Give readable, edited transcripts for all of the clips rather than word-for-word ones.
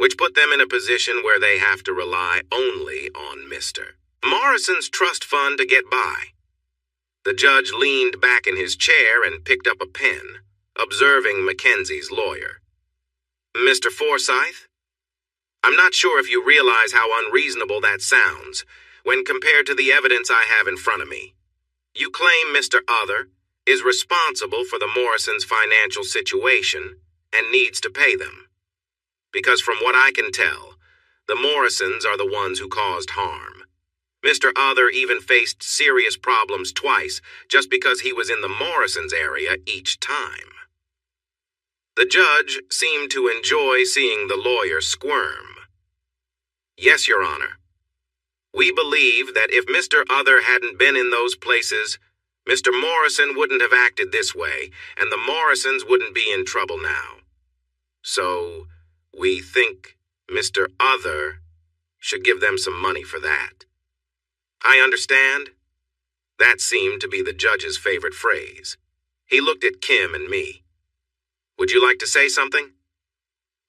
which put them in a position where they have to rely only on Mr. Morrison's trust fund to get by. The judge leaned back in his chair and picked up a pen, observing Mackenzie's lawyer. Mr. Forsyth, I'm not sure if you realize how unreasonable that sounds when compared to the evidence I have in front of me. You claim Mr. Other is responsible for the Morrisons' financial situation and needs to pay them. Because from what I can tell, the Morrisons are the ones who caused harm. Mr. Other even faced serious problems twice just because he was in the Morrisons' area each time. The judge seemed to enjoy seeing the lawyer squirm. Yes, Your Honor. We believe that if Mr. Other hadn't been in those places, Mr. Morrison wouldn't have acted this way, and the Morrisons wouldn't be in trouble now. So, we think Mr. Other should give them some money for that. I understand. That seemed to be the judge's favorite phrase. He looked at Kim and me. Would you like to say something?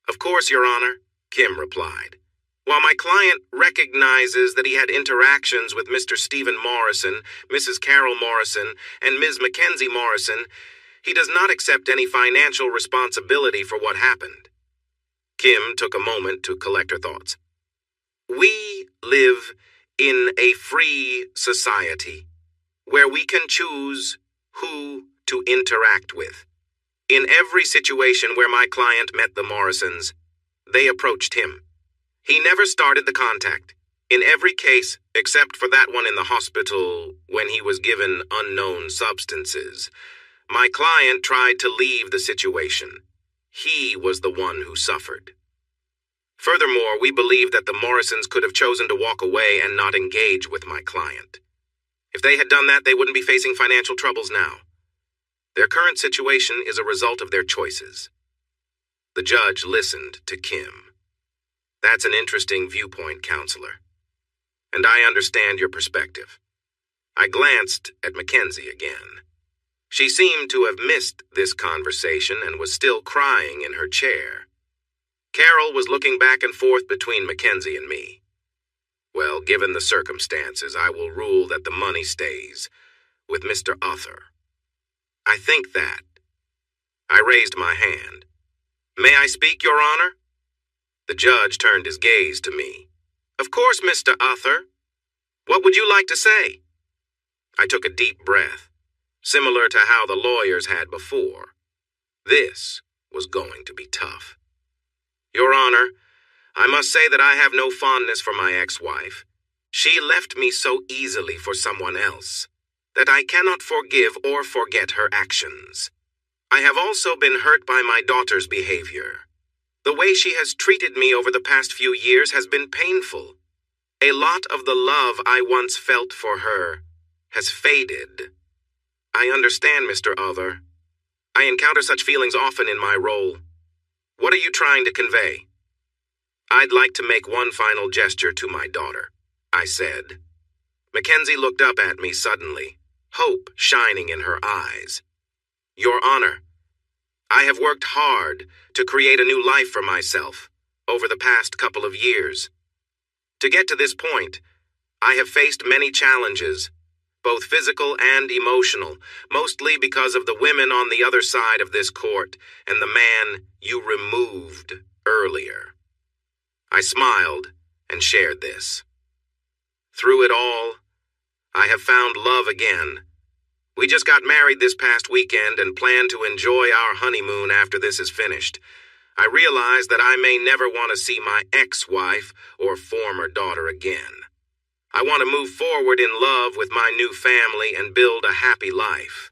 Of course, Your Honor, Kim replied. While my client recognizes that he had interactions with Mr. Stephen Morrison, Mrs. Carol Morrison, and Ms. Mackenzie Morrison, he does not accept any financial responsibility for what happened. Kim took a moment to collect her thoughts. We live in a free society where we can choose who to interact with. In every situation where my client met the Morrisons, they approached him. He never started the contact. In every case, except for that one in the hospital when he was given unknown substances, my client tried to leave the situation. He was the one who suffered. Furthermore, we believe that the Morrisons could have chosen to walk away and not engage with my client. If they had done that, they wouldn't be facing financial troubles now. Their current situation is a result of their choices. The judge listened to Kim. That's an interesting viewpoint, Counselor. And I understand your perspective. I glanced at Mackenzie again. She seemed to have missed this conversation and was still crying in her chair. Carol was looking back and forth between Mackenzie and me. Well, given the circumstances, I will rule that the money stays with Mr. Other. I think that. I raised my hand. May I speak, Your Honor? The judge turned his gaze to me. Of course, Mr. Other. What would you like to say? I took a deep breath, similar to how the lawyers had before. This was going to be tough. Your Honor, I must say that I have no fondness for my ex-wife. She left me so easily for someone else that I cannot forgive or forget her actions. I have also been hurt by my daughter's behavior. The way she has treated me over the past few years has been painful. A lot of the love I once felt for her has faded. I understand, Mr. Other. I encounter such feelings often in my role. What are you trying to convey? I'd like to make one final gesture to my daughter, I said. Mackenzie looked up at me suddenly, hope shining in her eyes. Your Honor, I have worked hard to create a new life for myself over the past couple of years. To get to this point, I have faced many challenges, both physical and emotional, mostly because of the women on the other side of this court and the man you removed earlier. I smiled and shared this. Through it all, I have found love again. We just got married this past weekend and plan to enjoy our honeymoon after this is finished. I realize that I may never want to see my ex-wife or former daughter again. I want to move forward in love with my new family and build a happy life.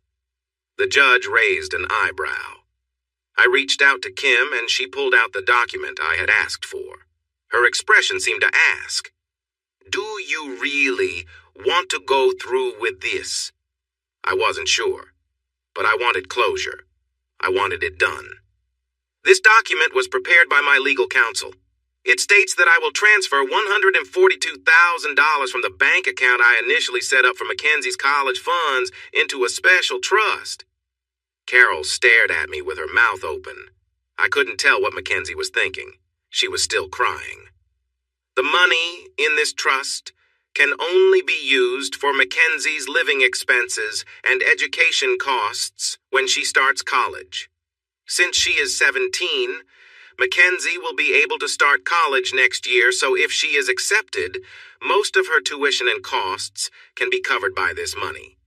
The judge raised an eyebrow. I reached out to Kim and she pulled out the document I had asked for. Her expression seemed to ask, "Do you really want to go through with this?" I wasn't sure, but I wanted closure. I wanted it done. This document was prepared by my legal counsel. It states that I will transfer $142,000 from the bank account I initially set up for Mackenzie's college funds into a special trust. Carol stared at me with her mouth open. I couldn't tell what Mackenzie was thinking. She was still crying. The money in this trust can only be used for Mackenzie's living expenses and education costs when she starts college. Since she is 17, Mackenzie will be able to start college next year, so if she is accepted, most of her tuition and costs can be covered by this money.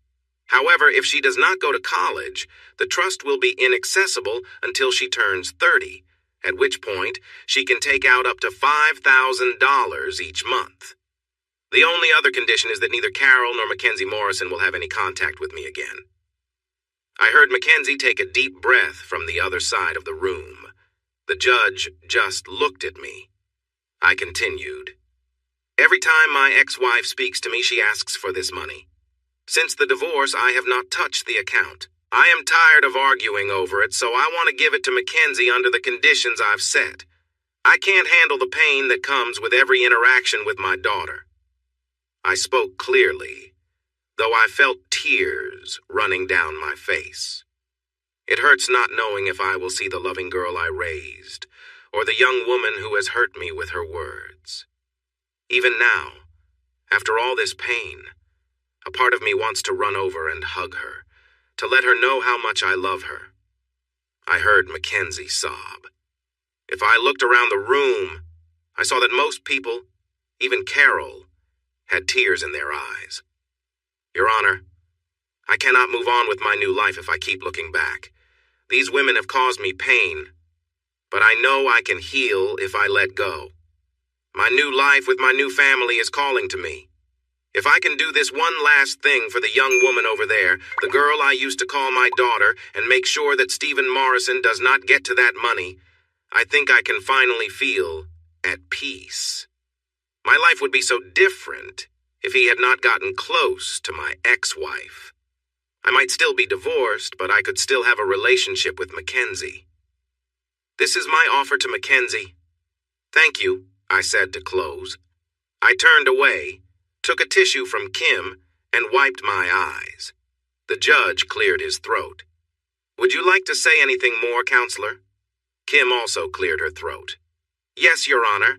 However, if she does not go to college, the trust will be inaccessible until she turns 30, at which point she can take out up to $5,000 each month. The only other condition is that neither Carol nor Mackenzie Morrison will have any contact with me again. I heard Mackenzie take a deep breath from the other side of the room. The judge just looked at me. I continued. Every time my ex-wife speaks to me, she asks for this money. Since the divorce, I have not touched the account. I am tired of arguing over it, so I want to give it to Mackenzie under the conditions I've set. I can't handle the pain that comes with every interaction with my daughter. I spoke clearly, though I felt tears running down my face. It hurts not knowing if I will see the loving girl I raised, or the young woman who has hurt me with her words. Even now, after all this pain, a part of me wants to run over and hug her, to let her know how much I love her. I heard Mackenzie sob. If I looked around the room, I saw that most people, even Carol, had tears in their eyes. Your Honor, I cannot move on with my new life if I keep looking back. These women have caused me pain, but I know I can heal if I let go. My new life with my new family is calling to me. If I can do this one last thing for the young woman over there, the girl I used to call my daughter, and make sure that Stephen Morrison does not get to that money, I think I can finally feel at peace. My life would be so different if he had not gotten close to my ex-wife. I might still be divorced, but I could still have a relationship with Mackenzie. This is my offer to Mackenzie. Thank you, I said to close. I turned away, took a tissue from Kim, and wiped my eyes. The judge cleared his throat. Would you like to say anything more, Counselor? Kim also cleared her throat. Yes, Your Honor.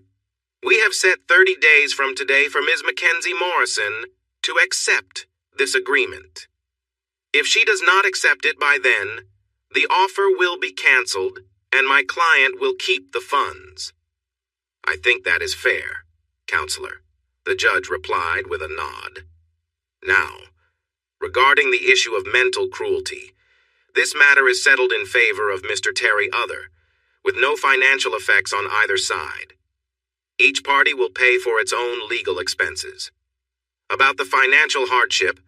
We have set 30 days from today for Ms. Mackenzie Morrison to accept this agreement. If she does not accept it by then, the offer will be canceled and my client will keep the funds. I think that is fair, Counselor, the judge replied with a nod. Now, regarding the issue of mental cruelty, this matter is settled in favor of Mr. Terry Other, with no financial effects on either side. Each party will pay for its own legal expenses. About the financial hardship,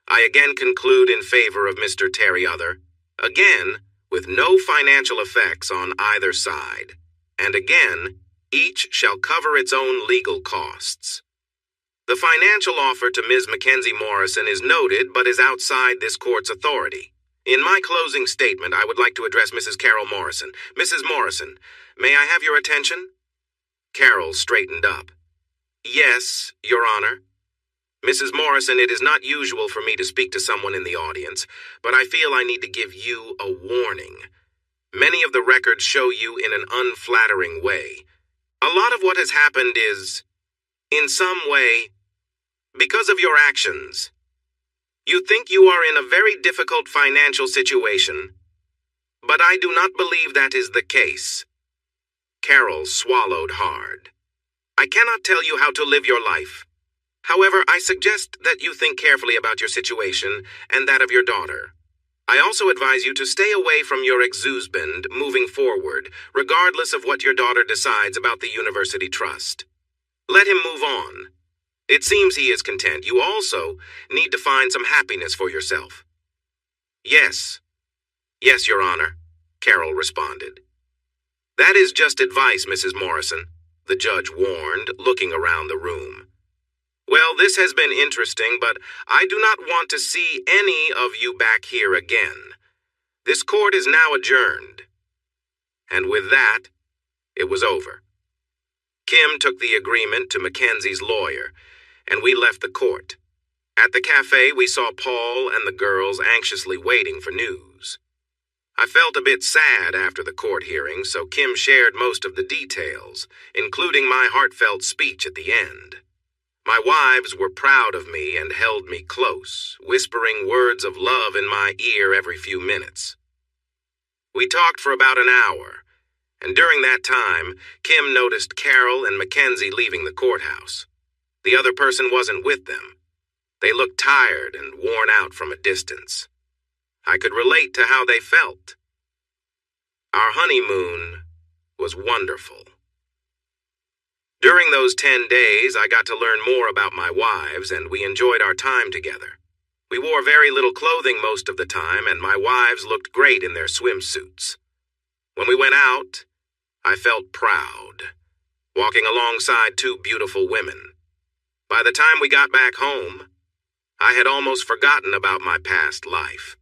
I again conclude in favor of Mr. Terry Other, again with no financial effects on either side, and again, each shall cover its own legal costs. The financial offer to Ms. Mackenzie Morrison is noted but is outside this court's authority. In my closing statement, I would like to address Mrs. Carol Morrison. Mrs. Morrison, may I have your attention? Carol straightened up. Yes, Your Honor. Mrs. Morrison, it is not usual for me to speak to someone in the audience, but I feel I need to give you a warning. Many of the records show you in an unflattering way. A lot of what has happened is, in some way, because of your actions. You think you are in a very difficult financial situation, but I do not believe that is the case. Carol swallowed hard. I cannot tell you how to live your life. However, I suggest that you think carefully about your situation and that of your daughter. I also advise you to stay away from your ex-husband moving forward, regardless of what your daughter decides about the university trust. Let him move on. It seems he is content. You also need to find some happiness for yourself. Yes. Yes, Your Honor, Carol responded. That is just advice, Mrs. Morrison, the judge warned, looking around the room. Well, this has been interesting, but I do not want to see any of you back here again. This court is now adjourned. And with that, it was over. Kim took the agreement to Mackenzie's lawyer, and we left the court. At the cafe, we saw Paul and the girls anxiously waiting for news. I felt a bit sad after the court hearing, so Kim shared most of the details, including my heartfelt speech at the end. My wives were proud of me and held me close, whispering words of love in my ear every few minutes. We talked for about an hour, and during that time, Kim noticed Carol and Mackenzie leaving the courthouse. The other person wasn't with them. They looked tired and worn out from a distance. I could relate to how they felt. Our honeymoon was wonderful. During those 10 days, I got to learn more about my wives, and we enjoyed our time together. We wore very little clothing most of the time, and my wives looked great in their swimsuits. When we went out, I felt proud, walking alongside two beautiful women. By the time we got back home, I had almost forgotten about my past life.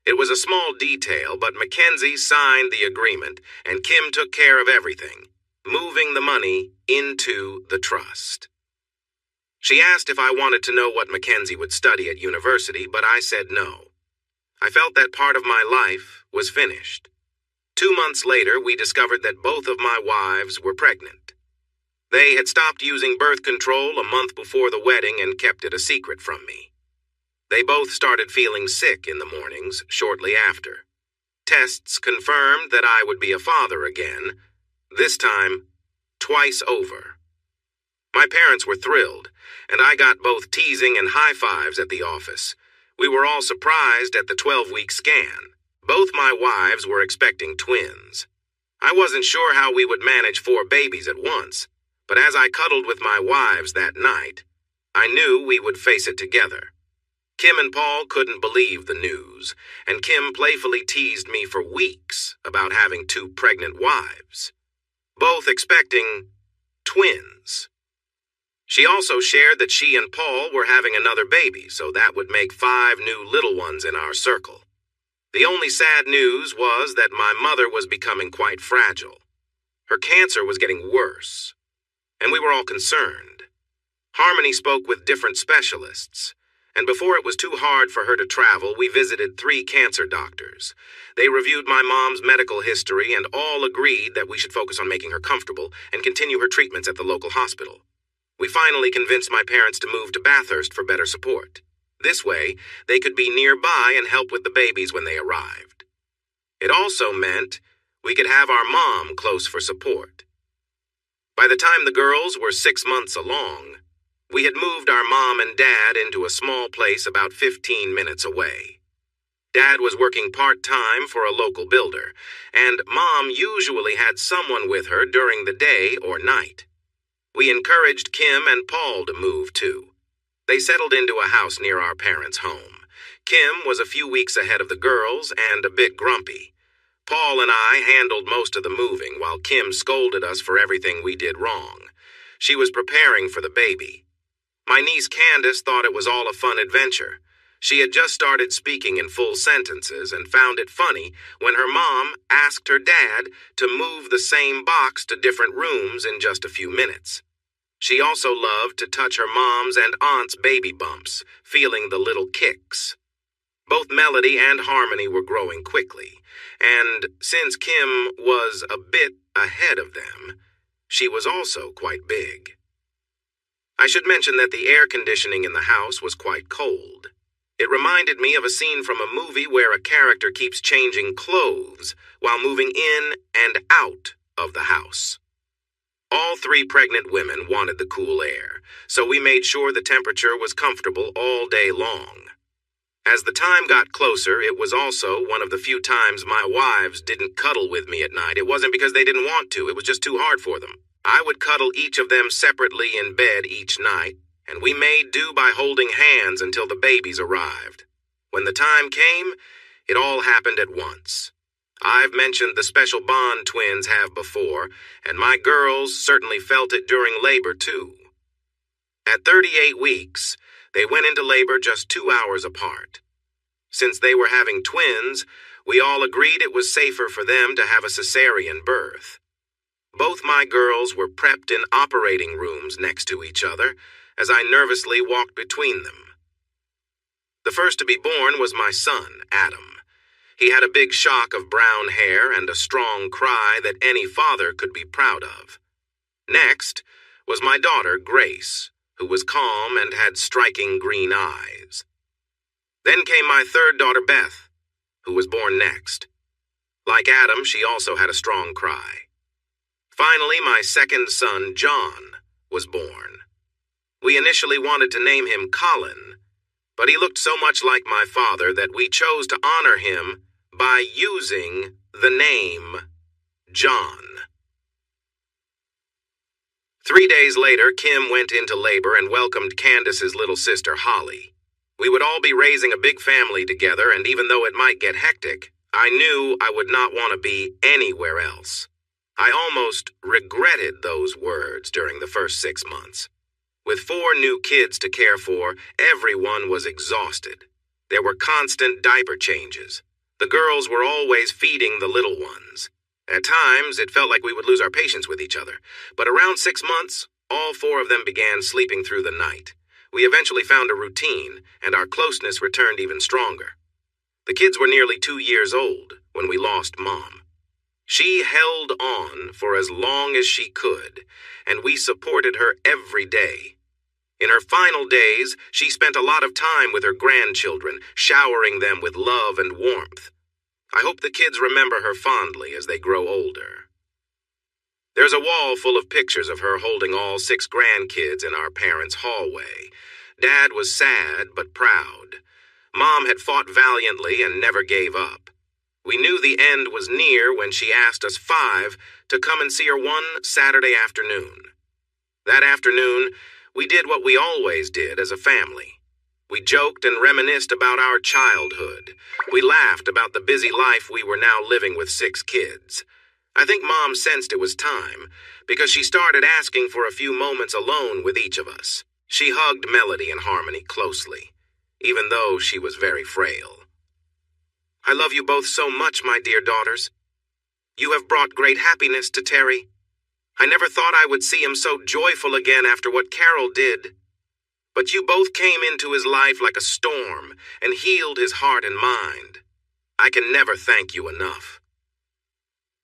It was a small detail, but Mackenzie signed the agreement, and Kim took care of everything, moving the money into the trust. She asked if I wanted to know what Mackenzie would study at university, but I said no. I felt that part of my life was finished. 2 months later, we discovered that both of my wives were pregnant. They had stopped using birth control a month before the wedding and kept it a secret from me. They both started feeling sick in the mornings shortly after. Tests confirmed that I would be a father again, this time twice over. My parents were thrilled, and I got both teasing and high fives at the office. We were all surprised at the 12-week scan. Both my wives were expecting twins. I wasn't sure how we would manage 4 babies at once, but as I cuddled with my wives that night, I knew we would face it together. Kim and Paul couldn't believe the news, and Kim playfully teased me for weeks about having 2 pregnant wives, both expecting twins. She also shared that she and Paul were having another baby, so that would make 5 new little ones in our circle. The only sad news was that my mother was becoming quite fragile. Her cancer was getting worse, and we were all concerned. Harmony spoke with different specialists, and before it was too hard for her to travel, we visited 3 cancer doctors. They reviewed my mom's medical history and all agreed that we should focus on making her comfortable and continue her treatments at the local hospital. We finally convinced my parents to move to Bathurst for better support. This way, they could be nearby and help with the babies when they arrived. It also meant we could have our mom close for support. By the time the girls were 6 months along, we had moved our mom and dad into a small place about 15 minutes away. Dad was working part-time for a local builder, and Mom usually had someone with her during the day or night. We encouraged Kim and Paul to move too. They settled into a house near our parents' home. Kim was a few weeks ahead of the girls and a bit grumpy. Paul and I handled most of the moving while Kim scolded us for everything we did wrong. She was preparing for the baby. My niece Candace thought it was all a fun adventure. She had just started speaking in full sentences and found it funny when her mom asked her dad to move the same box to different rooms in just a few minutes. She also loved to touch her mom's and aunt's baby bumps, feeling the little kicks. Both Melody and Harmony were growing quickly, and since Kim was a bit ahead of them, she was also quite big. I should mention that the air conditioning in the house was quite cold. It reminded me of a scene from a movie where a character keeps changing clothes while moving in and out of the house. All 3 pregnant women wanted the cool air, so we made sure the temperature was comfortable all day long. As the time got closer, it was also one of the few times my wives didn't cuddle with me at night. It wasn't because they didn't want to, it was just too hard for them. I would cuddle each of them separately in bed each night, and we made do by holding hands until the babies arrived. When the time came, it all happened at once. I've mentioned the special bond twins have before, and my girls certainly felt it during labor too. At 38 weeks, they went into labor just 2 hours apart. Since they were having twins, we all agreed it was safer for them to have a cesarean birth. Both my girls were prepped in operating rooms next to each other as I nervously walked between them. The first to be born was my son, Adam. He had a big shock of brown hair and a strong cry that any father could be proud of. Next was my daughter, Grace, who was calm and had striking green eyes. Then came my third daughter, Beth, who was born next. Like Adam, she also had a strong cry. Finally, my second son, John, was born. We initially wanted to name him Colin, but he looked so much like my father that we chose to honor him by using the name John. 3 days later, Kim went into labor and welcomed Candace's little sister, Holly. We would all be raising a big family together, and even though it might get hectic, I knew I would not want to be anywhere else. I almost regretted those words during the first 6 months. With 4 new kids to care for, everyone was exhausted. There were constant diaper changes. The girls were always feeding the little ones. At times, it felt like we would lose our patience with each other, but around 6 months, all 4 of them began sleeping through the night. We eventually found a routine, and our closeness returned even stronger. The kids were nearly 2 years old when we lost Mom. She held on for as long as she could, and we supported her every day. In her final days, she spent a lot of time with her grandchildren, showering them with love and warmth. I hope the kids remember her fondly as they grow older. There's a wall full of pictures of her holding all 6 grandkids in our parents' hallway. Dad was sad but proud. Mom had fought valiantly and never gave up. We knew the end was near when she asked us 5 to come and see her one Saturday afternoon. That afternoon, we did what we always did as a family. We joked and reminisced about our childhood. We laughed about the busy life we were now living with 6 kids. I think Mom sensed it was time, because she started asking for a few moments alone with each of us. She hugged Melody and Harmony closely, even though she was very frail. I love you both so much, my dear daughters. You have brought great happiness to Terry. I never thought I would see him so joyful again after what Carol did. But you both came into his life like a storm and healed his heart and mind. I can never thank you enough.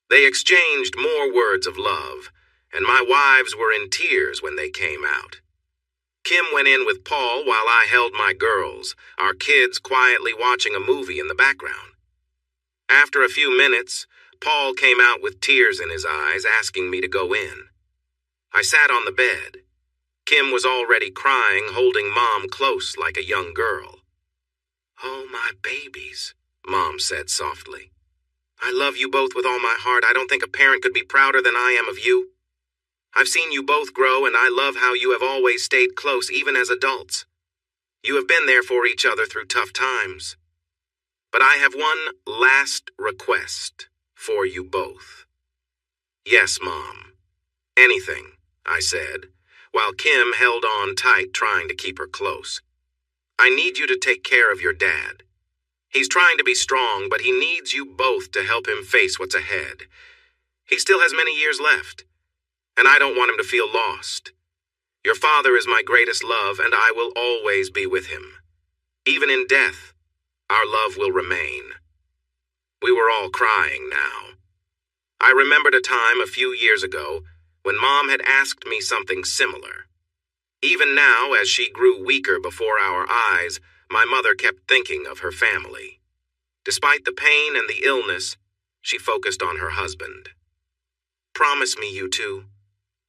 They exchanged more words of love, and my wives were in tears when they came out. Kim went in with Paul while I held my girls, our kids quietly watching a movie in the background. After a few minutes, Paul came out with tears in his eyes, asking me to go in. I sat on the bed. Kim was already crying, holding Mom close like a young girl. "Oh, my babies," Mom said softly. "I love you both with all my heart. I don't think a parent could be prouder than I am of you. I've seen you both grow, and I love how you have always stayed close, even as adults. You have been there for each other through tough times. But I have one last request for you both." "Yes, Mom. Anything," I said, while Kim held on tight, trying to keep her close. "I need you to take care of your dad. He's trying to be strong, but he needs you both to help him face what's ahead. He still has many years left, and I don't want him to feel lost. Your father is my greatest love, and I will always be with him. Even in death, our love will remain." We were all crying now. I remembered a time a few years ago when Mom had asked me something similar. Even now, as she grew weaker before our eyes, my mother kept thinking of her family. Despite the pain and the illness, she focused on her husband. "Promise me, you two.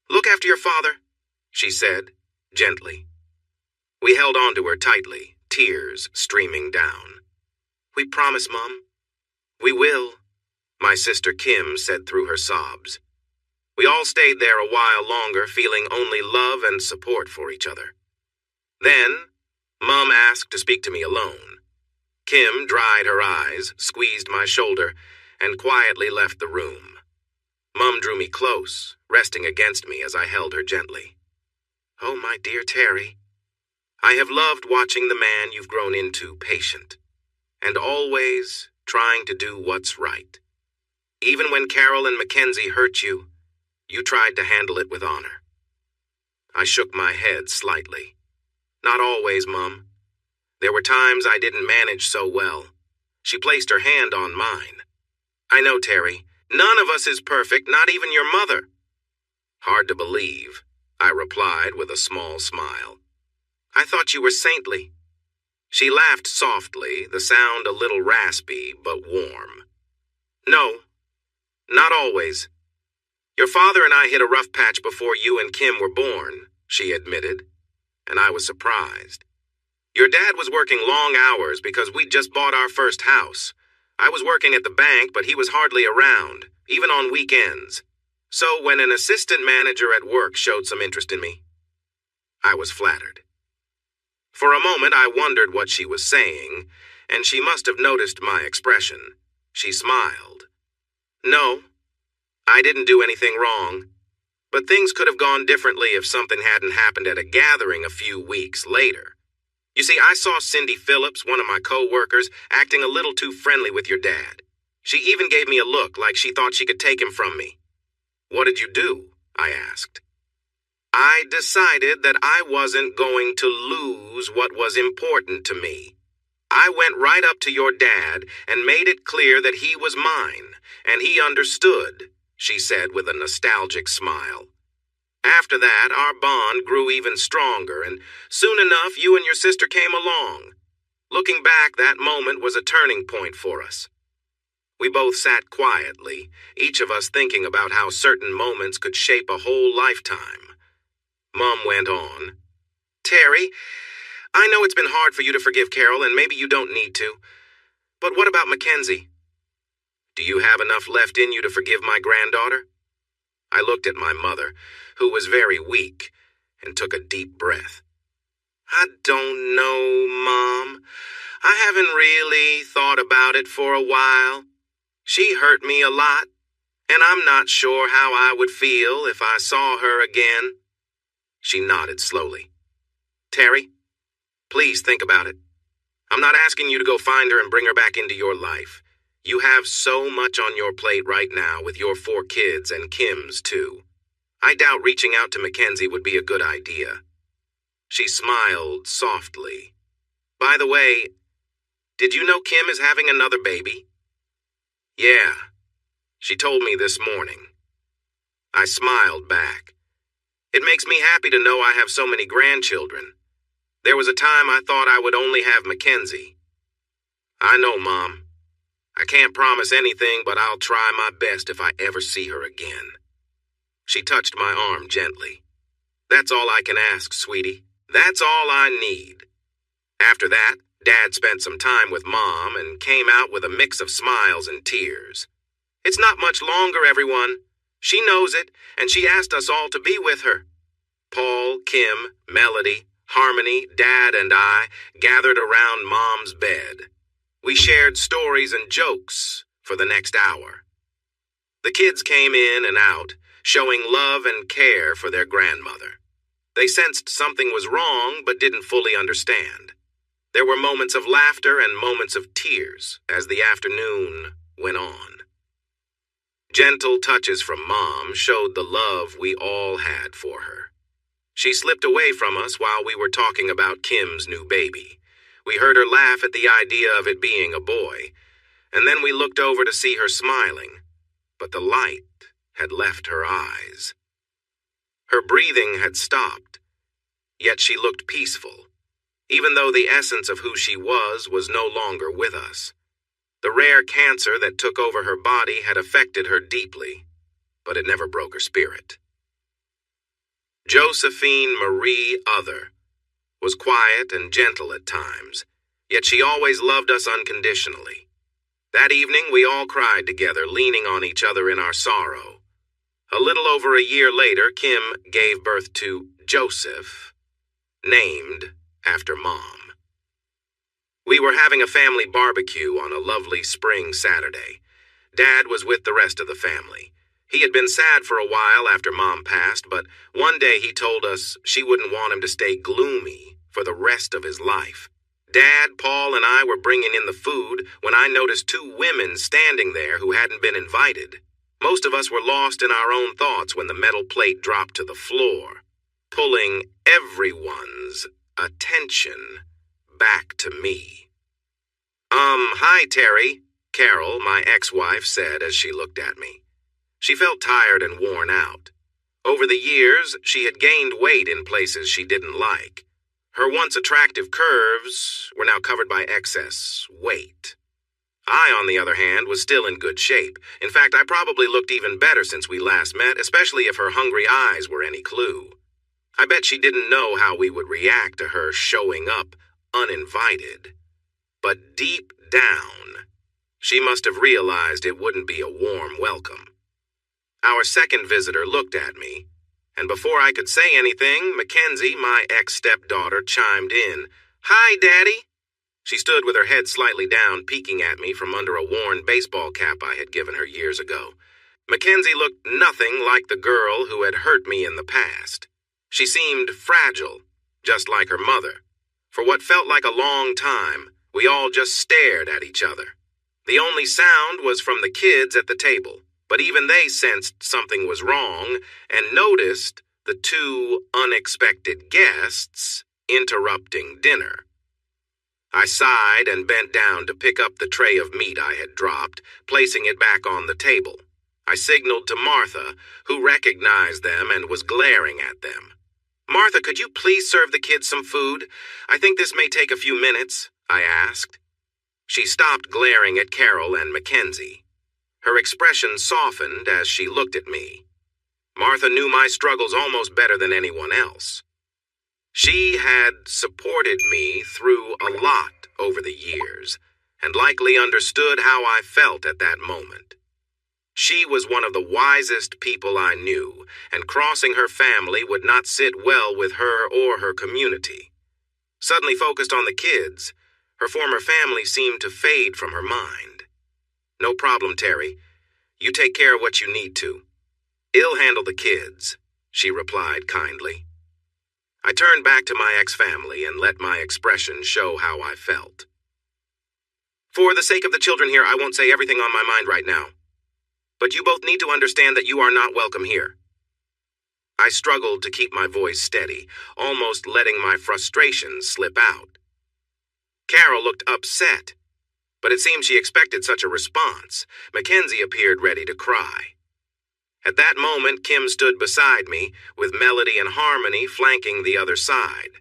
Look after your father," she said, gently. We held on to her tightly, tears streaming down. "We promise, Mom. We will," my sister Kim said through her sobs. We all stayed there a while longer, feeling only love and support for each other. Then, Mom asked to speak to me alone. Kim dried her eyes, squeezed my shoulder, and quietly left the room. Mom drew me close, resting against me as I held her gently. "Oh, my dear Terry, I have loved watching the man you've grown into patient, and always trying to do what's right. Even when Carol and Mackenzie hurt you, you tried to handle it with honor." I shook my head slightly. "Not always, Mom. There were times I didn't manage so well. She placed her hand on mine. I know, Terry. None of us is perfect, not even your mother. Hard to believe, I replied with a small smile. I thought you were saintly. She laughed softly, the sound a little raspy but warm. No, not always. Your father and I hit a rough patch before you and Kim were born, she admitted, and I was surprised. Your dad was working long hours because we'd just bought our first house. I was working at the bank, but he was hardly around, even on weekends. So when an assistant manager at work showed some interest in me, I was flattered. For a moment, I wondered what she was saying, and she must have noticed my expression. She smiled. No, I didn't do anything wrong. But things could have gone differently if something hadn't happened at a gathering a few weeks later. You see, I saw Cindy Phillips, one of my co-workers, acting a little too friendly with your dad. She even gave me a look like she thought she could take him from me. What did you do? I asked. I decided that I wasn't going to lose what was important to me. I went right up to your dad and made it clear that he was mine, and he understood, she said with a nostalgic smile. After that, our bond grew even stronger, and soon enough, you and your sister came along. Looking back, that moment was a turning point for us. We both sat quietly, each of us thinking about how certain moments could shape a whole lifetime. Mom went on. Terry, I know it's been hard for you to forgive Carol, and maybe you don't need to. But what about Mackenzie? Do you have enough left in you to forgive my granddaughter? I looked at my mother, who was very weak, and took a deep breath. I don't know, Mom. I haven't really thought about it for a while. She hurt me a lot, and I'm not sure how I would feel if I saw her again. She nodded slowly. Terry, please think about it. I'm not asking you to go find her and bring her back into your life. You have so much on your plate right now with your 4 kids and Kim's too. I doubt reaching out to Mackenzie would be a good idea. She smiled softly. By the way, did you know Kim is having another baby? Yeah, she told me this morning. I smiled back. It makes me happy to know I have so many grandchildren. There was a time I thought I would only have Mackenzie. I know, Mom. I can't promise anything, but I'll try my best if I ever see her again. She touched my arm gently. That's all I can ask, sweetie. That's all I need. After that, Dad spent some time with Mom and came out with a mix of smiles and tears. It's not much longer, everyone. She knows it, and she asked us all to be with her. Paul, Kim, Melody, Harmony, Dad, and I gathered around Mom's bed. We shared stories and jokes for the next hour. The kids came in and out, showing love and care for their grandmother. They sensed something was wrong but didn't fully understand. There were moments of laughter and moments of tears as the afternoon went on. Gentle touches from Mom showed the love we all had for her. She slipped away from us while we were talking about Kim's new baby. We heard her laugh at the idea of it being a boy, and then we looked over to see her smiling, but the light had left her eyes. Her breathing had stopped, yet she looked peaceful, even though the essence of who she was no longer with us. The rare cancer that took over her body had affected her deeply, but it never broke her spirit. Josephine Marie Other was quiet and gentle at times, yet she always loved us unconditionally. That evening, we all cried together, leaning on each other in our sorrow. A little over a year later, Kim gave birth to Joseph, named after Mom. We were having a family barbecue on a lovely spring Saturday. Dad was with the rest of the family. He had been sad for a while after Mom passed, but one day he told us she wouldn't want him to stay gloomy for the rest of his life. Dad, Paul, and I were bringing in the food when I noticed 2 women standing there who hadn't been invited. Most of us were lost in our own thoughts when the metal plate dropped to the floor, pulling everyone's attention back to me. Hi, Terry, Carol, my ex-wife, said as she looked at me. She felt tired and worn out. Over the years, she had gained weight in places she didn't like. Her once attractive curves were now covered by excess weight. I, on the other hand, was still in good shape. In fact, I probably looked even better since we last met, especially if her hungry eyes were any clue. I bet she didn't know how we would react to her showing up uninvited. But deep down, she must have realized it wouldn't be a warm welcome. Our second visitor looked at me, and before I could say anything, Mackenzie, my ex-stepdaughter, chimed in. "Hi, Daddy." She stood with her head slightly down, peeking at me from under a worn baseball cap I had given her years ago. Mackenzie looked nothing like the girl who had hurt me in the past. She seemed fragile, just like her mother. For what felt like a long time, we all just stared at each other. The only sound was from the kids at the table, but even they sensed something was wrong and noticed the two unexpected guests interrupting dinner. I sighed and bent down to pick up the tray of meat I had dropped, placing it back on the table. I signaled to Martha, who recognized them and was glaring at them. "Martha, could you please serve the kids some food? I think this may take a few minutes," I asked. She stopped glaring at Carol and Mackenzie. Her expression softened as she looked at me. Martha knew my struggles almost better than anyone else. She had supported me through a lot over the years, and likely understood how I felt at that moment. She was one of the wisest people I knew, and crossing her family would not sit well with her or her community. Suddenly focused on the kids, her former family seemed to fade from her mind. "No problem, Terry. You take care of what you need to. I'll handle the kids," she replied kindly. I turned back to my ex-family and let my expression show how I felt. "For the sake of the children here, I won't say everything on my mind right now. But you both need to understand that you are not welcome here." I struggled to keep my voice steady, almost letting my frustration slip out. Carol looked upset, but it seemed she expected such a response. Mackenzie appeared ready to cry. At that moment, Kim stood beside me, with Melody and Harmony flanking the other side.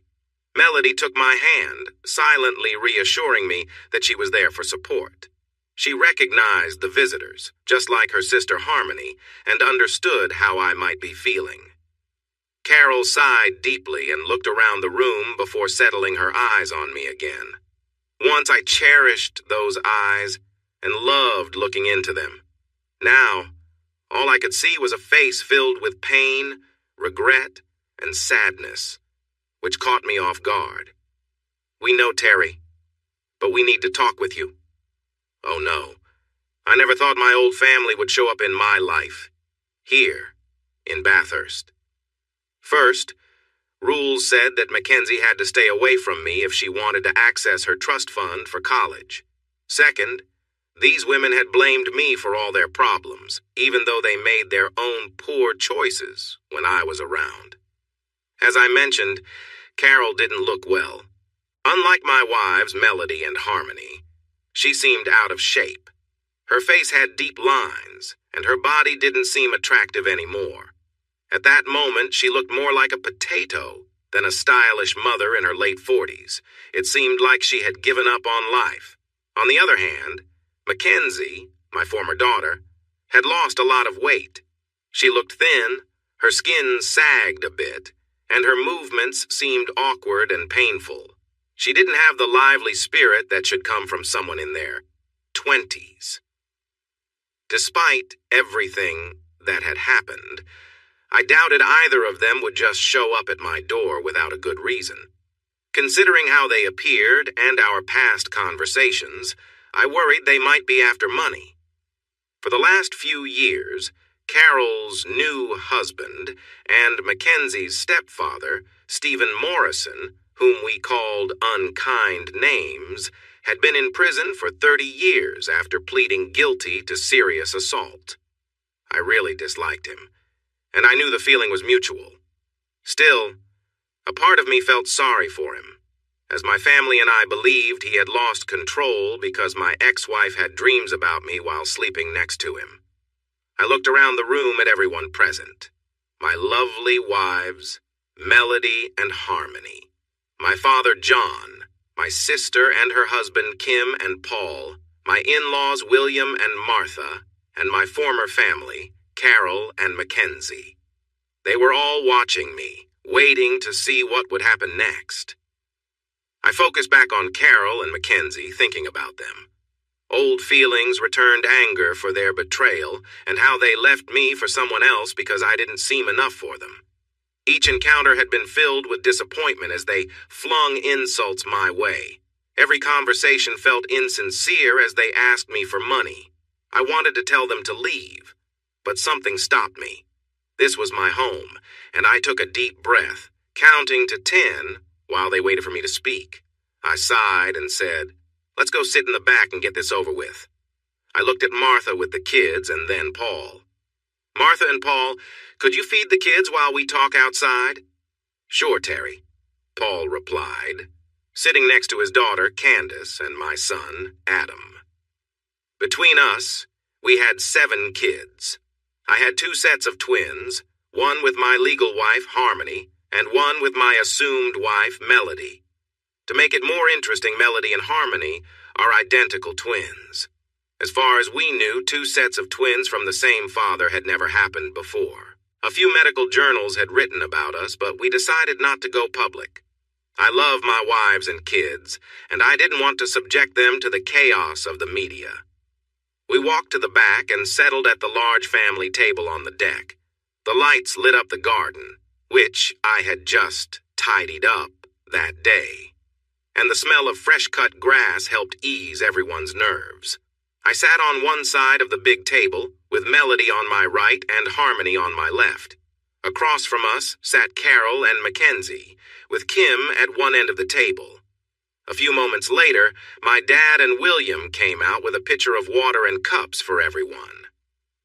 Melody took my hand, silently reassuring me that she was there for support. She recognized the visitors, just like her sister Harmony, and understood how I might be feeling. Carol sighed deeply and looked around the room before settling her eyes on me again. Once I cherished those eyes and loved looking into them. Now, all I could see was a face filled with pain, regret, and sadness, which caught me off guard. "We know, Terry, but we need to talk with you." Oh no, I never thought my old family would show up in my life, here, in Bathurst. First, rules said that Mackenzie had to stay away from me if she wanted to access her trust fund for college. Second, these women had blamed me for all their problems, even though they made their own poor choices when I was around. As I mentioned, Carol didn't look well. Unlike my wives, Melody and Harmony, she seemed out of shape. Her face had deep lines, and her body didn't seem attractive anymore. At that moment, she looked more like a potato than a stylish mother in her late 40s. It seemed like she had given up on life. On the other hand, Mackenzie, my former daughter, had lost a lot of weight. She looked thin, her skin sagged a bit, and her movements seemed awkward and painful. She didn't have the lively spirit that should come from someone in their 20s. Despite everything that had happened, I doubted either of them would just show up at my door without a good reason. Considering how they appeared and our past conversations, I worried they might be after money. For the last few years, Carol's new husband and Mackenzie's stepfather, Stephen Morrison, whom we called unkind names, had been in prison for 30 years after pleading guilty to serious assault. I really disliked him, and I knew the feeling was mutual. Still, a part of me felt sorry for him. as my family and I believed he had lost control because my ex-wife had dreams about me while sleeping next to him. I looked around the room at everyone present. My lovely wives, Melody and Harmony. My father, John. My sister and her husband, Kim and Paul. My in-laws, William and Martha. And my former family, Carol and Mackenzie. They were all watching me, waiting to see what would happen next. I focused back on Carol and Mackenzie, thinking about them. Old feelings returned anger for their betrayal and how they left me for someone else because I didn't seem enough for them. Each encounter had been filled with disappointment as they flung insults my way. Every conversation felt insincere as they asked me for money. I wanted to tell them to leave, but something stopped me. This was my home, and I took a deep breath, counting to 10 while they waited for me to speak. I sighed and said, "Let's go sit in the back and get this over with." I looked at Martha with the kids and then Paul. "Martha and Paul, could you feed the kids while we talk outside?" "Sure, Terry," Paul replied, sitting next to his daughter, Candace, and my son, Adam. Between us, we had 7 kids. I had 2 sets of twins, one with my legal wife, Harmony, and one with my assumed wife, Melody. To make it more interesting, Melody and Harmony are identical twins. As far as we knew, 2 sets of twins from the same father had never happened before. A few medical journals had written about us, but we decided not to go public. I love my wives and kids, and I didn't want to subject them to the chaos of the media. We walked to the back and settled at the large family table on the deck. The lights lit up the garden, which I had just tidied up that day, and the smell of fresh-cut grass helped ease everyone's nerves. I sat on one side of the big table, with Melody on my right and Harmony on my left. Across from us sat Carol and Mackenzie, with Kim at one end of the table. A few moments later, my dad and William came out with a pitcher of water and cups for everyone.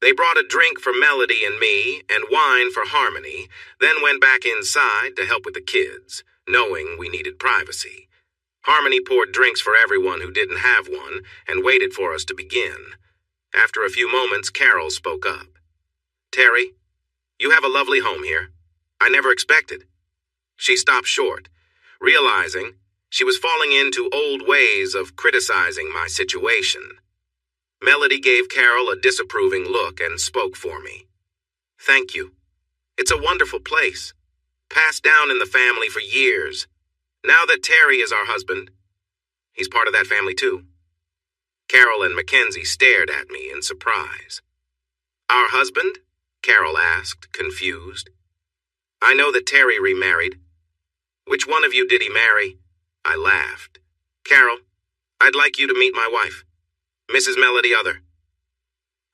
They brought a drink for Melody and me and wine for Harmony, then went back inside to help with the kids, knowing we needed privacy. Harmony poured drinks for everyone who didn't have one and waited for us to begin. After a few moments, Carol spoke up. "Terry, you have a lovely home here. I never expected." She stopped short, realizing she was falling into old ways of criticizing my situation. Melody gave Carol a disapproving look and spoke for me. "Thank you. It's a wonderful place, passed down in the family for years. Now that Terry is our husband, he's part of that family too." Carol and Mackenzie stared at me in surprise. "Our husband?" Carol asked, confused. "I know that Terry remarried. Which one of you did he marry?" I laughed. "Carol, I'd like you to meet my wife, Mrs. Melody Other."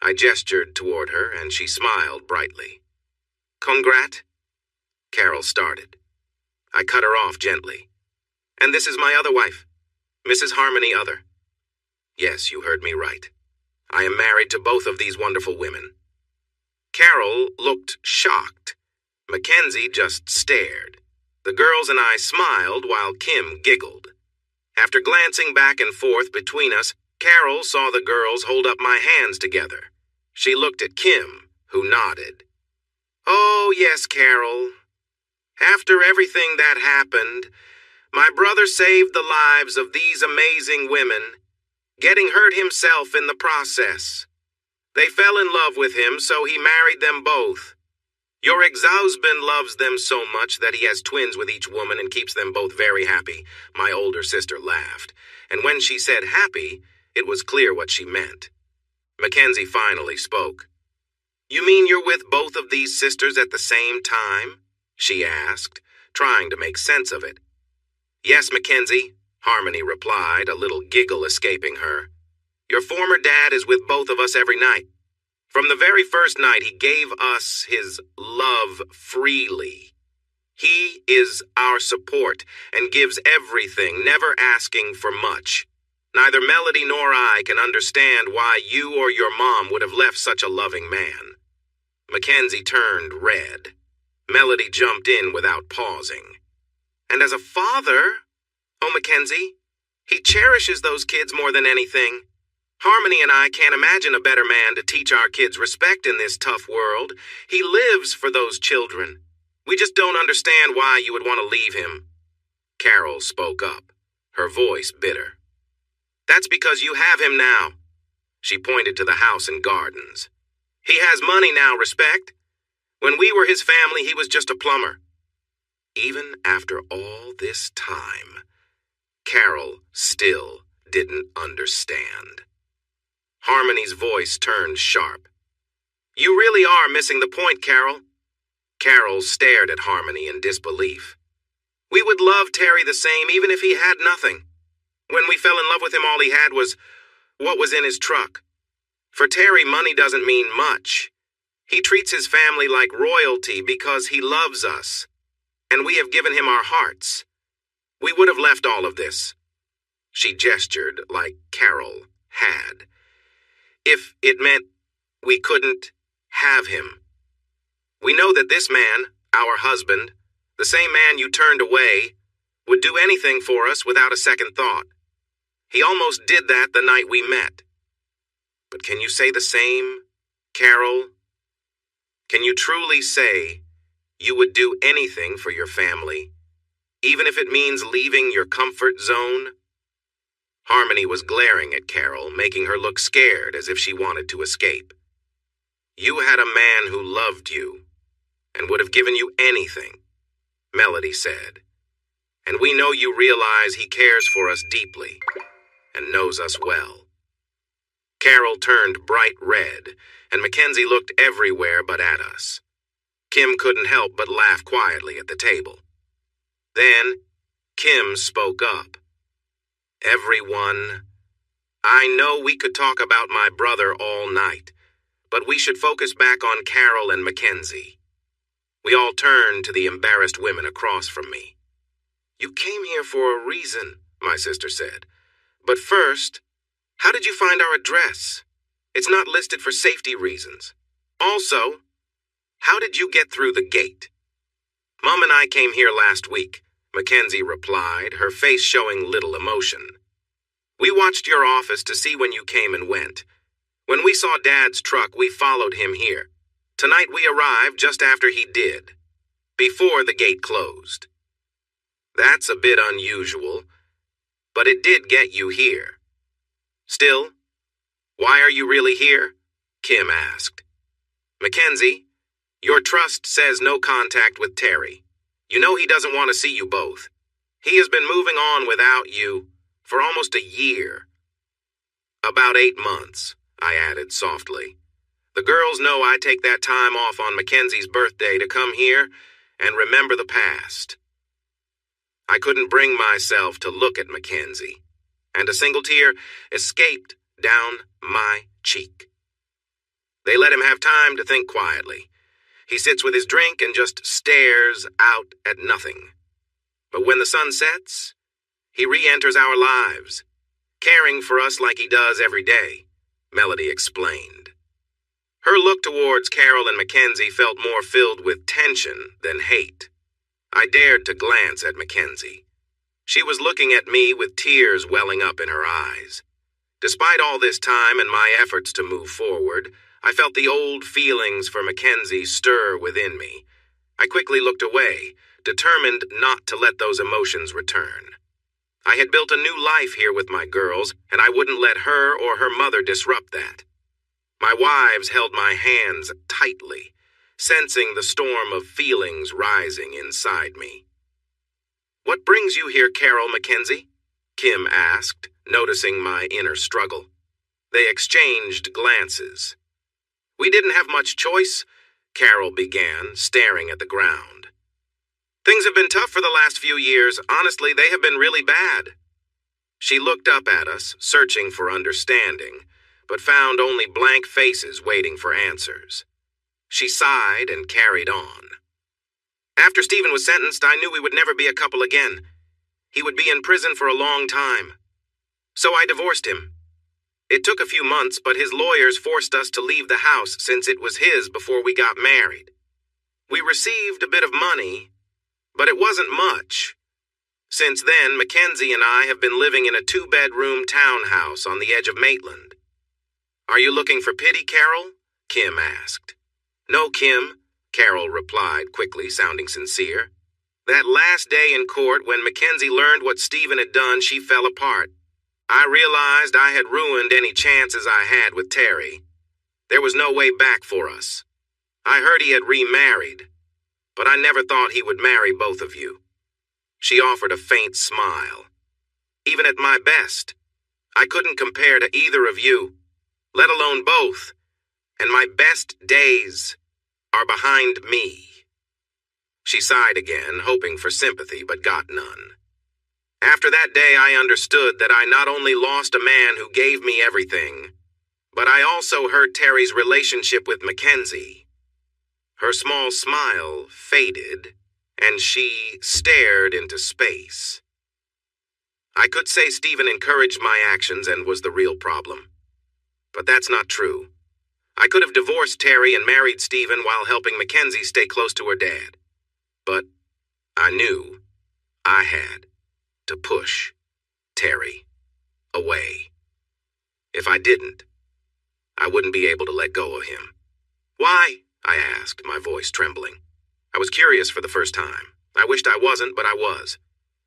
I gestured toward her, and she smiled brightly. "Congrat?" Carol started. I cut her off gently. "And this is my other wife, Mrs. Harmony Other." Yes, you heard me right. I am married to both of these wonderful women. Carol looked shocked. Mackenzie just stared. The girls and I smiled while Kim giggled. After glancing back and forth between us, Carol saw the girls hold up my hands together. She looked at Kim, who nodded. "Oh, yes, Carol. After everything that happened, my brother saved the lives of these amazing women, getting hurt himself in the process. They fell in love with him, so he married them both. Your ex-husband loves them so much that he has twins with each woman and keeps them both very happy." My older sister laughed, and when she said happy, it was clear what she meant. Mackenzie finally spoke. "You mean you're with both of these sisters at the same time?" she asked, trying to make sense of it. "Yes, Mackenzie," Harmony replied, a little giggle escaping her. "Your former dad is with both of us every night. From the very first night, he gave us his love freely. He is our support and gives everything, never asking for much. Neither Melody nor I can understand why you or your mom would have left such a loving man." Mackenzie turned red. Melody jumped in without pausing. "And as a father, Oh, Mackenzie, he cherishes those kids more than anything. Harmony and I can't imagine a better man to teach our kids respect in this tough world. He lives for those children. We just don't understand why you would want to leave him. Carol spoke up, her voice bitter. That's because you have him now. She pointed to the house and gardens. He has money now, Respect. When we were his family, he was just a plumber. Even after all this time, Carol still didn't understand. Harmony's voice turned sharp. You really are missing the point, Carol. Carol stared at Harmony in disbelief. We would love Terry the same even if he had nothing. When we fell in love with him, all he had was what was in his truck. For Terry, money doesn't mean much. He treats his family like royalty because he loves us, and we have given him our hearts. We would have left all of this. She gestured like Carol had. If it meant we couldn't have him. We know that this man, our husband, the same man you turned away, would do anything for us without a second thought. He almost did that the night we met. But can you say the same, Carol? Can you truly say you would do anything for your family, even if it means leaving your comfort zone? Harmony was glaring at Carol, making her look scared as if she wanted to escape. You had a man who loved you and would have given you anything, Melody said. And we know you realize he cares for us deeply and knows us well. Carol turned bright red, and Mackenzie looked everywhere but at us. Kim couldn't help but laugh quietly at the table. Then, Kim spoke up. Everyone, I know we could talk about my brother all night, but we should focus back on Carol and Mackenzie. We all turned to the embarrassed women across from me. You came here for a reason, my sister said. But first, how did you find our address? It's not listed for safety reasons. Also, how did you get through the gate? Mom and I came here last week, Mackenzie replied, her face showing little emotion. We watched your office to see when you came and went. When we saw Dad's truck, we followed him here. Tonight we arrived just after he did, before the gate closed. That's a bit unusual, but it did get you here. Still, why are you really here? Kim asked. Mackenzie, your trust says no contact with Terry. You know he doesn't want to see you both. He has been moving on without you for almost a year. About 8 months, I added softly. The girls know I take that time off on Mackenzie's birthday to come here and remember the past. I couldn't bring myself to look at Mackenzie, and a single tear escaped down my cheek. They let him have time to think quietly. He sits with his drink and just stares out at nothing. But when the sun sets, he re-enters our lives, caring for us like he does every day, Melody explained. Her look towards Carol and Mackenzie felt more filled with tension than hate. I dared to glance at Mackenzie. She was looking at me with tears welling up in her eyes. Despite all this time and my efforts to move forward, I felt the old feelings for Mackenzie stir within me. I quickly looked away, determined not to let those emotions return. I had built a new life here with my girls, and I wouldn't let her or her mother disrupt that. My wives held my hands tightly, sensing the storm of feelings rising inside me. What brings you here, Carol Mackenzie? Kim asked, noticing my inner struggle. They exchanged glances. We didn't have much choice, Carol began, staring at the ground. Things have been tough for the last few years. Honestly, they have been really bad. She looked up at us, searching for understanding, but found only blank faces waiting for answers. She sighed and carried on. After Stephen was sentenced, I knew we would never be a couple again. He would be in prison for a long time. So I divorced him. It took a few months, but his lawyers forced us to leave the house since it was his before we got married. We received a bit of money, but it wasn't much. Since then, Mackenzie and I have been living in a 2-bedroom townhouse on the edge of Maitland. Are you looking for pity, Carol? Kim asked. No, Kim, Carol replied quickly, sounding sincere. That last day in court, when Mackenzie learned what Stephen had done, she fell apart. I realized I had ruined any chances I had with Terry. There was no way back for us. I heard he had remarried, but I never thought he would marry both of you. She offered a faint smile. Even at my best, I couldn't compare to either of you, let alone both, and my best days are behind me. She sighed again, hoping for sympathy, but got none. After that day, I understood that I not only lost a man who gave me everything, but I also hurt Terry's relationship with Mackenzie. Her small smile faded, and she stared into space. I could say Stephen encouraged my actions and was the real problem. But that's not true. I could have divorced Terry and married Stephen while helping Mackenzie stay close to her dad. But I knew I had to push Terry away. If I didn't, I wouldn't be able to let go of him. Why? I asked, my voice trembling. I was curious for the first time. I wished I wasn't, but I was.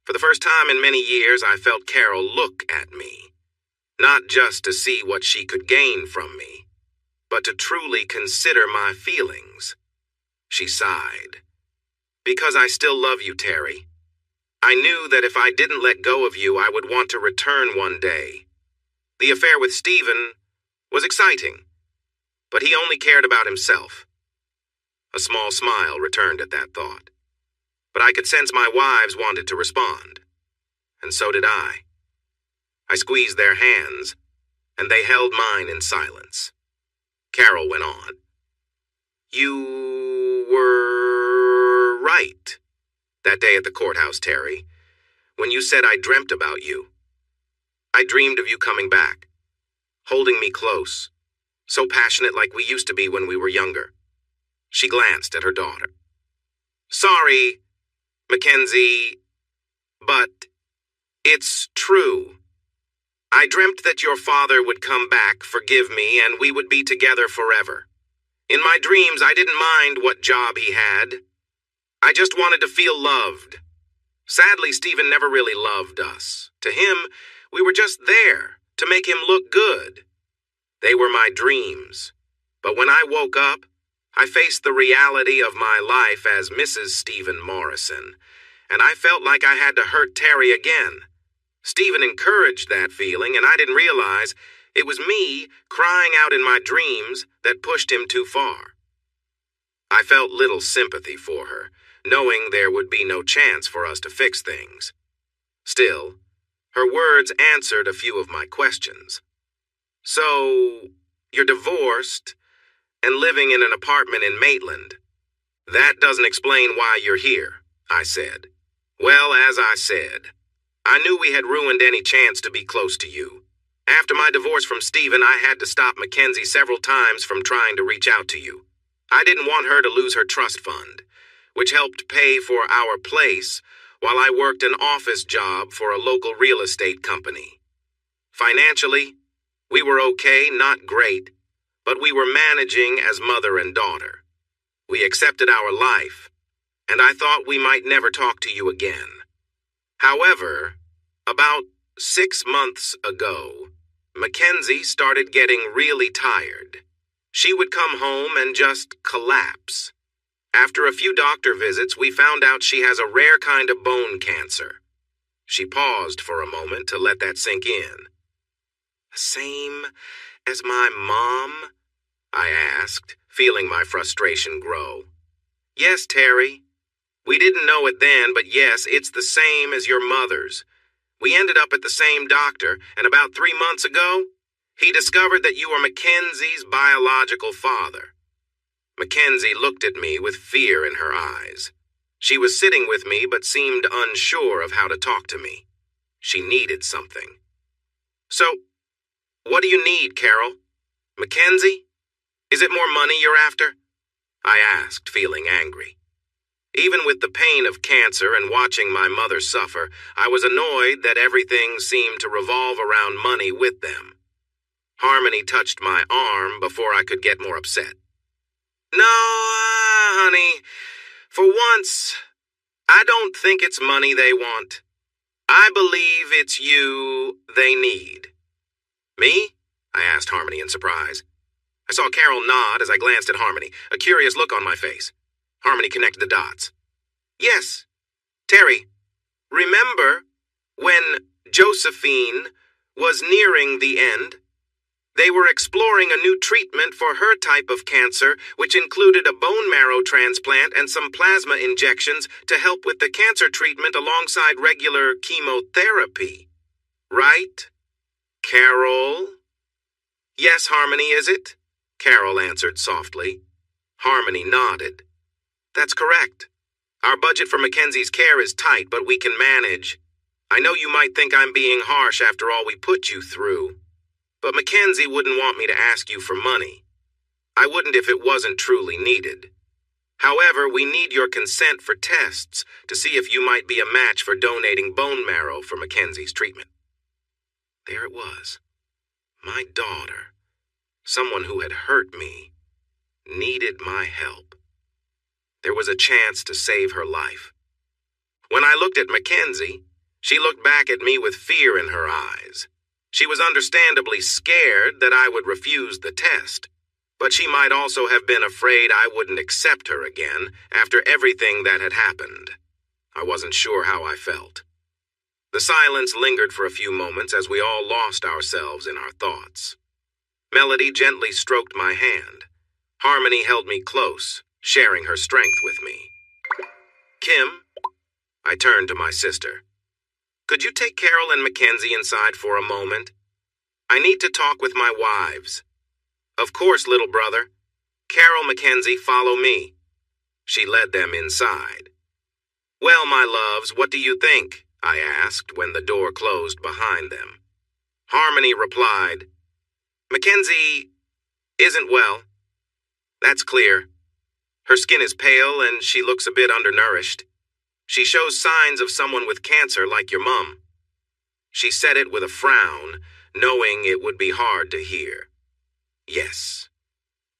For the first time in many years, I felt Carol look at me. Not just to see what she could gain from me, but to truly consider my feelings. She sighed. Because I still love you, Terry. I knew that if I didn't let go of you, I would want to return one day. The affair with Stephen was exciting, but he only cared about himself. A small smile returned at that thought. But I could sense my wives wanted to respond, and so did I. I squeezed their hands, and they held mine in silence. Carol went on. You were right that day at the courthouse, Terry, when you said I dreamt about you. I dreamed of you coming back, holding me close, so passionate like we used to be when we were younger. She glanced at her daughter. Sorry, Mackenzie, but it's true. I dreamt that your father would come back, forgive me, and we would be together forever. In my dreams, I didn't mind what job he had. I just wanted to feel loved. Sadly, Stephen never really loved us. To him, we were just there to make him look good. They were my dreams. But when I woke up, I faced the reality of my life as Mrs. Stephen Morrison, and I felt like I had to hurt Terry again. Stephen encouraged that feeling, and I didn't realize it was me crying out in my dreams that pushed him too far. I felt little sympathy for her, knowing there would be no chance for us to fix things. Still, her words answered a few of my questions. So, you're divorced and living in an apartment in Maitland. That doesn't explain why you're here, I said. Well, as I said, I knew we had ruined any chance to be close to you. After my divorce from Stephen, I had to stop Mackenzie several times from trying to reach out to you. I didn't want her to lose her trust fund, which helped pay for our place while I worked an office job for a local real estate company. Financially, we were okay, not great, but we were managing as mother and daughter. We accepted our life, and I thought we might never talk to you again. However, about 6 months ago, Mackenzie started getting really tired. She would come home and just collapse. After a few doctor visits, we found out she has a rare kind of bone cancer. She paused for a moment to let that sink in. Same as my mom? I asked, feeling my frustration grow. Yes, Terry. We didn't know it then, but yes, it's the same as your mother's. We ended up at the same doctor, and about 3 months ago, he discovered that you were Mackenzie's biological father. Mackenzie looked at me with fear in her eyes. She was sitting with me but seemed unsure of how to talk to me. She needed something. So, what do you need, Carol? Mackenzie? Is it more money you're after? I asked, feeling angry. Even with the pain of cancer and watching my mother suffer, I was annoyed that everything seemed to revolve around money with them. Harmony touched my arm before I could get more upset. No, honey, for once, I don't think it's money they want. I believe it's you they need. Me? I asked Harmony in surprise. I saw Carol nod as I glanced at Harmony, a curious look on my face. Harmony connected the dots. Yes, Terry, remember when Josephine was nearing the end? They were exploring a new treatment for her type of cancer, which included a bone marrow transplant and some plasma injections to help with the cancer treatment alongside regular chemotherapy. Right, Carol? Yes, Harmony, is it? Carol answered softly. Harmony nodded. That's correct. Our budget for Mackenzie's care is tight, but we can manage. I know you might think I'm being harsh after all we put you through, but Mackenzie wouldn't want me to ask you for money. I wouldn't if it wasn't truly needed. However, we need your consent for tests to see if you might be a match for donating bone marrow for Mackenzie's treatment. There it was. My daughter, someone who had hurt me, needed my help. There was a chance to save her life. When I looked at Mackenzie, she looked back at me with fear in her eyes. She was understandably scared that I would refuse the test, but she might also have been afraid I wouldn't accept her again after everything that had happened. I wasn't sure how I felt. The silence lingered for a few moments as we all lost ourselves in our thoughts. Melody gently stroked my hand. Harmony held me close, sharing her strength with me. Kim, I turned to my sister. Could you take Carol and Mackenzie inside for a moment? I need to talk with my wives. Of course, little brother. Carol, Mackenzie, follow me. She led them inside. Well, my loves, what do you think? I asked when the door closed behind them. Harmony replied, Mackenzie isn't well. That's clear. Her skin is pale and she looks a bit undernourished. She shows signs of someone with cancer like your mum. She said it with a frown, knowing it would be hard to hear. Yes,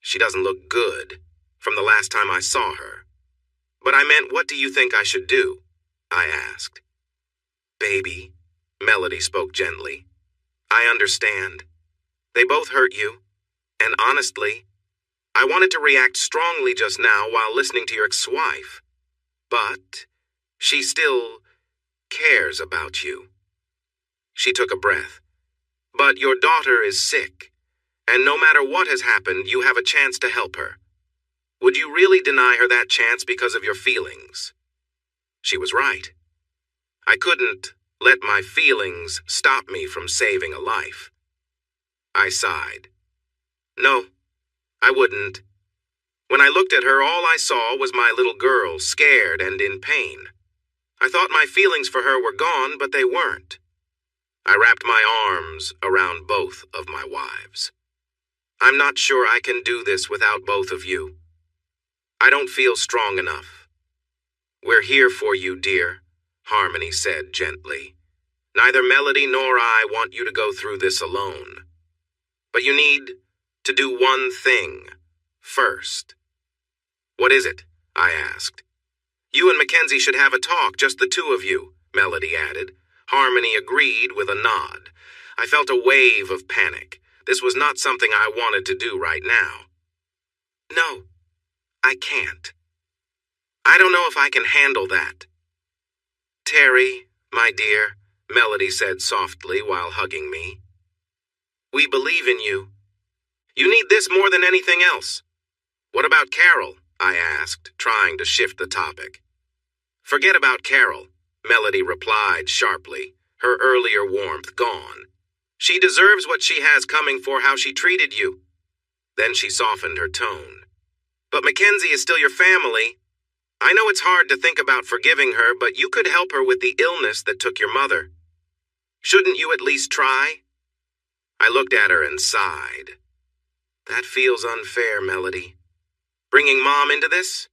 she doesn't look good from the last time I saw her. But I meant, what do you think I should do? I asked. Baby, Melody spoke gently. I understand. They both hurt you, and honestly, I wanted to react strongly just now while listening to your ex-wife. But she still cares about you. She took a breath. But your daughter is sick, and no matter what has happened, you have a chance to help her. Would you really deny her that chance because of your feelings? She was right. I couldn't let my feelings stop me from saving a life. I sighed. No, I wouldn't. When I looked at her, all I saw was my little girl, scared and in pain. I thought my feelings for her were gone, but they weren't. I wrapped my arms around both of my wives. I'm not sure I can do this without both of you. I don't feel strong enough. We're here for you, dear, Harmony said gently. Neither Melody nor I want you to go through this alone. But you need to do one thing first. What is it? I asked. You and Mackenzie should have a talk, just the two of you, Melody added. Harmony agreed with a nod. I felt a wave of panic. This was not something I wanted to do right now. No, I can't. I don't know if I can handle that. Terry, my dear, Melody said softly while hugging me. We believe in you. You need this more than anything else. What about Carol? I asked, trying to shift the topic. Forget about Carol, Melody replied sharply, her earlier warmth gone. She deserves what she has coming for how she treated you. Then she softened her tone. But Mackenzie is still your family. I know it's hard to think about forgiving her, but you could help her with the illness that took your mother. Shouldn't you at least try? I looked at her and sighed. That feels unfair, Melody. Bringing Mom into this?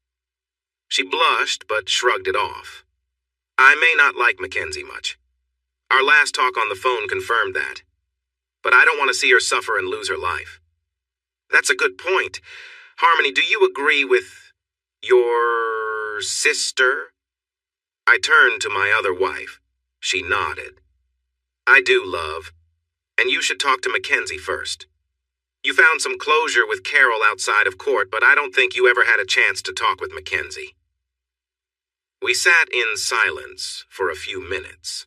She blushed but shrugged it off. I may not like Mackenzie much. Our last talk on the phone confirmed that. But I don't want to see her suffer and lose her life. That's a good point. Harmony, do you agree with your sister? I turned to my other wife. She nodded. I do, love. And you should talk to Mackenzie first. You found some closure with Carol outside of court, but I don't think you ever had a chance to talk with Mackenzie. We sat in silence for a few minutes,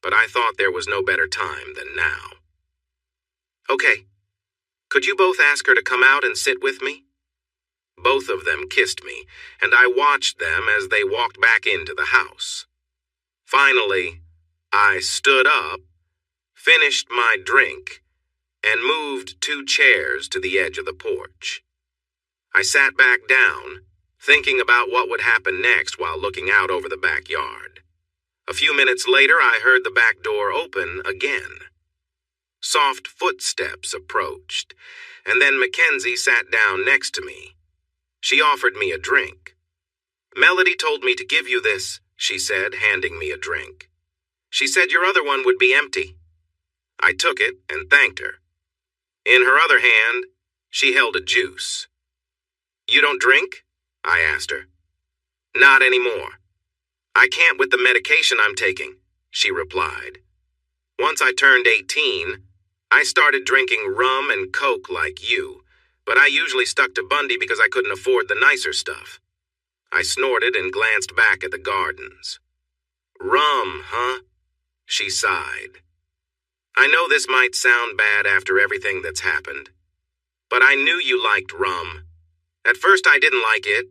but I thought there was no better time than now. Okay. Could you both ask her to come out and sit with me? Both of them kissed me, and I watched them as they walked back into the house. Finally, I stood up, finished my drink, and moved 2 chairs to the edge of the porch. I sat back down, thinking about what would happen next while looking out over the backyard. A few minutes later, I heard the back door open again. Soft footsteps approached, and then Mackenzie sat down next to me. She offered me a drink. Melody told me to give you this, she said, handing me a drink. She said your other one would be empty. I took it and thanked her. In her other hand, she held a juice. You don't drink? I asked her. Not anymore. I can't with the medication I'm taking, she replied. Once I turned 18, I started drinking rum and Coke like you, but I usually stuck to Bundy because I couldn't afford the nicer stuff. I snorted and glanced back at the gardens. Rum, huh? She sighed. I know this might sound bad after everything that's happened, but I knew you liked rum. At first I didn't like it,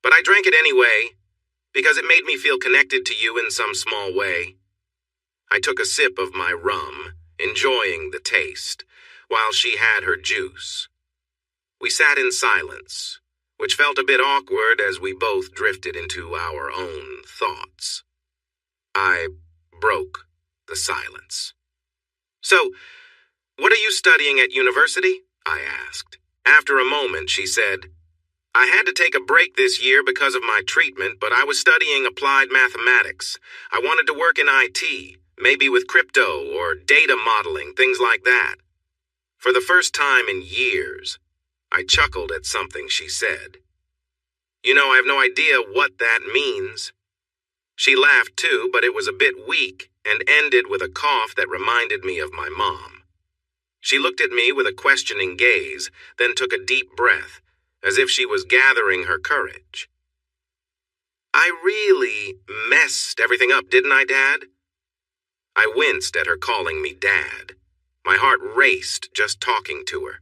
but I drank it anyway because it made me feel connected to you in some small way. I took a sip of my rum, enjoying the taste, while she had her juice. We sat in silence, which felt a bit awkward as we both drifted into our own thoughts. I broke the silence. So, what are you studying at university? I asked. After a moment, she said, I had to take a break this year because of my treatment, but I was studying applied mathematics. I wanted to work in IT, maybe with crypto or data modeling, things like that. For the first time in years, I chuckled at something she said. You know, I have no idea what that means. She laughed too, but it was a bit weak and ended with a cough that reminded me of my mom. She looked at me with a questioning gaze, then took a deep breath, as if she was gathering her courage. I really messed everything up, didn't I, Dad? I winced at her calling me Dad. My heart raced just talking to her.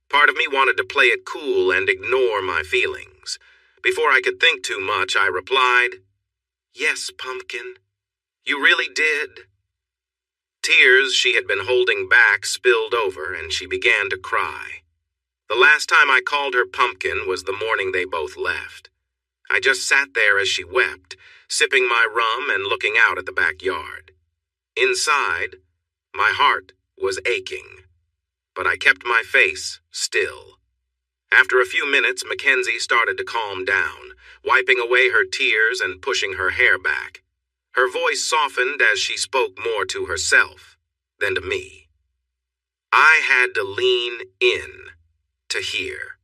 Part of me wanted to play it cool and ignore my feelings. Before I could think too much, I replied, Yes, Pumpkin. You really did. Tears she had been holding back spilled over, and she began to cry. The last time I called her Pumpkin was the morning they both left. I just sat there as she wept, sipping my rum and looking out at the backyard. Inside, my heart was aching, but I kept my face still. After a few minutes, Mackenzie started to calm down, wiping away her tears and pushing her hair back. Her voice softened as she spoke more to herself than to me. I had to lean in to hear.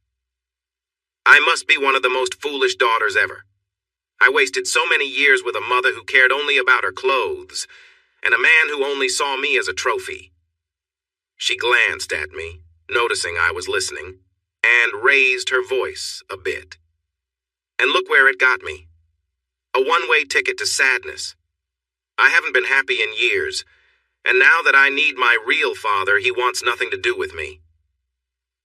I must be one of the most foolish daughters ever. I wasted so many years with a mother who cared only about her clothes, and a man who only saw me as a trophy. She glanced at me, noticing I was listening, and raised her voice a bit. And look where it got me. A one-way ticket to sadness. I haven't been happy in years, and now that I need my real father, he wants nothing to do with me.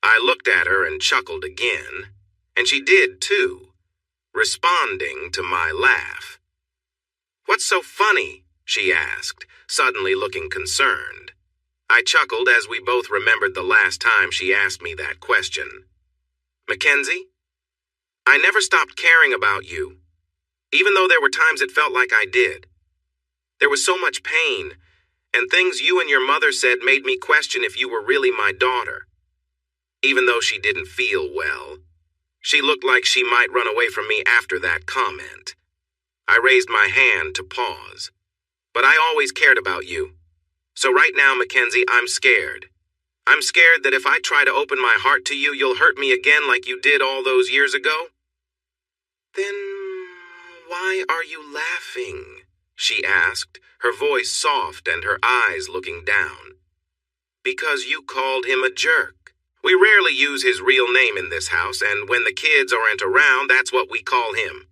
I looked at her and chuckled again, and she did too, responding to my laugh. What's so funny? She asked, suddenly looking concerned. I chuckled as we both remembered the last time she asked me that question. Mackenzie, I never stopped caring about you, even though there were times it felt like I did. There was so much pain, and things you and your mother said made me question if you were really my daughter. Even though she didn't feel well, She looked like she might run away from me after that comment. I raised my hand to pause. But I always cared about you. So right now, Mackenzie, I'm scared. I'm scared that if I try to open my heart to you, you'll hurt me again like you did all those years ago. Then why are you laughing? She asked, her voice soft and her eyes looking down. Because you called him a jerk. We rarely use his real name in this house, and when the kids aren't around, that's what we call him.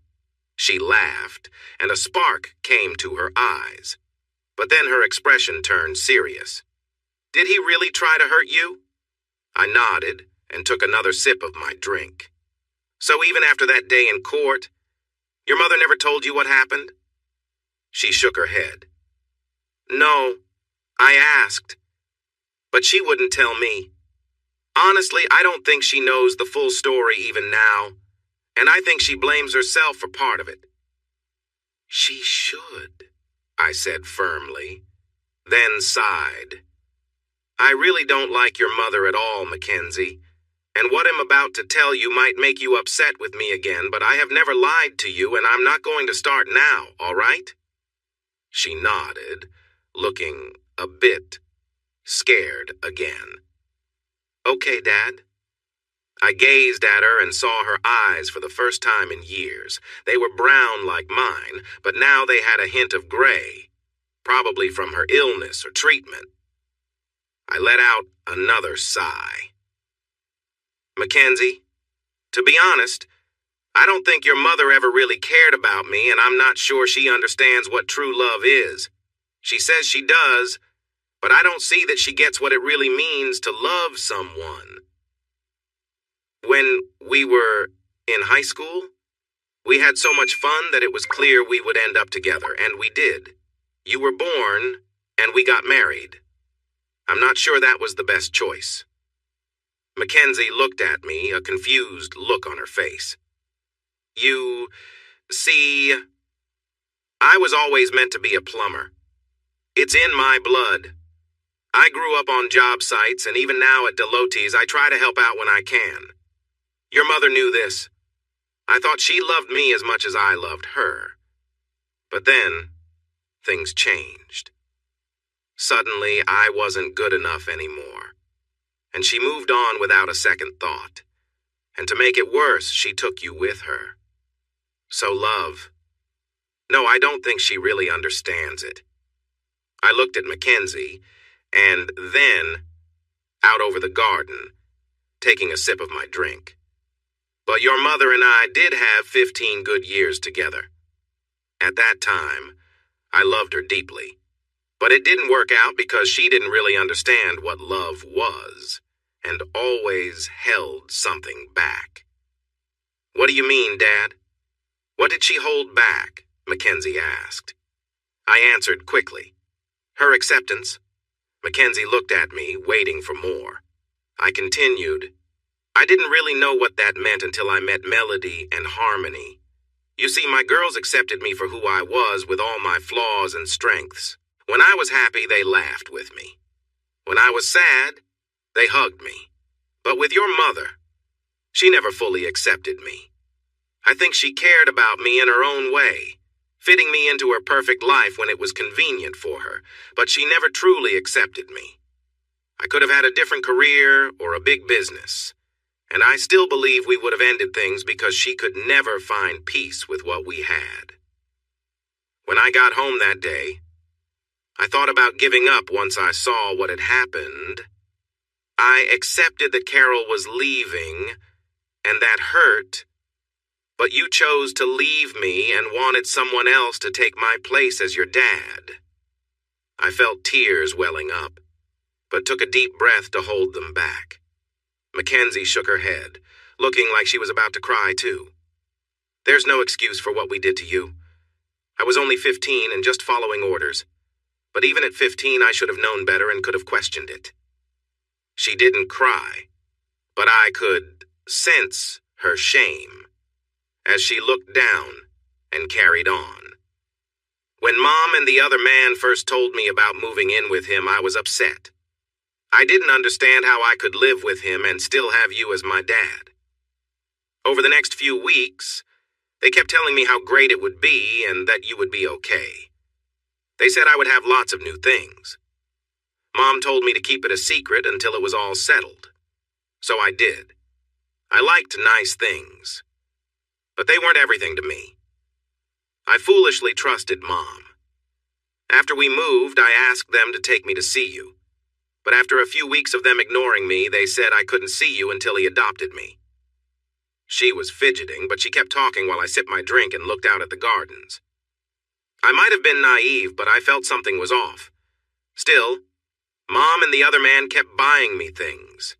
She laughed, and a spark came to her eyes. But then her expression turned serious. Did he really try to hurt you? I nodded and took another sip of my drink. So even after that day in court, your mother never told you what happened? She shook her head. No, I asked. But she wouldn't tell me. Honestly, I don't think she knows the full story even now, and I think she blames herself for part of it. She should, I said firmly, then sighed. I really don't like your mother at all, Mackenzie, and what I'm about to tell you might make you upset with me again, but I have never lied to you, and I'm not going to start now, all right? She nodded, looking a bit scared again. Okay, Dad. I gazed at her and saw her eyes for the first time in years. They were brown like mine, but now they had a hint of gray, probably from her illness or treatment. I let out another sigh. Mackenzie, to be honest, I don't think your mother ever really cared about me, and I'm not sure she understands what true love is. She says she does, but I don't see that she gets what it really means to love someone. When we were in high school, we had so much fun that it was clear we would end up together, and we did. You were born, and we got married. I'm not sure that was the best choice. Mackenzie looked at me, a confused look on her face. You see, I was always meant to be a plumber. It's in my blood. I grew up on job sites, and even now at Delotes, I try to help out when I can. Your mother knew this. I thought she loved me as much as I loved her. But then, things changed. Suddenly, I wasn't good enough anymore. And she moved on without a second thought. And to make it worse, she took you with her. So, love. No, I don't think she really understands it. I looked at Mackenzie, and then out over the garden, taking a sip of my drink. But your mother and I did have 15 good years together. At that time, I loved her deeply. But it didn't work out because she didn't really understand what love was, and always held something back. What do you mean, Dad? What did she hold back? Mackenzie asked. I answered quickly. Her acceptance. Mackenzie looked at me, waiting for more. I continued. I didn't really know what that meant until I met Melody and Harmony. You see, my girls accepted me for who I was with all my flaws and strengths. When I was happy, they laughed with me. When I was sad, they hugged me. But with your mother, she never fully accepted me. I think she cared about me in her own way, fitting me into her perfect life when it was convenient for her, but she never truly accepted me. I could have had a different career or a big business, and I still believe we would have ended things because she could never find peace with what we had. When I got home that day, I thought about giving up once I saw what had happened. I accepted that Carol was leaving, and that hurt, but you chose to leave me and wanted someone else to take my place as your dad. I felt tears welling up, but took a deep breath to hold them back. Mackenzie shook her head, looking like she was about to cry too. There's no excuse for what we did to you. I was only 15 and just following orders. But even at 15, I should have known better and could have questioned it. She didn't cry, but I could sense her shame as she looked down and carried on. When Mom and the other man first told me about moving in with him, I was upset. I didn't understand how I could live with him and still have you as my dad. Over the next few weeks, they kept telling me how great it would be and that you would be okay. They said I would have lots of new things. Mom told me to keep it a secret until it was all settled. So I did. I liked nice things. But they weren't everything to me. I foolishly trusted Mom. After we moved, I asked them to take me to see you. But after a few weeks of them ignoring me, they said I couldn't see you until he adopted me. She was fidgeting, but she kept talking while I sipped my drink and looked out at the gardens. I might have been naive, but I felt something was off. Still, Mom and the other man kept buying me things.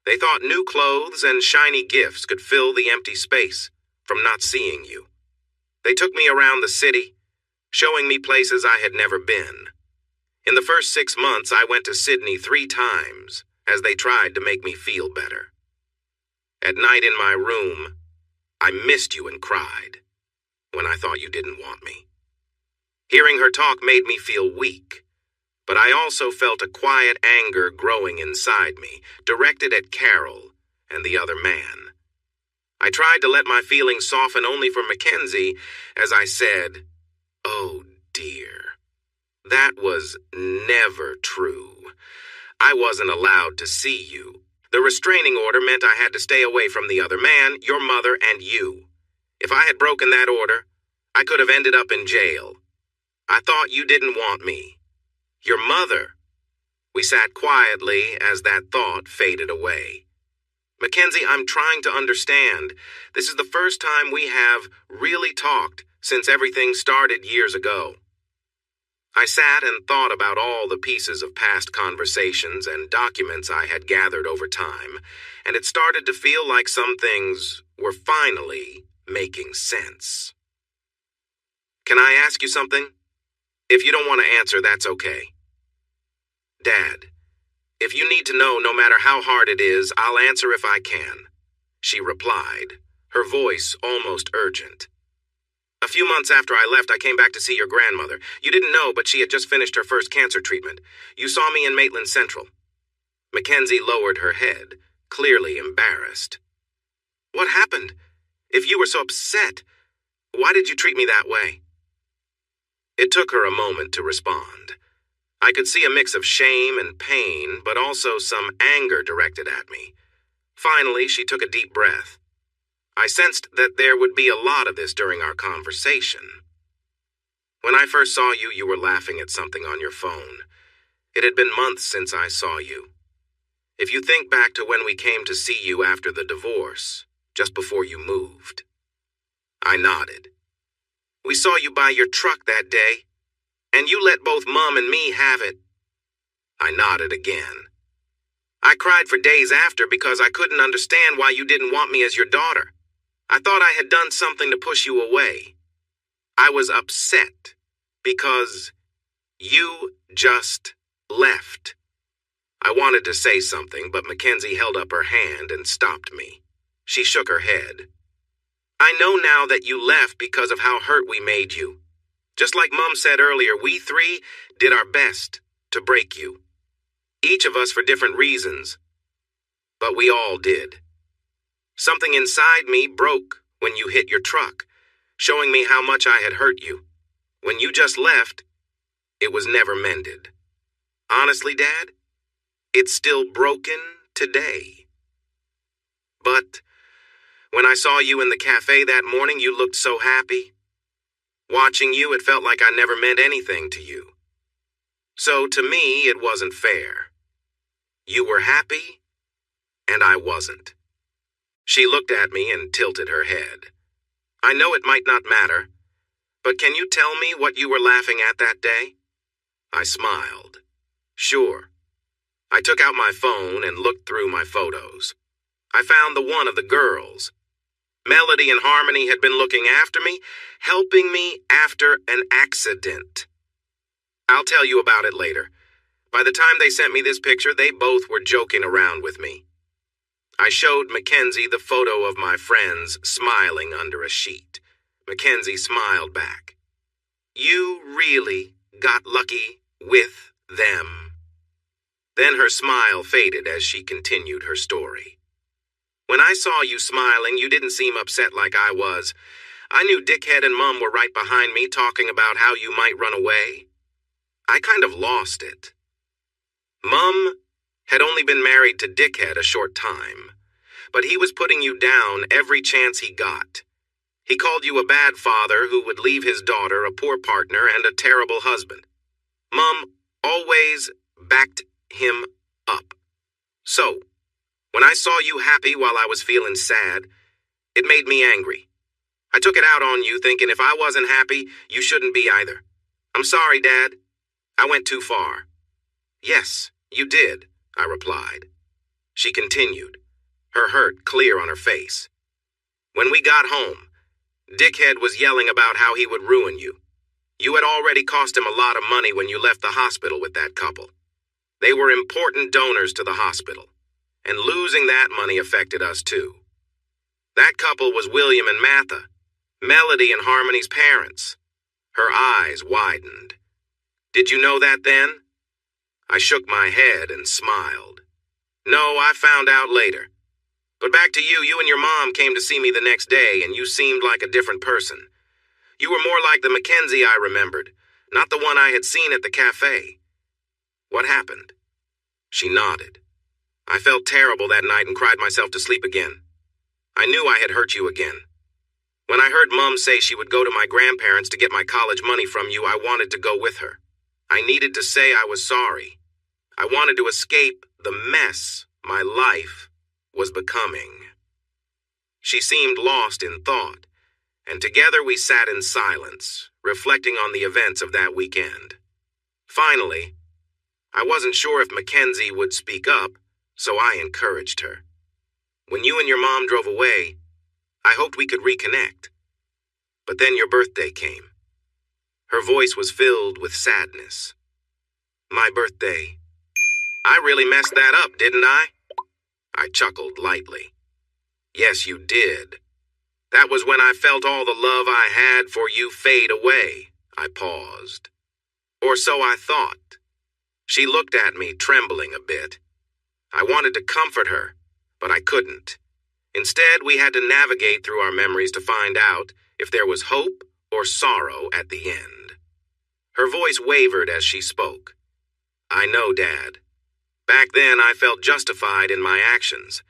They thought new clothes and shiny gifts could fill the empty space from not seeing you. They took me around the city, showing me places I had never been. In the first 6 months, I went to Sydney 3 times, as they tried to make me feel better. At night in my room, I missed you and cried, when I thought you didn't want me. Hearing her talk made me feel weak, but I also felt a quiet anger growing inside me, directed at Carol and the other man. I tried to let my feelings soften only for Mackenzie as I said, "Oh dear, that was never true. I wasn't allowed to see you. The restraining order meant I had to stay away from the other man, your mother, and you. If I had broken that order, I could have ended up in jail. I thought you didn't want me. Your mother." We sat quietly as that thought faded away. "Mackenzie, I'm trying to understand. This is the first time we have really talked since everything started years ago." I sat and thought about all the pieces of past conversations and documents I had gathered over time, and it started to feel like some things were finally making sense. "Can I ask you something? If you don't want to answer, that's okay." "Dad, if you need to know, no matter how hard it is, I'll answer if I can," she replied, her voice almost urgent. "A few months after I left, I came back to see your grandmother. You didn't know, but she had just finished her first cancer treatment. You saw me in Maitland Central." Mackenzie lowered her head, clearly embarrassed. "What happened? If you were so upset, why did you treat me that way?" It took her a moment to respond. I could see a mix of shame and pain, but also some anger directed at me. Finally, she took a deep breath. I sensed that there would be a lot of this during our conversation. "When I first saw you, you were laughing at something on your phone. It had been months since I saw you. If you think back to when we came to see you after the divorce, just before you moved." I nodded. "We saw you buy your truck that day, and you let both Mom and me have it." I nodded again. "I cried for days after because I couldn't understand why you didn't want me as your daughter. I thought I had done something to push you away. I was upset because you just left." I wanted to say something, but Mackenzie held up her hand and stopped me. She shook her head. "I know now that you left because of how hurt we made you. Just like Mom said earlier, we 3 did our best to break you. Each of us for different reasons, but we all did. Something inside me broke when you hit your truck, showing me how much I had hurt you. When you just left, it was never mended. Honestly, Dad, it's still broken today. But when I saw you in the cafe that morning, you looked so happy. Watching you, it felt like I never meant anything to you. So to me, it wasn't fair. You were happy, and I wasn't." She looked at me and tilted her head. "I know it might not matter, but can you tell me what you were laughing at that day?" I smiled. "Sure." I took out my phone and looked through my photos. I found the one of the girls. Melody and Harmony had been looking after me, helping me after an accident. I'll tell you about it later. By the time they sent me this picture, they both were joking around with me. I showed Mackenzie the photo of my friends smiling under a sheet. Mackenzie smiled back. "You really got lucky with them." Then her smile faded as she continued her story. When I saw you smiling, you didn't seem upset like I was. I knew Dickhead and Mum were right behind me talking about how you might run away. I kind of lost it. Mum had only been married to Dickhead a short time, but he was putting you down every chance he got. He called you a bad father who would leave his daughter a poor partner and a terrible husband. Mum always backed him up. So, when I saw you happy while I was feeling sad, it made me angry. I took it out on you thinking if I wasn't happy, you shouldn't be either. I'm sorry, Dad. I went too far. Yes, you did, I replied. She continued, her hurt clear on her face. When we got home, Dickhead was yelling about how he would ruin you. You had already cost him a lot of money when you left the hospital with that couple. They were important donors to the hospital, and losing that money affected us too. That couple was William and Martha, Melody and Harmony's parents. Her eyes widened. Did you know that then? I shook my head and smiled. No, I found out later. But back to you, you and your mom came to see me the next day, and you seemed like a different person. You were more like the Mackenzie I remembered, not the one I had seen at the cafe. What happened? She nodded. I felt terrible that night and cried myself to sleep again. I knew I had hurt you again. When I heard Mum say she would go to my grandparents to get my college money from you, I wanted to go with her. I needed to say I was sorry. I wanted to escape the mess my life was becoming. She seemed lost in thought, and together we sat in silence, reflecting on the events of that weekend. Finally, I wasn't sure if Mackenzie would speak up, so I encouraged her. When you and your mom drove away, I hoped we could reconnect. But then your birthday came. Her voice was filled with sadness. My birthday. I really messed that up, didn't I? I chuckled lightly. Yes, you did. That was when I felt all the love I had for you fade away. I paused. Or so I thought. She looked at me, trembling a bit. I wanted to comfort her, but I couldn't. Instead, we had to navigate through our memories to find out if there was hope or sorrow at the end. Her voice wavered as she spoke. I know, Dad. Back then, I felt justified in my actions.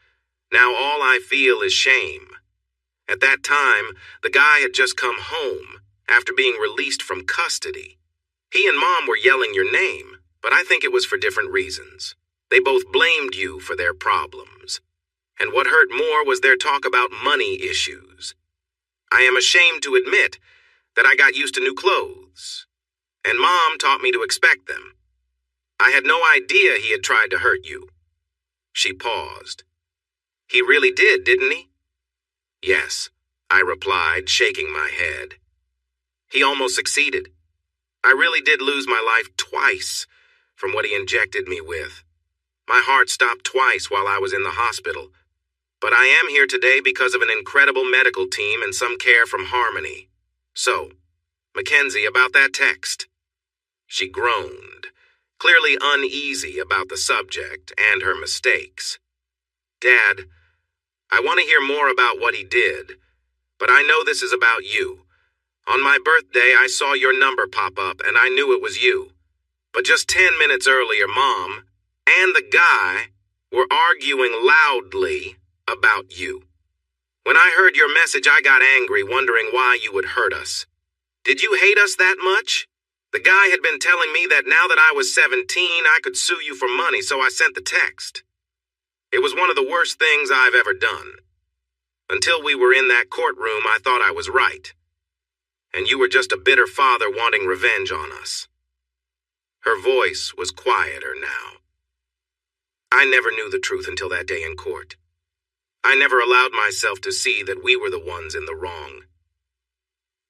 Now all I feel is shame. At that time, the guy had just come home after being released from custody. He and Mom were yelling your name, but I think it was for different reasons. They both blamed you for their problems. And what hurt more was their talk about money issues. I am ashamed to admit that I got used to new clothes, and Mom taught me to expect them. I had no idea he had tried to hurt you. She paused. He really did, didn't he? Yes, I replied, shaking my head. He almost succeeded. I really did lose my life twice from what he injected me with. My heart stopped twice while I was in the hospital. But I am here today because of an incredible medical team and some care from Harmony. So, Mackenzie, about that text. She groaned, clearly uneasy about the subject and her mistakes. Dad, I want to hear more about what he did, but I know this is about you. On my birthday, I saw your number pop up and I knew it was you. But just 10 minutes earlier, Mom and the guy were arguing loudly about you. When I heard your message, I got angry, wondering why you would hurt us. Did you hate us that much? The guy had been telling me that now that I was 17, I could sue you for money, so I sent the text. It was one of the worst things I've ever done. Until we were in that courtroom, I thought I was right. And you were just a bitter father wanting revenge on us. Her voice was quieter now. I never knew the truth until that day in court. I never allowed myself to see that we were the ones in the wrong.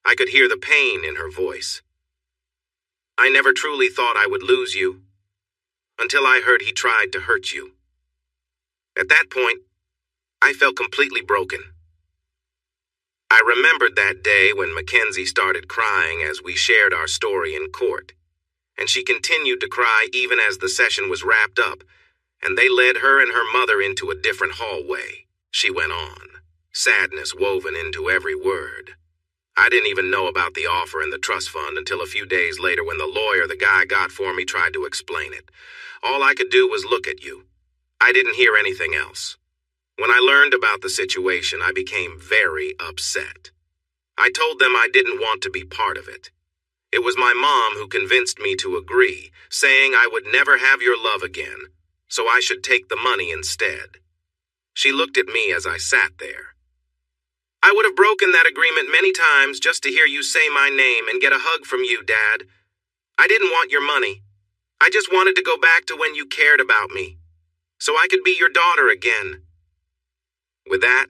I could hear the pain in her voice. I never truly thought I would lose you, until I heard he tried to hurt you. At that point, I felt completely broken. I remembered that day when Mackenzie started crying as we shared our story in court, and she continued to cry even as the session was wrapped up, and they led her and her mother into a different hallway. She went on, sadness woven into every word. I didn't even know about the offer and the trust fund until a few days later when the lawyer the guy got for me tried to explain it. All I could do was look at you. I didn't hear anything else. When I learned about the situation, I became very upset. I told them I didn't want to be part of it. It was my mom who convinced me to agree, saying I would never have your love again, so I should take the money instead. She looked at me as I sat there. I would have broken that agreement many times just to hear you say my name and get a hug from you, Dad. I didn't want your money. I just wanted to go back to when you cared about me, so I could be your daughter again. With that,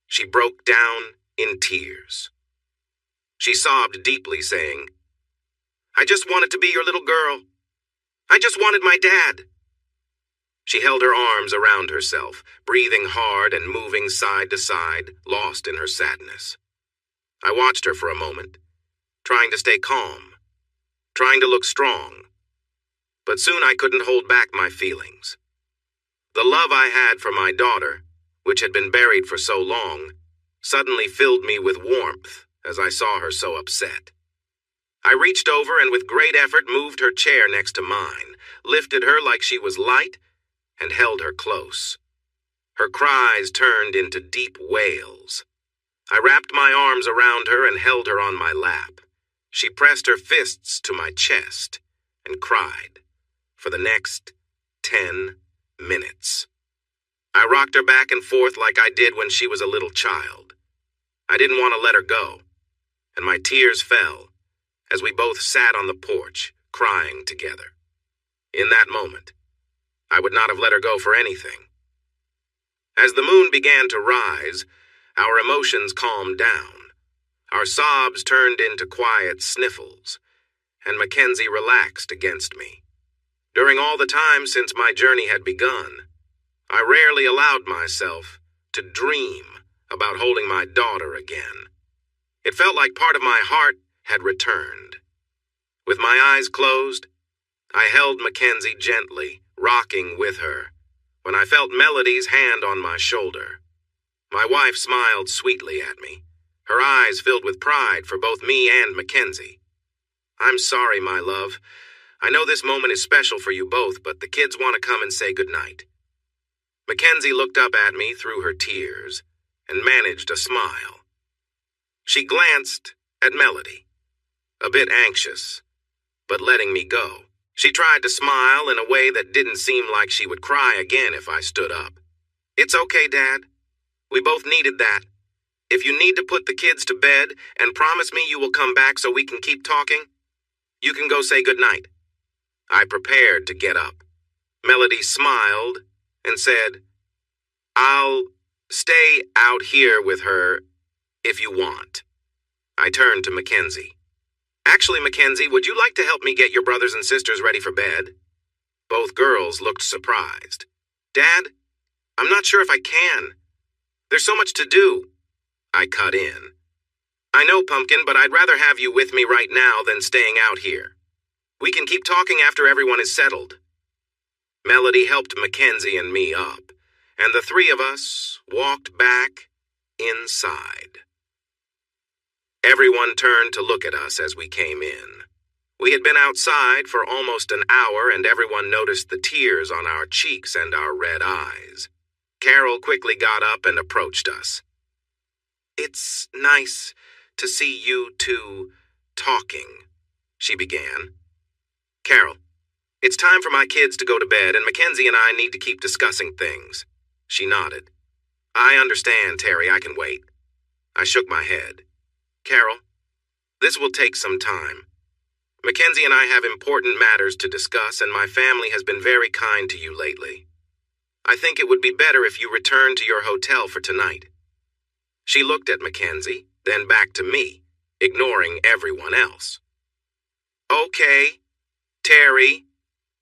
she broke down in tears. She sobbed deeply, saying, I just wanted to be your little girl. I just wanted my dad. She held her arms around herself, breathing hard and moving side to side, lost in her sadness. I watched her for a moment, trying to stay calm, trying to look strong. But soon I couldn't hold back my feelings. The love I had for my daughter, which had been buried for so long, suddenly filled me with warmth as I saw her so upset. I reached over and with great effort moved her chair next to mine, lifted her like she was light, and held her close. Her cries turned into deep wails. I wrapped my arms around her and held her on my lap. She pressed her fists to my chest and cried for the next 10 minutes. I rocked her back and forth like I did when she was a little child. I didn't want to let her go, and my tears fell as we both sat on the porch, crying together. In that moment, I would not have let her go for anything. As the moon began to rise, our emotions calmed down. Our sobs turned into quiet sniffles, and Mackenzie relaxed against me. During all the time since my journey had begun, I rarely allowed myself to dream about holding my daughter again. It felt like part of my heart had returned. With my eyes closed, I held Mackenzie gently, rocking with her, when I felt Melody's hand on my shoulder. My wife smiled sweetly at me, her eyes filled with pride for both me and Mackenzie. I'm sorry, my love. I know this moment is special for you both, but the kids want to come and say goodnight. Mackenzie looked up at me through her tears and managed a smile. She glanced at Melody, a bit anxious, but letting me go. She tried to smile in a way that didn't seem like she would cry again if I stood up. It's okay, Dad. We both needed that. If you need to put the kids to bed and promise me you will come back so we can keep talking, you can go say goodnight. I prepared to get up. Melody smiled and said, I'll stay out here with her if you want. I turned to Mackenzie. Actually, Mackenzie, would you like to help me get your brothers and sisters ready for bed? Both girls looked surprised. Dad, I'm not sure if I can. There's so much to do. I cut in. I know, Pumpkin, but I'd rather have you with me right now than staying out here. We can keep talking after everyone is settled. Melody helped Mackenzie and me up, and the three of us walked back inside. Everyone turned to look at us as we came in. We had been outside for almost an hour, and everyone noticed the tears on our cheeks and our red eyes. Carol quickly got up and approached us. It's nice to see you two talking, she began. Carol, it's time for my kids to go to bed, and Mackenzie and I need to keep discussing things. She nodded. I understand, Terry, I can wait. I shook my head. Carol, this will take some time. Mackenzie and I have important matters to discuss, and my family has been very kind to you lately. I think it would be better if you return to your hotel for tonight. She looked at Mackenzie, then back to me, ignoring everyone else. Okay, Terry,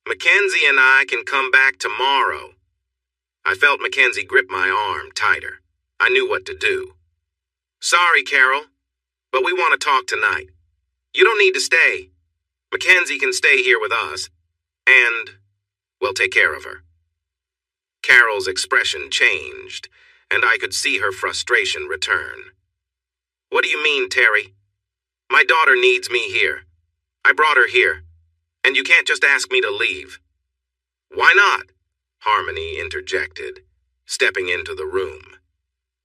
Mackenzie and I can come back tomorrow. I felt Mackenzie grip my arm tighter. I knew what to do. Sorry, Carol, but we want to talk tonight. You don't need to stay. Mackenzie can stay here with us, and we'll take care of her. Carol's expression changed, and I could see her frustration return. "What do you mean, Terry? My daughter needs me here. I brought her here, and you can't just ask me to leave." "Why not?" Harmony interjected, stepping into the room.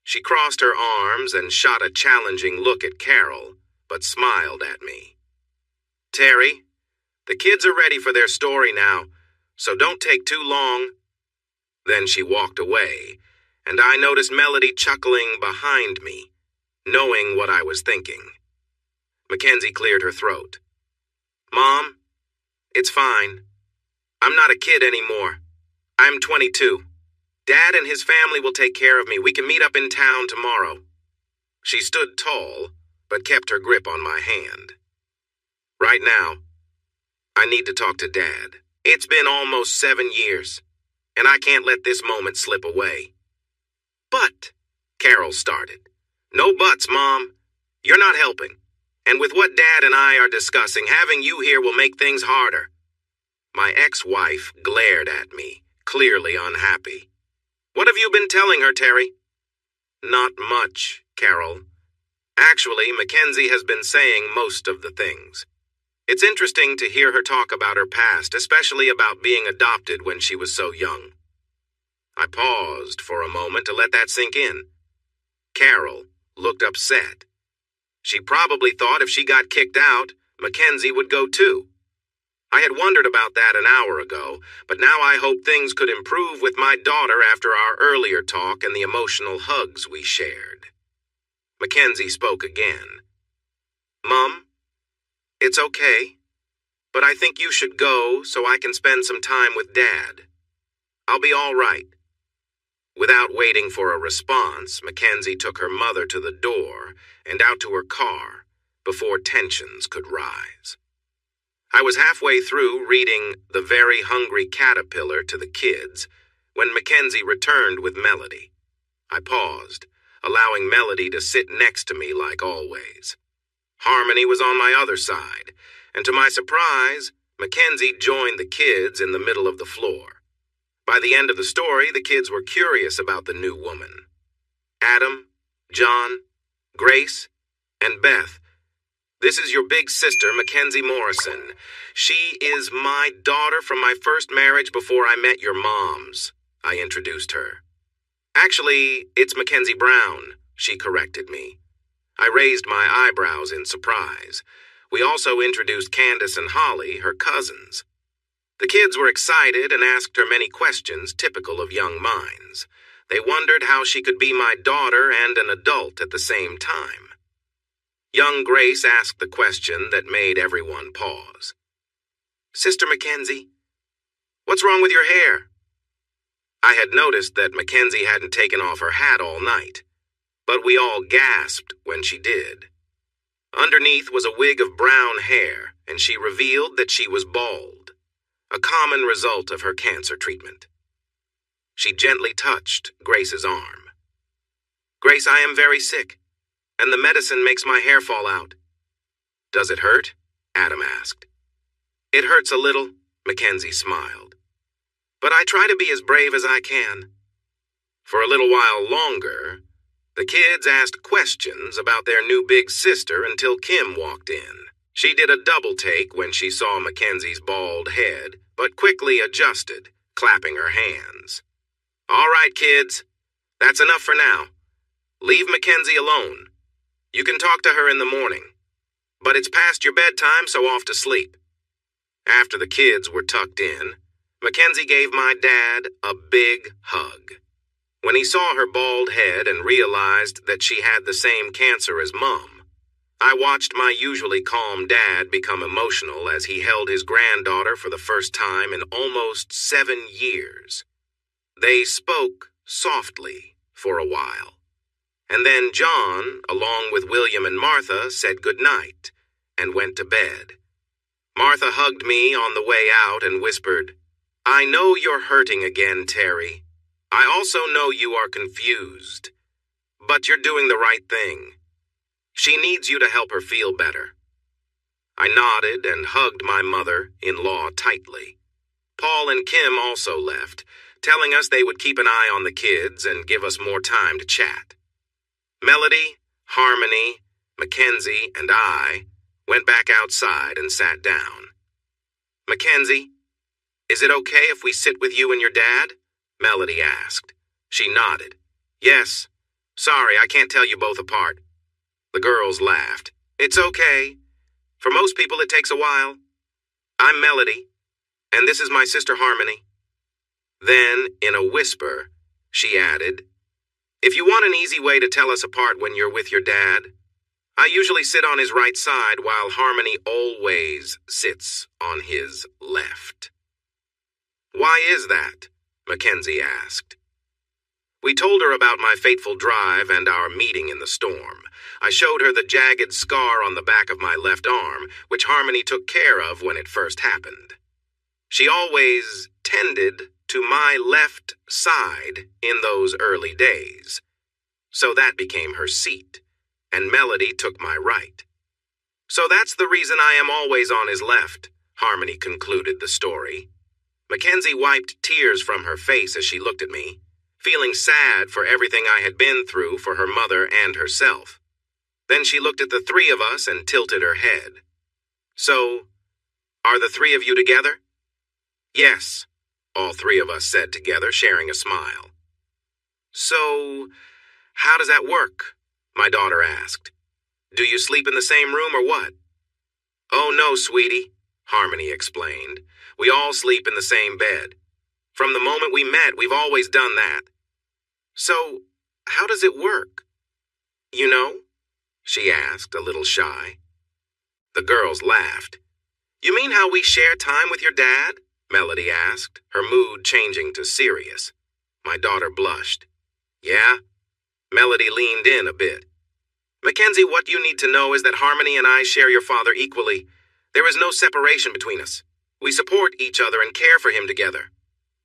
She crossed her arms and shot a challenging look at Carol, but smiled at me. "Terry, the kids are ready for their story now, so don't take too long." Then she walked away, and I noticed Melody chuckling behind me, knowing what I was thinking. Mackenzie cleared her throat. "Mom, it's fine. I'm not a kid anymore. I'm 22. Dad and his family will take care of me. We can meet up in town tomorrow." She stood tall, but kept her grip on my hand. "Right now, I need to talk to Dad. It's been almost 7 years, and I can't let this moment slip away." "But," Carol started. "No buts, Mom. You're not helping. And with what Dad and I are discussing, having you here will make things harder." My ex-wife glared at me, clearly unhappy. "What have you been telling her, Terry?" "Not much, Carol. Actually, Mackenzie has been saying most of the things. It's interesting to hear her talk about her past, especially about being adopted when she was so young." I paused for a moment to let that sink in. Carol looked upset. She probably thought if she got kicked out, Mackenzie would go too. I had wondered about that an hour ago, but now I hoped things could improve with my daughter after our earlier talk and the emotional hugs we shared. Mackenzie spoke again. "Mom, it's okay, but I think you should go so I can spend some time with Dad. I'll be all right." Without waiting for a response, Mackenzie took her mother to the door and out to her car before tensions could rise. I was halfway through reading The Very Hungry Caterpillar to the kids when Mackenzie returned with Melody. I paused, allowing Melody to sit next to me like always. Harmony was on my other side, and to my surprise, Mackenzie joined the kids in the middle of the floor. By the end of the story, the kids were curious about the new woman. "Adam, John, Grace, and Beth, this is your big sister, Mackenzie Morrison. She is my daughter from my first marriage before I met your moms," I introduced her. "Actually, it's Mackenzie Brown," she corrected me. I raised my eyebrows in surprise. We also introduced Candace and Holly, her cousins. The kids were excited and asked her many questions typical of young minds. They wondered how she could be my daughter and an adult at the same time. Young Grace asked the question that made everyone pause. "Sister Mackenzie, what's wrong with your hair?" I had noticed that Mackenzie hadn't taken off her hat all night, but we all gasped when she did. Underneath was a wig of brown hair, and she revealed that she was bald, a common result of her cancer treatment. She gently touched Grace's arm. "Grace, I am very sick, and the medicine makes my hair fall out." "Does it hurt?" Adam asked. "It hurts a little," Mackenzie smiled. "But I try to be as brave as I can." For a little while longer, the kids asked questions about their new big sister until Kim walked in. She did a double take when she saw Mackenzie's bald head, but quickly adjusted, clapping her hands. "All right, kids, that's enough for now. Leave Mackenzie alone. You can talk to her in the morning. But it's past your bedtime, so off to sleep." After the kids were tucked in, Mackenzie gave my dad a big hug. When he saw her bald head and realized that she had the same cancer as Mom, I watched my usually calm dad become emotional as he held his granddaughter for the first time in almost 7 years. They spoke softly for a while. And then John, along with William and Martha, said goodnight and went to bed. Martha hugged me on the way out and whispered, "I know you're hurting again, Terry. I also know you are confused. But you're doing the right thing. She needs you to help her feel better." I nodded and hugged my mother-in-law tightly. Paul and Kim also left, telling us they would keep an eye on the kids and give us more time to chat. Melody, Harmony, Mackenzie, and I went back outside and sat down. "Mackenzie, is it okay if we sit with you and your dad?" Melody asked. She nodded. "Yes. Sorry, I can't tell you both apart." The girls laughed. "It's okay. For most people, it takes a while. I'm Melody, and this is my sister Harmony." Then, in a whisper, she added, "If you want an easy way to tell us apart when you're with your dad, I usually sit on his right side while Harmony always sits on his left." "Why is that?" Mackenzie asked. We told her about my fateful drive and our meeting in the storm. I showed her the jagged scar on the back of my left arm, which Harmony took care of when it first happened. She always tended to my left side in those early days, so that became her seat, and Melody took my right. "So that's the reason I am always on his left," Harmony concluded the story. Mackenzie wiped tears from her face as she looked at me, feeling sad for everything I had been through for her mother and herself. Then she looked at the three of us and tilted her head. "So, are the three of you together?" "Yes," all three of us said together, sharing a smile. "So, how does that work?" my daughter asked. "Do you sleep in the same room or what?" "Oh no, sweetie," Harmony explained. "We all sleep in the same bed. From the moment we met, we've always done that." "So, how does it work?" "You know?" she asked, a little shy. The girls laughed. "You mean how we share time with your dad?" Melody asked, her mood changing to serious. My daughter blushed. "Yeah?" Melody leaned in a bit. "Mackenzie, what you need to know is that Harmony and I share your father equally. There is no separation between us. We support each other and care for him together."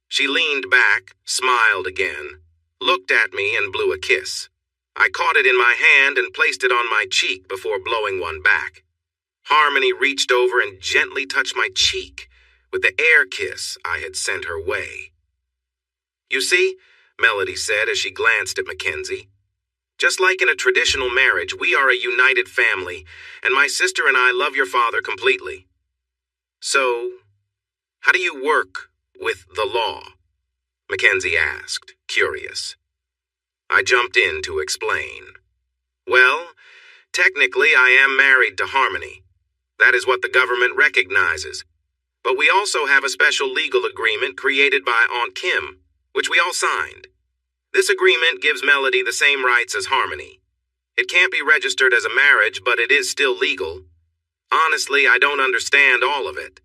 She leaned back, smiled again, looked at me and blew a kiss. I caught it in my hand and placed it on my cheek before blowing one back. Harmony reached over and gently touched my cheek with the air kiss I had sent her way. "You see," Melody said as she glanced at Mackenzie, "just like in a traditional marriage, we are a united family, and my sister and I love your father completely." "So, how do you work with the law?" Mackenzie asked, curious. I jumped in to explain. "Well, technically I am married to Harmony. That is what the government recognizes. But we also have a special legal agreement created by Aunt Kim, which we all signed. This agreement gives Melody the same rights as Harmony. It can't be registered as a marriage, but it is still legal. Honestly, I don't understand all of it,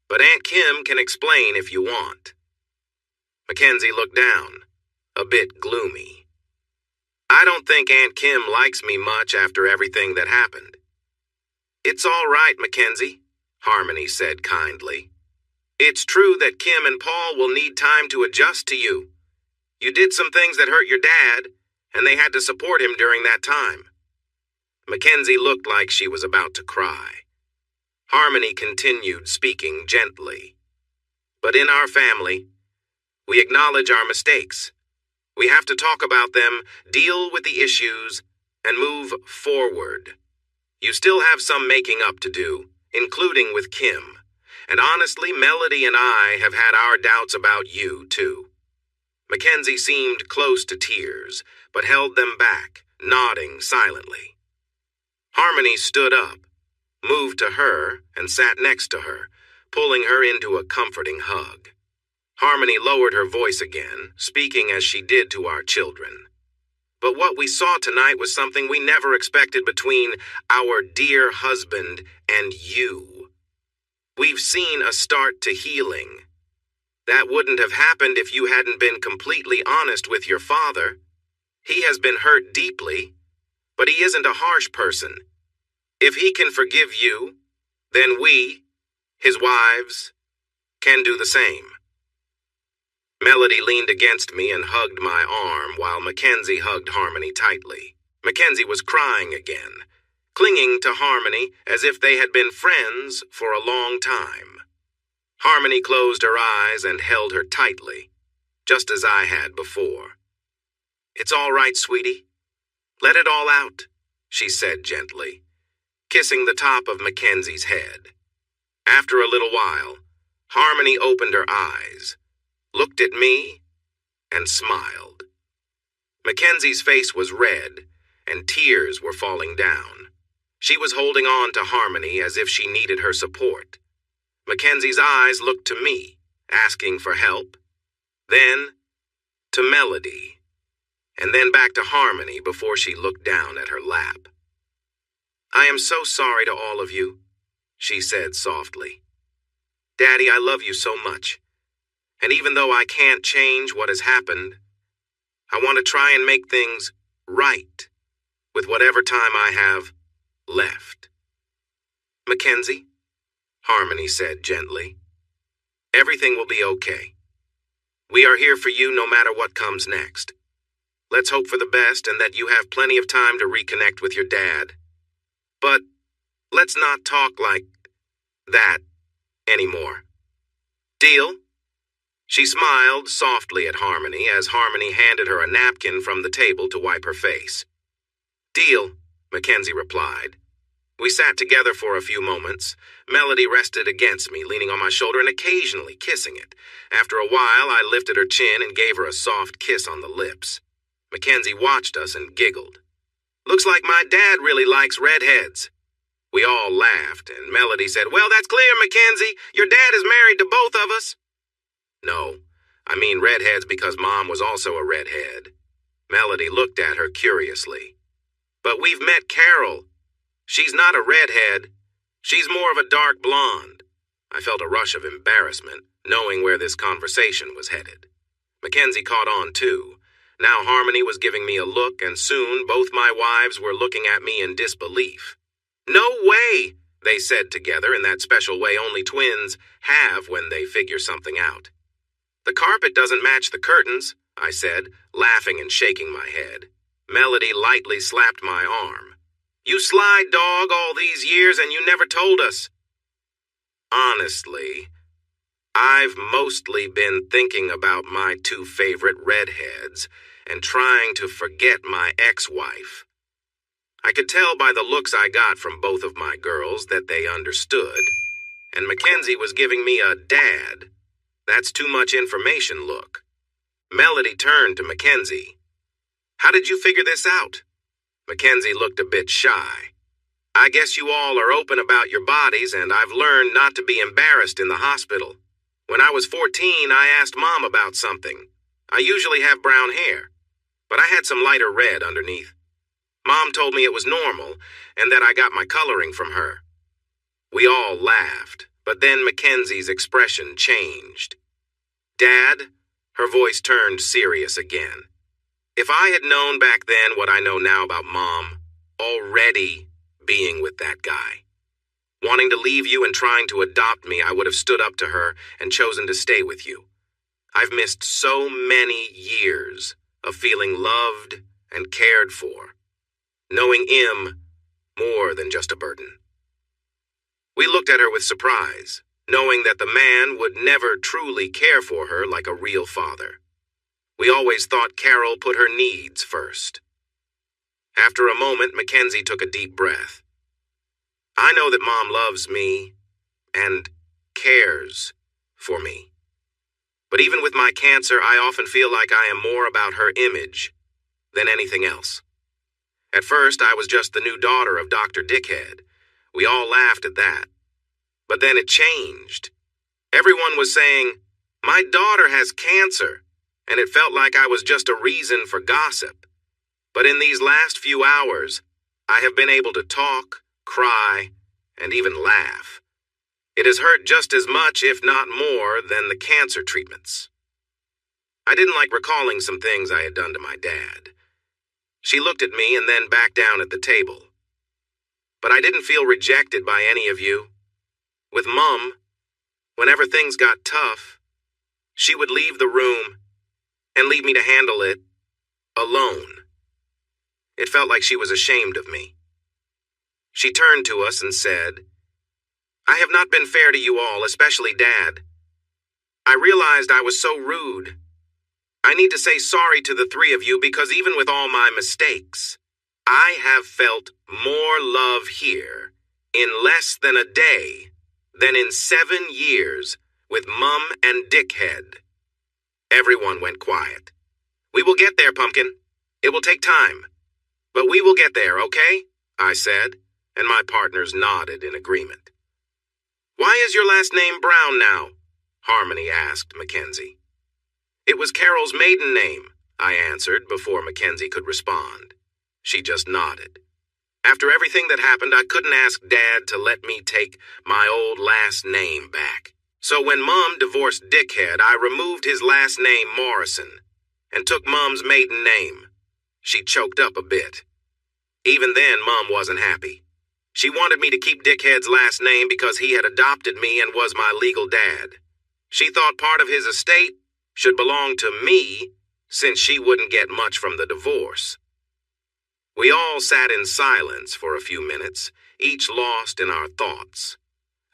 but Aunt Kim can explain if you want." Mackenzie looked down, a bit gloomy. "I don't think Aunt Kim likes me much after everything that happened." "It's all right, Mackenzie," Harmony said kindly. "It's true that Kim and Paul will need time to adjust to you. You did some things that hurt your dad, and they had to support him during that time." Mackenzie looked like she was about to cry. Harmony continued, speaking gently. "But in our family, we acknowledge our mistakes. We have to talk about them, deal with the issues, and move forward. You still have some making up to do, including with Kim. And honestly, Melody and I have had our doubts about you, too." Mackenzie seemed close to tears, but held them back, nodding silently. Harmony stood up, moved to her, and sat next to her, pulling her into a comforting hug. Harmony lowered her voice again, speaking as she did to our children. "But what we saw tonight was something we never expected between our dear husband and you. We've seen a start to healing. That wouldn't have happened if you hadn't been completely honest with your father. He has been hurt deeply, but he isn't a harsh person. If he can forgive you, then we, his wives, can do the same." Melody leaned against me and hugged my arm while Mackenzie hugged Harmony tightly. Mackenzie was crying again, clinging to Harmony as if they had been friends for a long time. Harmony closed her eyes and held her tightly. just as I had before. "It's all right, sweetie. Let it all out," she said gently, kissing the top of Mackenzie's head. After a little while, Harmony opened her eyes, looked at me, and smiled. Mackenzie's face was red, and tears were falling down. She was holding on to Harmony as if she needed her support. Mackenzie's eyes looked to me, asking for help, then to Melody, and then back to Harmony before she looked down at her lap. "I am so sorry to all of you," she said softly. "Daddy, I love you so much, and even though I can't change what has happened, I want to try and make things right with whatever time I have left." "Mackenzie," Harmony said gently, "everything will be okay. We are here for you no matter what comes next. Let's hope for the best and that you have plenty of time to reconnect with your dad. But let's not talk like that anymore. Deal?" She smiled softly at Harmony as Harmony handed her a napkin from the table to wipe her face. "Deal," Mackenzie replied. We sat together for a few moments. Melody rested against me, leaning on my shoulder and occasionally kissing it. After a while, I lifted her chin and gave her a soft kiss on the lips. Mackenzie watched us and giggled. "Looks like my dad really likes redheads." We all laughed, and Melody said, "Well, that's clear, Mackenzie. Your dad is married to both of us." "No, I mean redheads because Mom was also a redhead." Melody looked at her curiously. "But we've met Carol. She's not a redhead. She's more of a dark blonde." I felt a rush of embarrassment, knowing where this conversation was headed. Mackenzie caught on too. Now Harmony was giving me a look, and soon both my wives were looking at me in disbelief. "No way," they said together in that special way only twins have when they figure something out. "The carpet doesn't match the curtains," I said, laughing and shaking my head. Melody lightly slapped my arm. "You sly dog all these years and you never told us." Honestly, I've mostly been thinking about my two favorite redheads and trying to forget my ex-wife. I could tell by the looks I got from both of my girls that they understood, and Mackenzie was giving me a "dad, that's too much information" look. Melody turned to Mackenzie. "How did you figure this out?" Mackenzie looked a bit shy. "I guess you all are open about your bodies, and I've learned not to be embarrassed in the hospital. When I was 14, I asked Mom about something. I usually have brown hair, but I had some lighter red underneath. Mom told me it was normal, and that I got my coloring from her." We all laughed, but then Mackenzie's expression changed. "Dad," her voice turned serious again. "If I had known back then what I know now about Mom, already being with that guy, wanting to leave you and trying to adopt me, I would have stood up to her and chosen to stay with you. I've missed so many years of feeling loved and cared for, knowing him more than just a burden." We looked at her with surprise, knowing that the man would never truly care for her like a real father. We always thought Carol put her needs first. After a moment, Mackenzie took a deep breath. "I know that Mom loves me and cares for me. But even with my cancer, I often feel like I am more about her image than anything else. At first, I was just the new daughter of Dr. Dickhead. We all laughed at that. But then it changed. Everyone was saying, 'My daughter has cancer,' and it felt like I was just a reason for gossip. But in these last few hours, I have been able to talk, cry, and even laugh. It has hurt just as much, if not more, than the cancer treatments." I didn't like recalling some things I had done to my dad. She looked at me and then back down at the table. "But I didn't feel rejected by any of you. With Mom, whenever things got tough, she would leave the room and leave me to handle it alone. It felt like she was ashamed of me. She turned to us and said, 'I have not been fair to you all, especially Dad. I realized I was so rude. I need to say sorry to the three of you because even with all my mistakes, I have felt more love here in less than a day than in 7 years with Mum and Dickhead. Everyone went quiet. We will get there, Pumpkin. It will take time. But we will get there, okay? I said, and my partners nodded in agreement. Why is your last name Brown now? Harmony asked Mackenzie. It was Carol's maiden name, I answered before Mackenzie could respond. She just nodded. After everything that happened, I couldn't ask Dad to let me take my old last name back. So when Mom divorced Dickhead, I removed his last name, Morrison, and took Mom's maiden name. She choked up a bit. Even then, Mom wasn't happy. She wanted me to keep Dickhead's last name because he had adopted me and was my legal dad. She thought part of his estate should belong to me since she wouldn't get much from the divorce. We all sat in silence for a few minutes, each lost in our thoughts.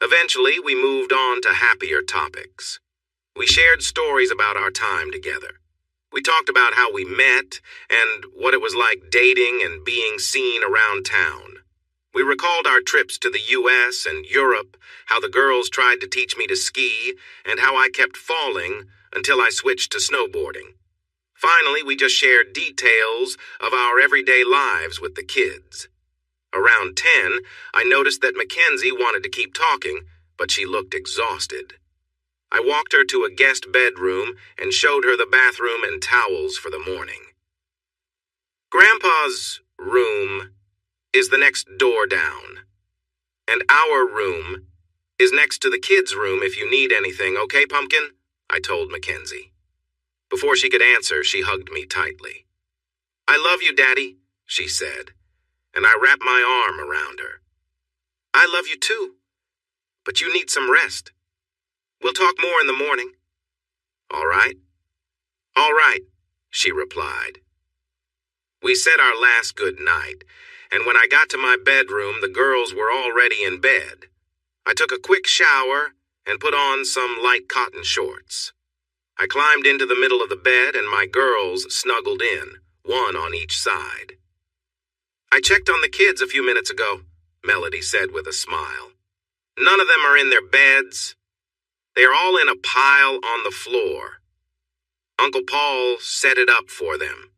Eventually, we moved on to happier topics. We shared stories about our time together. We talked about how we met and what it was like dating and being seen around town. We recalled our trips to the U.S. and Europe, how the girls tried to teach me to ski, and how I kept falling until I switched to snowboarding. Finally, we just shared details of our everyday lives with the kids. Around 10, I noticed that Mackenzie wanted to keep talking, but she looked exhausted. I walked her to a guest bedroom and showed her the bathroom and towels for the morning. Grandpa's room is the next door down, and our room is next to the kids' room if you need anything, okay, Pumpkin? I told Mackenzie. Before she could answer, she hugged me tightly. I love you, Daddy, she said, and I wrapped my arm around her. I love you too, but you need some rest. We'll talk more in the morning. All right? All right, she replied. We said our last good night, and when I got to my bedroom, the girls were already in bed. I took a quick shower and put on some light cotton shorts. I climbed into the middle of the bed and my girls snuggled in, one on each side. I checked on the kids a few minutes ago, Melody said with a smile. None of them are in their beds. They are all in a pile on the floor. Uncle Paul set it up for them.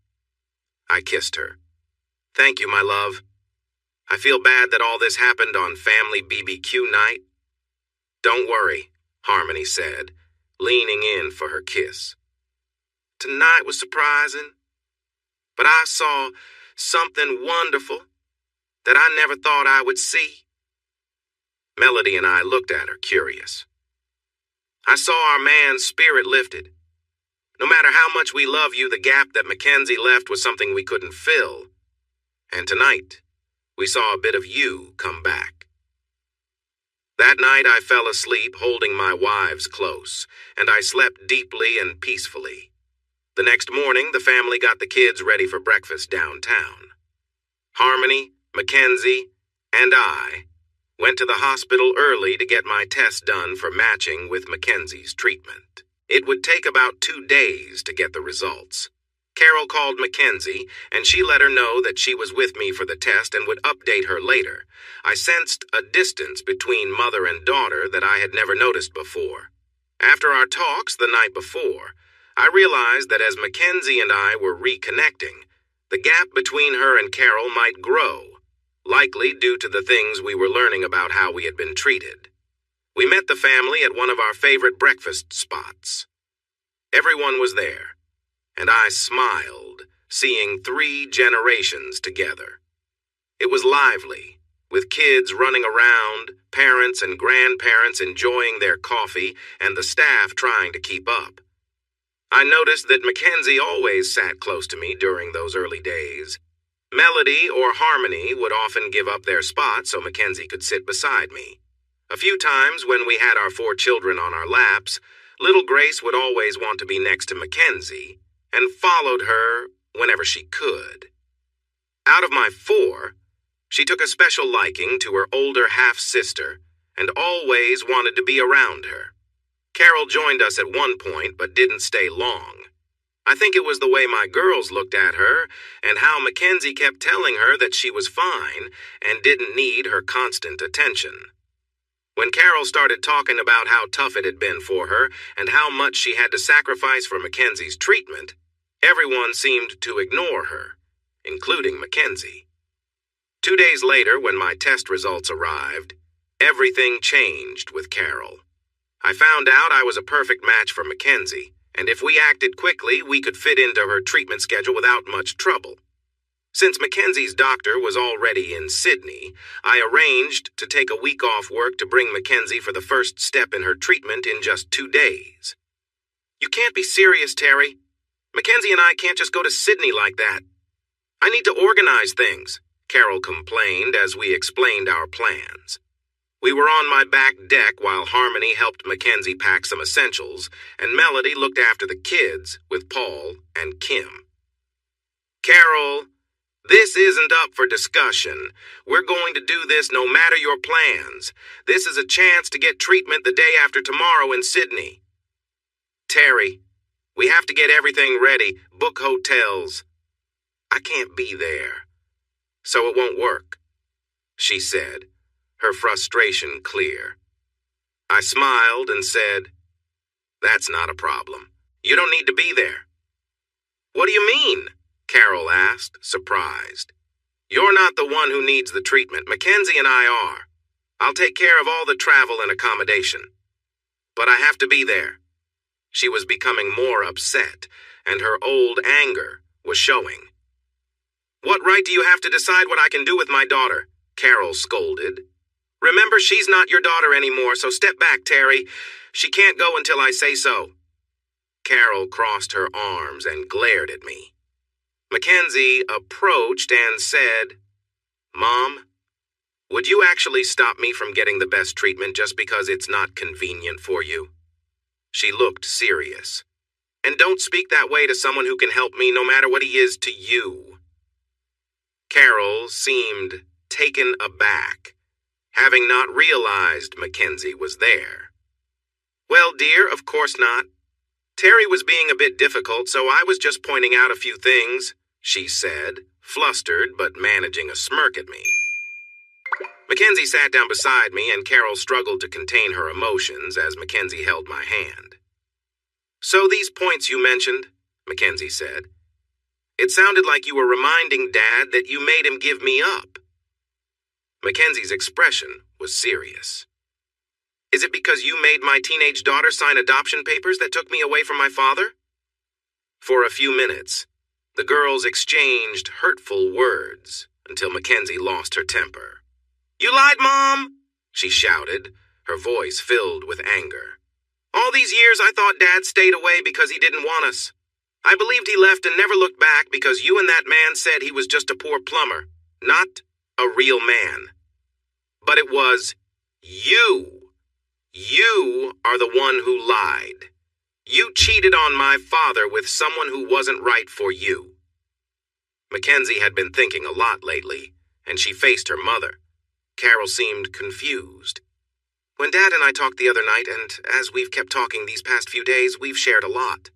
I kissed her. Thank you, my love. I feel bad that all this happened on family BBQ night. Don't worry, Harmony said, leaning in for her kiss. Tonight was surprising, but I saw something wonderful that I never thought I would see. Melody and I looked at her, curious. I saw our man's spirit lifted. No matter how much we love you, the gap that Mackenzie left was something we couldn't fill. And tonight, we saw a bit of you come back. That night I fell asleep holding my wives close, and I slept deeply and peacefully. The next morning, the family got the kids ready for breakfast downtown. Harmony, Mackenzie, and I went to the hospital early to get my test done for matching with Mackenzie's treatment. It would take about 2 days to get the results. Carol called Mackenzie, and she let her know that she was with me for the test and would update her later. I sensed a distance between mother and daughter that I had never noticed before. After our talks the night before, I realized that as Mackenzie and I were reconnecting, the gap between her and Carol might grow, likely due to the things we were learning about how we had been treated. We met the family at one of our favorite breakfast spots. Everyone was there, and I smiled, seeing 3 generations together. It was lively, with kids running around, parents and grandparents enjoying their coffee, and the staff trying to keep up. I noticed that Mackenzie always sat close to me during those early days. Melody or Harmony would often give up their spot so Mackenzie could sit beside me. A few times when we had our 4 children on our laps, little Grace would always want to be next to Mackenzie and followed her whenever she could. Out of my 4, she took a special liking to her older half-sister and always wanted to be around her. Carol joined us at one point but didn't stay long. I think it was the way my girls looked at her and how Mackenzie kept telling her that she was fine and didn't need her constant attention. When Carol started talking about how tough it had been for her and how much she had to sacrifice for Mackenzie's treatment, everyone seemed to ignore her, including Mackenzie. 2 days later, when my test results arrived, everything changed with Carol. I found out I was a perfect match for Mackenzie, and if we acted quickly, we could fit into her treatment schedule without much trouble. Since Mackenzie's doctor was already in Sydney, I arranged to take a week off work to bring Mackenzie for the first step in her treatment in just 2 days. You can't be serious, Terry. Mackenzie and I can't just go to Sydney like that. I need to organize things, Carol complained as we explained our plans. We were on my back deck while Harmony helped Mackenzie pack some essentials, and Melody looked after the kids with Paul and Kim. Carol, this isn't up for discussion. We're going to do this no matter your plans. This is a chance to get treatment the day after tomorrow in Sydney. Terry, we have to get everything ready, book hotels. I can't be there, so it won't work, she said, her frustration clear. I smiled and said, That's not a problem. You don't need to be there. What do you mean? Carol asked, surprised. You're not the one who needs the treatment. Mackenzie and I are. I'll take care of all the travel and accommodation. But I have to be there. She was becoming more upset, and her old anger was showing. What right do you have to decide what I can do with my daughter? Carol scolded. Remember, she's not your daughter anymore, so step back, Terry. She can't go until I say so. Carol crossed her arms and glared at me. Mackenzie approached and said, Mom, would you actually stop me from getting the best treatment just because it's not convenient for you? She looked serious. And don't speak that way to someone who can help me no matter what he is to you. Carol seemed taken aback, having not realized Mackenzie was there. Well, dear, of course not. Terry was being a bit difficult, so I was just pointing out a few things, she said, flustered but managing a smirk at me. Mackenzie sat down beside me, and Carol struggled to contain her emotions as Mackenzie held my hand. So these points you mentioned, Mackenzie said. It sounded like you were reminding Dad that you made him give me up. Mackenzie's expression was serious. Is it because you made my teenage daughter sign adoption papers that took me away from my father? For a few minutes, the girls exchanged hurtful words until Mackenzie lost her temper. You lied, Mom, she shouted, her voice filled with anger. All these years I thought Dad stayed away because he didn't want us. I believed he left and never looked back because you and that man said he was just a poor plumber, not a real man. But it was you. You are the one who lied. You cheated on my father with someone who wasn't right for you. Mackenzie had been thinking a lot lately, and she faced her mother. Carol seemed confused. When Dad and I talked the other night, and as we've kept talking these past few days, we've shared a lot.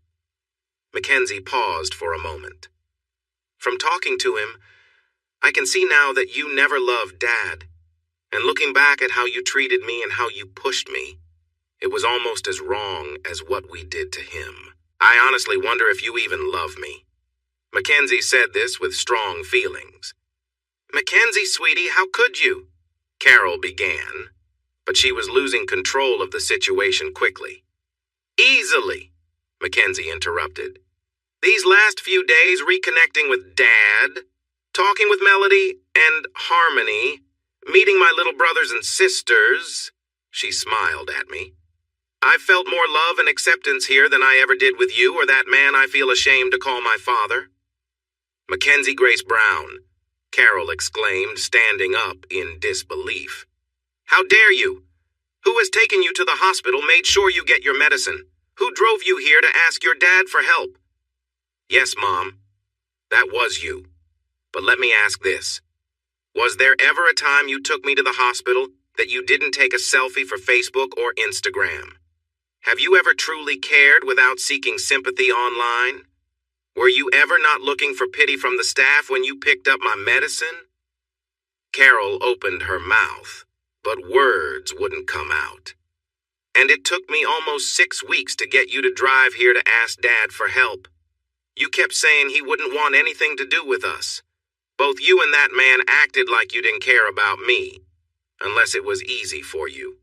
Mackenzie paused for a moment. From talking to him, I can see now that you never loved Dad. And looking back at how you treated me and how you pushed me, it was almost as wrong as what we did to him. I honestly wonder if you even love me. Mackenzie said this with strong feelings. Mackenzie, sweetie, how could you? Carol began, but she was losing control of the situation quickly. Easily, Mackenzie interrupted. These last few days reconnecting with Dad, talking with Melody and Harmony, meeting my little brothers and sisters, she smiled at me. I've felt more love and acceptance here than I ever did with you or that man I feel ashamed to call my father. Mackenzie Grace Brown, Carol exclaimed, standing up in disbelief. How dare you? Who has taken you to the hospital, made sure you get your medicine? Who drove you here to ask your dad for help? Yes, Mom, that was you. But let me ask this. Was there ever a time you took me to the hospital that you didn't take a selfie for Facebook or Instagram? Have you ever truly cared without seeking sympathy online? Were you ever not looking for pity from the staff when you picked up my medicine? Carol opened her mouth, but words wouldn't come out. And it took me almost 6 weeks to get you to drive here to ask Dad for help. You kept saying he wouldn't want anything to do with us. Both you and that man acted like you didn't care about me, unless it was easy for you.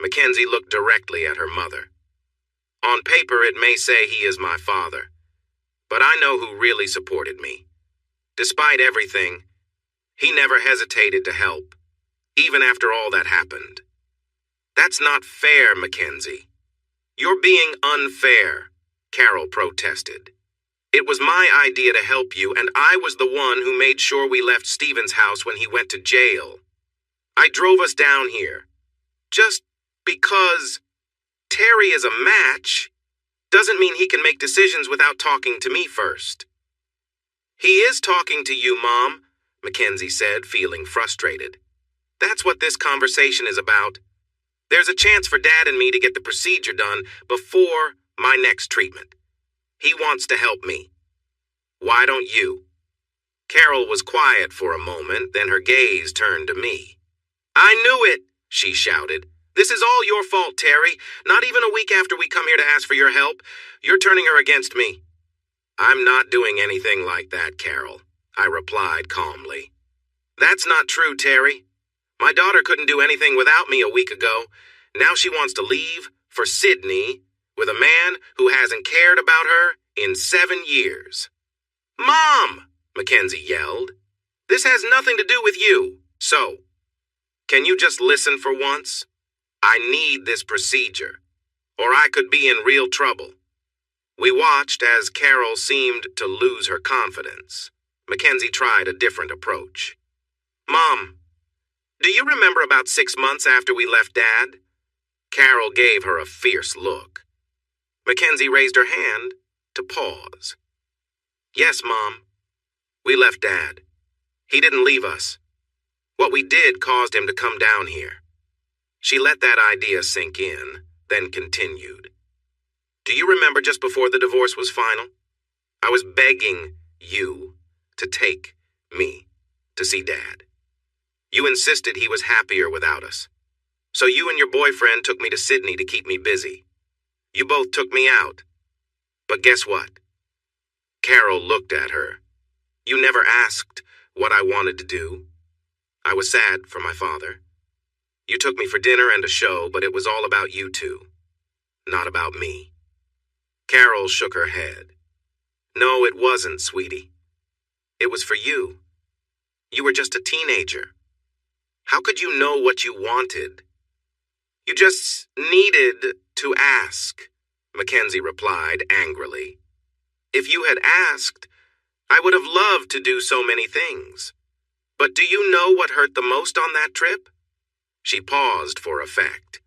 Mackenzie looked directly at her mother. On paper, it may say he is my father, but I know who really supported me. Despite everything, he never hesitated to help, even after all that happened. That's not fair, Mackenzie. You're being unfair, Carol protested. It was my idea to help you, and I was the one who made sure we left Stephen's house when he went to jail. I drove us down here. Just because Terry is a match doesn't mean he can make decisions without talking to me first. He is talking to you, Mom, Mackenzie said, feeling frustrated. That's what this conversation is about. There's a chance for Dad and me to get the procedure done before my next treatment. He wants to help me. Why don't you? Carol was quiet for a moment, then her gaze turned to me. I knew it, she shouted. This is all your fault, Terry. Not even a week after we come here to ask for your help, you're turning her against me. I'm not doing anything like that, Carol, I replied calmly. That's not true, Terry. My daughter couldn't do anything without me a week ago. Now she wants to leave for Sydney with a man who hasn't cared about her in 7 years. Mom, Mackenzie yelled. This has nothing to do with you. So, can you just listen for once? I need this procedure, or I could be in real trouble. We watched as Carol seemed to lose her confidence. Mackenzie tried a different approach. Mom, do you remember about 6 months after we left Dad? Carol gave her a fierce look. Mackenzie raised her hand to pause. Yes, Mom. We left Dad. He didn't leave us. What we did caused him to come down here. She let that idea sink in, then continued. Do you remember just before the divorce was final? I was begging you to take me to see Dad. You insisted he was happier without us. So you and your boyfriend took me to Sydney to keep me busy. You both took me out. But guess what? Carol looked at her. You never asked what I wanted to do. I was sad for my father. You took me for dinner and a show, but it was all about you two, not about me. Carol shook her head. No, it wasn't, sweetie. It was for you. You were just a teenager. How could you know what you wanted? You just needed to ask, Mackenzie replied angrily. If you had asked, I would have loved to do so many things. But do you know what hurt the most on that trip? She paused for effect.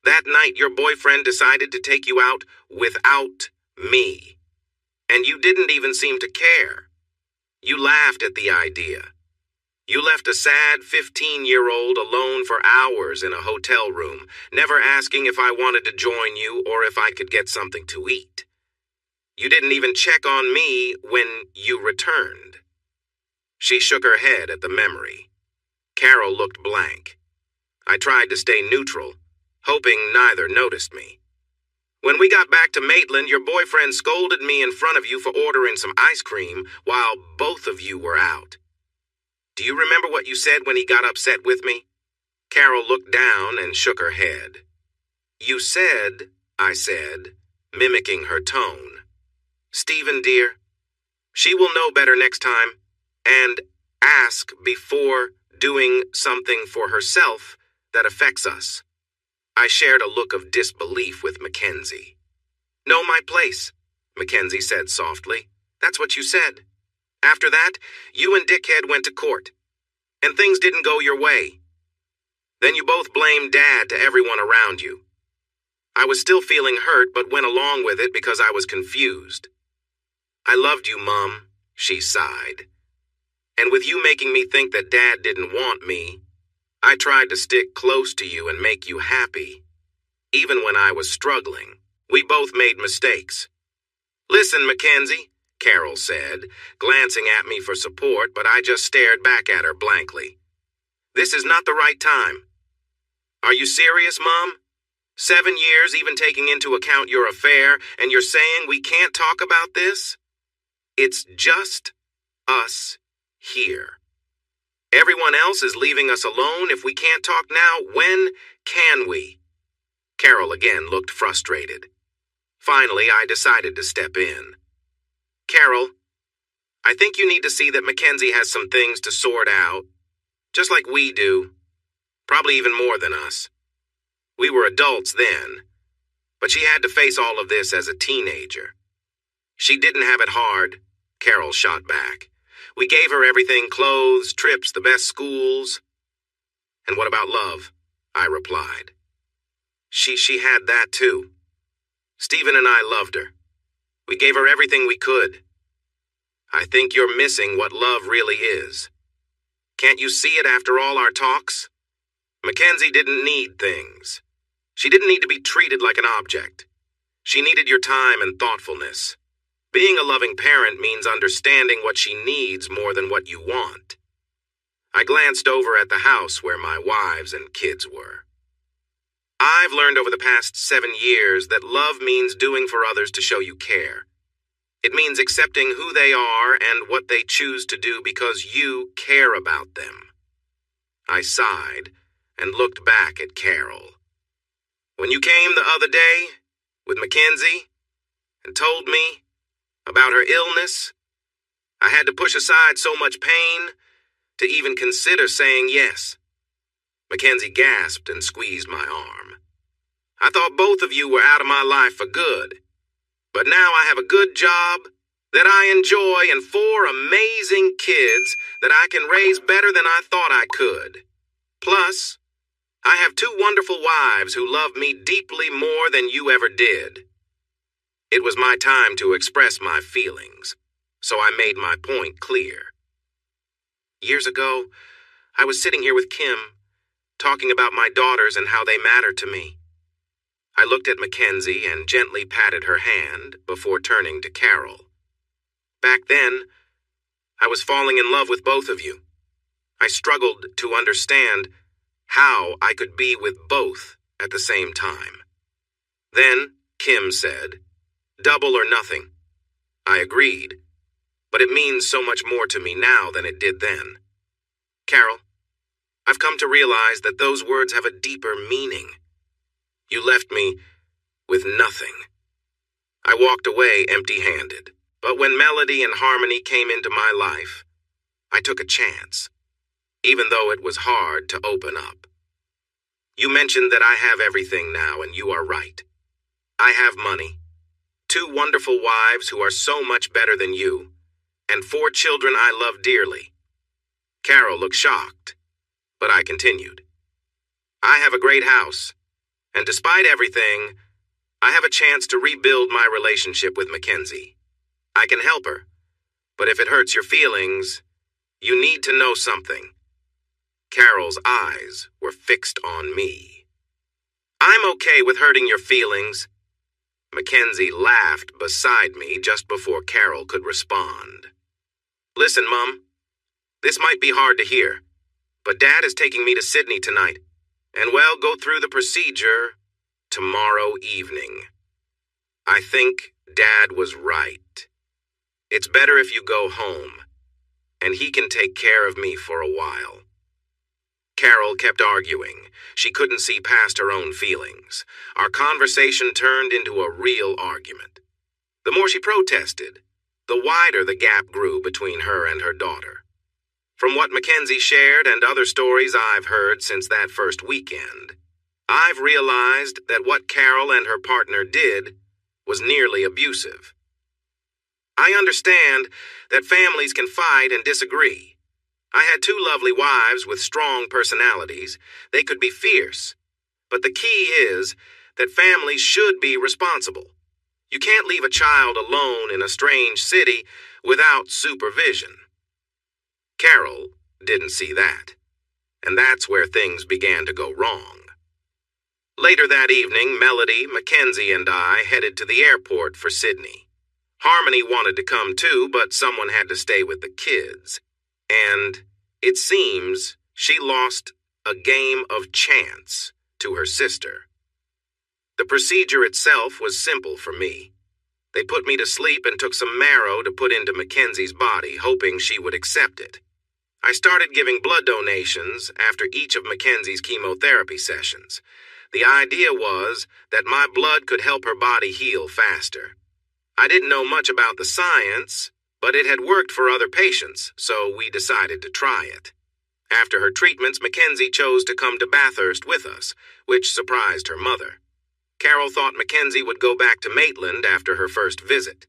That night your boyfriend decided to take you out without me. And you didn't even seem to care. You laughed at the idea. You left a sad 15-year-old alone for hours in a hotel room, never asking if I wanted to join you or if I could get something to eat. You didn't even check on me when you returned. She shook her head at the memory. Carol looked blank. I tried to stay neutral, hoping neither noticed me. When we got back to Maitland, your boyfriend scolded me in front of you for ordering some ice cream while both of you were out. Do you remember what you said when he got upset with me? Carol looked down and shook her head. You said, I said, mimicking her tone. Stephen, dear, she will know better next time, and ask before doing something for herself that affects us. I shared a look of disbelief with Mackenzie. Know my place, Mackenzie said softly. That's what you said. After that, you and Dickhead went to court, and things didn't go your way. Then you both blamed Dad to everyone around you. I was still feeling hurt, but went along with it because I was confused. I loved you, Mom, she sighed. And with you making me think that Dad didn't want me, I tried to stick close to you and make you happy. Even when I was struggling, we both made mistakes. Listen, Mackenzie, Carol said, glancing at me for support, but I just stared back at her blankly. This is not the right time. Are you serious, Mom? 7 years, even taking into account your affair, and you're saying we can't talk about this? It's just us here. Everyone else is leaving us alone. If we can't talk now, when can we? Carol again looked frustrated. Finally, I decided to step in. Carol, I think you need to see that Mackenzie has some things to sort out, just like we do, probably even more than us. We were adults then, but she had to face all of this as a teenager. She didn't have it hard, Carol shot back. We gave her everything, clothes, trips, the best schools. And what about love? I replied. She had that too. Stephen and I loved her. We gave her everything we could. I think you're missing what love really is. Can't you see it after all our talks? Mackenzie didn't need things. She didn't need to be treated like an object. She needed your time and thoughtfulness. Being a loving parent means understanding what she needs more than what you want. I glanced over at the house where my wives and kids were. I've learned over the past 7 years that love means doing for others to show you care. It means accepting who they are and what they choose to do because you care about them. I sighed and looked back at Carol. When you came the other day with Mackenzie and told me about her illness, I had to push aside so much pain to even consider saying yes. Mackenzie gasped and squeezed my arm. I thought both of you were out of my life for good, but now I have a good job that I enjoy and 4 amazing kids that I can raise better than I thought I could. Plus, I have 2 wonderful wives who love me deeply more than you ever did. It was my time to express my feelings, so I made my point clear. Years ago, I was sitting here with Kim, talking about my daughters and how they matter to me. I looked at Mackenzie and gently patted her hand before turning to Carol. Back then, I was falling in love with both of you. I struggled to understand how I could be with both at the same time. Then, Kim said, "Double or nothing." I agreed, but it means so much more to me now than it did then. Carol, I've come to realize that those words have a deeper meaning. You left me with nothing. I walked away empty-handed, but when Melody and Harmony came into my life, I took a chance, even though it was hard to open up. You mentioned that I have everything now, and you are right. I have money, 2 wonderful wives who are so much better than you, and 4 children I love dearly. Carol looked shocked, but I continued. I have a great house, and despite everything, I have a chance to rebuild my relationship with Mackenzie. I can help her, but if it hurts your feelings, you need to know something. Carol's eyes were fixed on me. I'm okay with hurting your feelings. Mackenzie laughed beside me just before Carol could respond. Listen, Mum, this might be hard to hear, but Dad is taking me to Sydney tonight, and we'll go through the procedure tomorrow evening. I think Dad was right. It's better if you go home, and he can take care of me for a while. Carol kept arguing. She couldn't see past her own feelings. Our conversation turned into a real argument. The more she protested, the wider the gap grew between her and her daughter. From what Mackenzie shared and other stories I've heard since that first weekend, I've realized that what Carol and her partner did was nearly abusive. I understand that families can fight and disagree. I had 2 lovely wives with strong personalities. They could be fierce. But the key is that families should be responsible. You can't leave a child alone in a strange city without supervision. Carol didn't see that, and that's where things began to go wrong. Later that evening, Melody, Mackenzie, and I headed to the airport for Sydney. Harmony wanted to come too, but someone had to stay with the kids. And it seems she lost a game of chance to her sister. The procedure itself was simple for me. They put me to sleep and took some marrow to put into Mackenzie's body, hoping she would accept it. I started giving blood donations after each of Mackenzie's chemotherapy sessions. The idea was that my blood could help her body heal faster. I didn't know much about the science, but it had worked for other patients, so we decided to try it. After her treatments, Mackenzie chose to come to Bathurst with us, which surprised her mother. Carol thought Mackenzie would go back to Maitland after her first visit.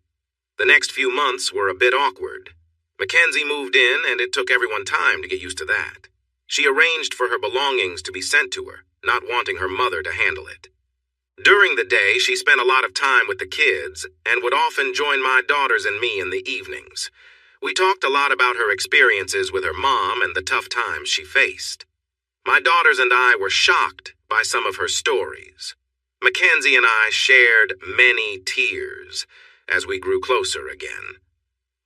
The next few months were a bit awkward. Mackenzie moved in, and it took everyone time to get used to that. She arranged for her belongings to be sent to her, not wanting her mother to handle it. During the day, she spent a lot of time with the kids and would often join my daughters and me in the evenings. We talked a lot about her experiences with her mom and the tough times she faced. My daughters and I were shocked by some of her stories. Mackenzie and I shared many tears as we grew closer again.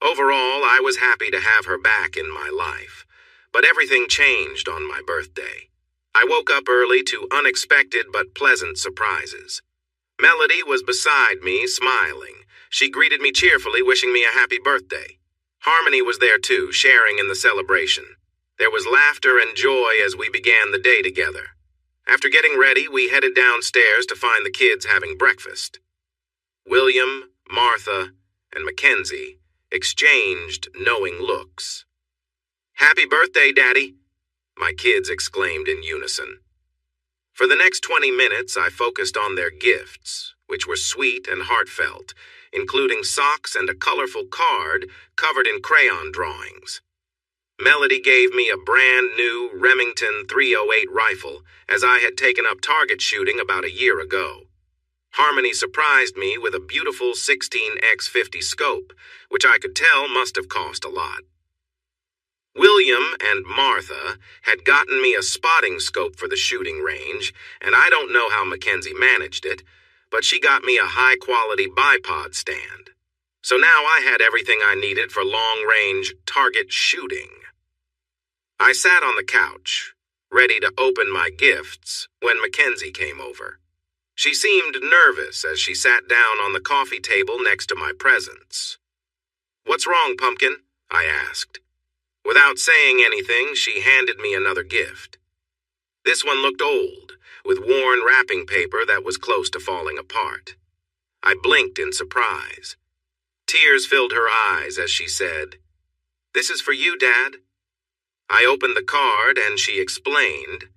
Overall, I was happy to have her back in my life, but everything changed on my birthday. I woke up early to unexpected but pleasant surprises. Melody was beside me, smiling. She greeted me cheerfully, wishing me a happy birthday. Harmony was there too, sharing in the celebration. There was laughter and joy as we began the day together. After getting ready, we headed downstairs to find the kids having breakfast. William, Martha, and Mackenzie exchanged knowing looks. "Happy birthday, Daddy," my kids exclaimed in unison. For the next 20 minutes, I focused on their gifts, which were sweet and heartfelt, including socks and a colorful card covered in crayon drawings. Melody gave me a brand new Remington 308 rifle, as I had taken up target shooting about a year ago. Harmony surprised me with a beautiful 16x50 scope, which I could tell must have cost a lot. William and Martha had gotten me a spotting scope for the shooting range, and I don't know how Mackenzie managed it, but she got me a high-quality bipod stand. So now I had everything I needed for long-range target shooting. I sat on the couch, ready to open my gifts, when Mackenzie came over. She seemed nervous as she sat down on the coffee table next to my presents. "What's wrong, Pumpkin?" I asked. Without saying anything, she handed me another gift. This one looked old, with worn wrapping paper that was close to falling apart. I blinked in surprise. Tears filled her eyes as she said, "This is for you, Dad." I opened the card and she explained,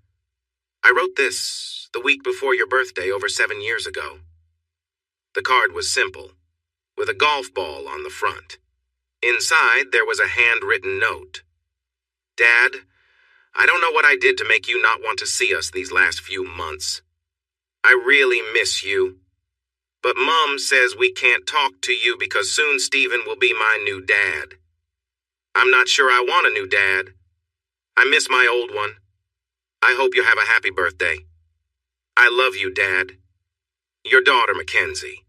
"I wrote this the week before your birthday over 7 years ago." The card was simple, with a golf ball on the front. Inside, there was a handwritten note. "Dad, I don't know what I did to make you not want to see us these last few months. I really miss you. But Mom says we can't talk to you because soon Stephen will be my new dad. I'm not sure I want a new dad. I miss my old one. I hope you have a happy birthday. I love you, Dad. Your daughter, Mackenzie."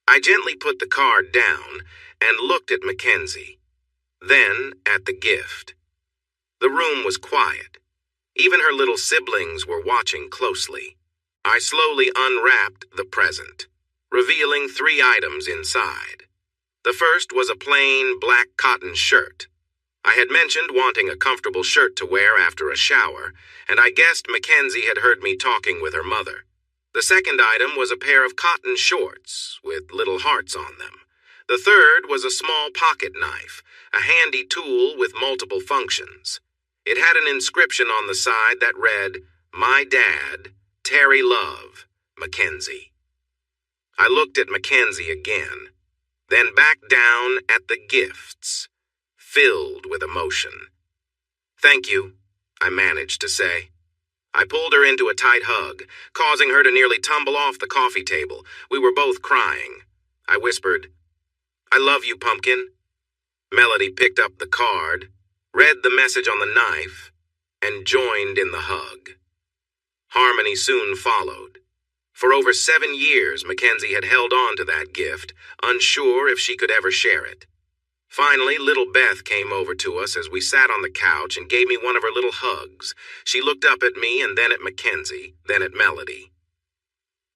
I gently put the card down and looked at Mackenzie, then at the gift. The room was quiet. Even her little siblings were watching closely. I slowly unwrapped the present, revealing 3 items inside. The first was a plain black cotton shirt. I had mentioned wanting a comfortable shirt to wear after a shower, and I guessed Mackenzie had heard me talking with her mother. The second item was a pair of cotton shorts with little hearts on them. The third was a small pocket knife, a handy tool with multiple functions. It had an inscription on the side that read, "My Dad, Terry Love, Mackenzie." I looked at Mackenzie again, then back down at the gifts, filled with emotion. "Thank you," I managed to say. I pulled her into a tight hug, causing her to nearly tumble off the coffee table. We were both crying. I whispered, "I love you, Pumpkin." Melody picked up the card, read the message on the knife, and joined in the hug. Harmony soon followed. For over 7 years, Mackenzie had held on to that gift, unsure if she could ever share it. Finally, little Beth came over to us as we sat on the couch and gave me one of her little hugs. She looked up at me and then at Mackenzie, then at Melody.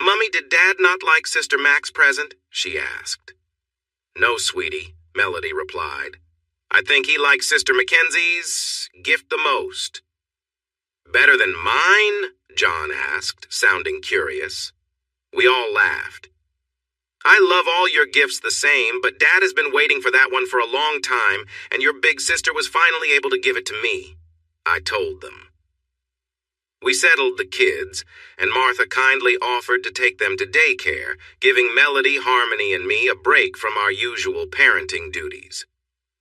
"Mummy, did Dad not like Sister Mac's present?" she asked. "No, sweetie," Melody replied. "I think he liked Sister Mackenzie's gift the most." "Better than mine?" John asked, sounding curious. We all laughed. "I love all your gifts the same, but Dad has been waiting for that one for a long time, and your big sister was finally able to give it to me," I told them. We settled the kids, and Martha kindly offered to take them to daycare, giving Melody, Harmony, and me a break from our usual parenting duties.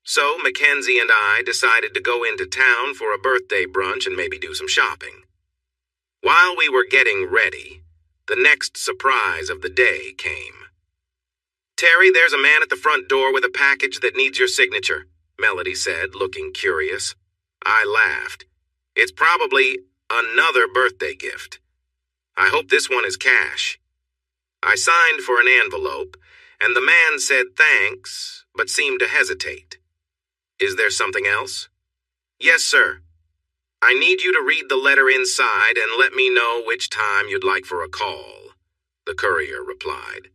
So Mackenzie and I decided to go into town for a birthday brunch and maybe do some shopping. While we were getting ready, the next surprise of the day came. "Terry, there's a man at the front door with a package that needs your signature," Melody said, looking curious. I laughed. "It's probably another birthday gift. I hope this one is cash." I signed for an envelope, and the man said thanks, but seemed to hesitate. "Is there something else?" "Yes, sir. I need you to read the letter inside and let me know which time you'd like for a call," the courier replied.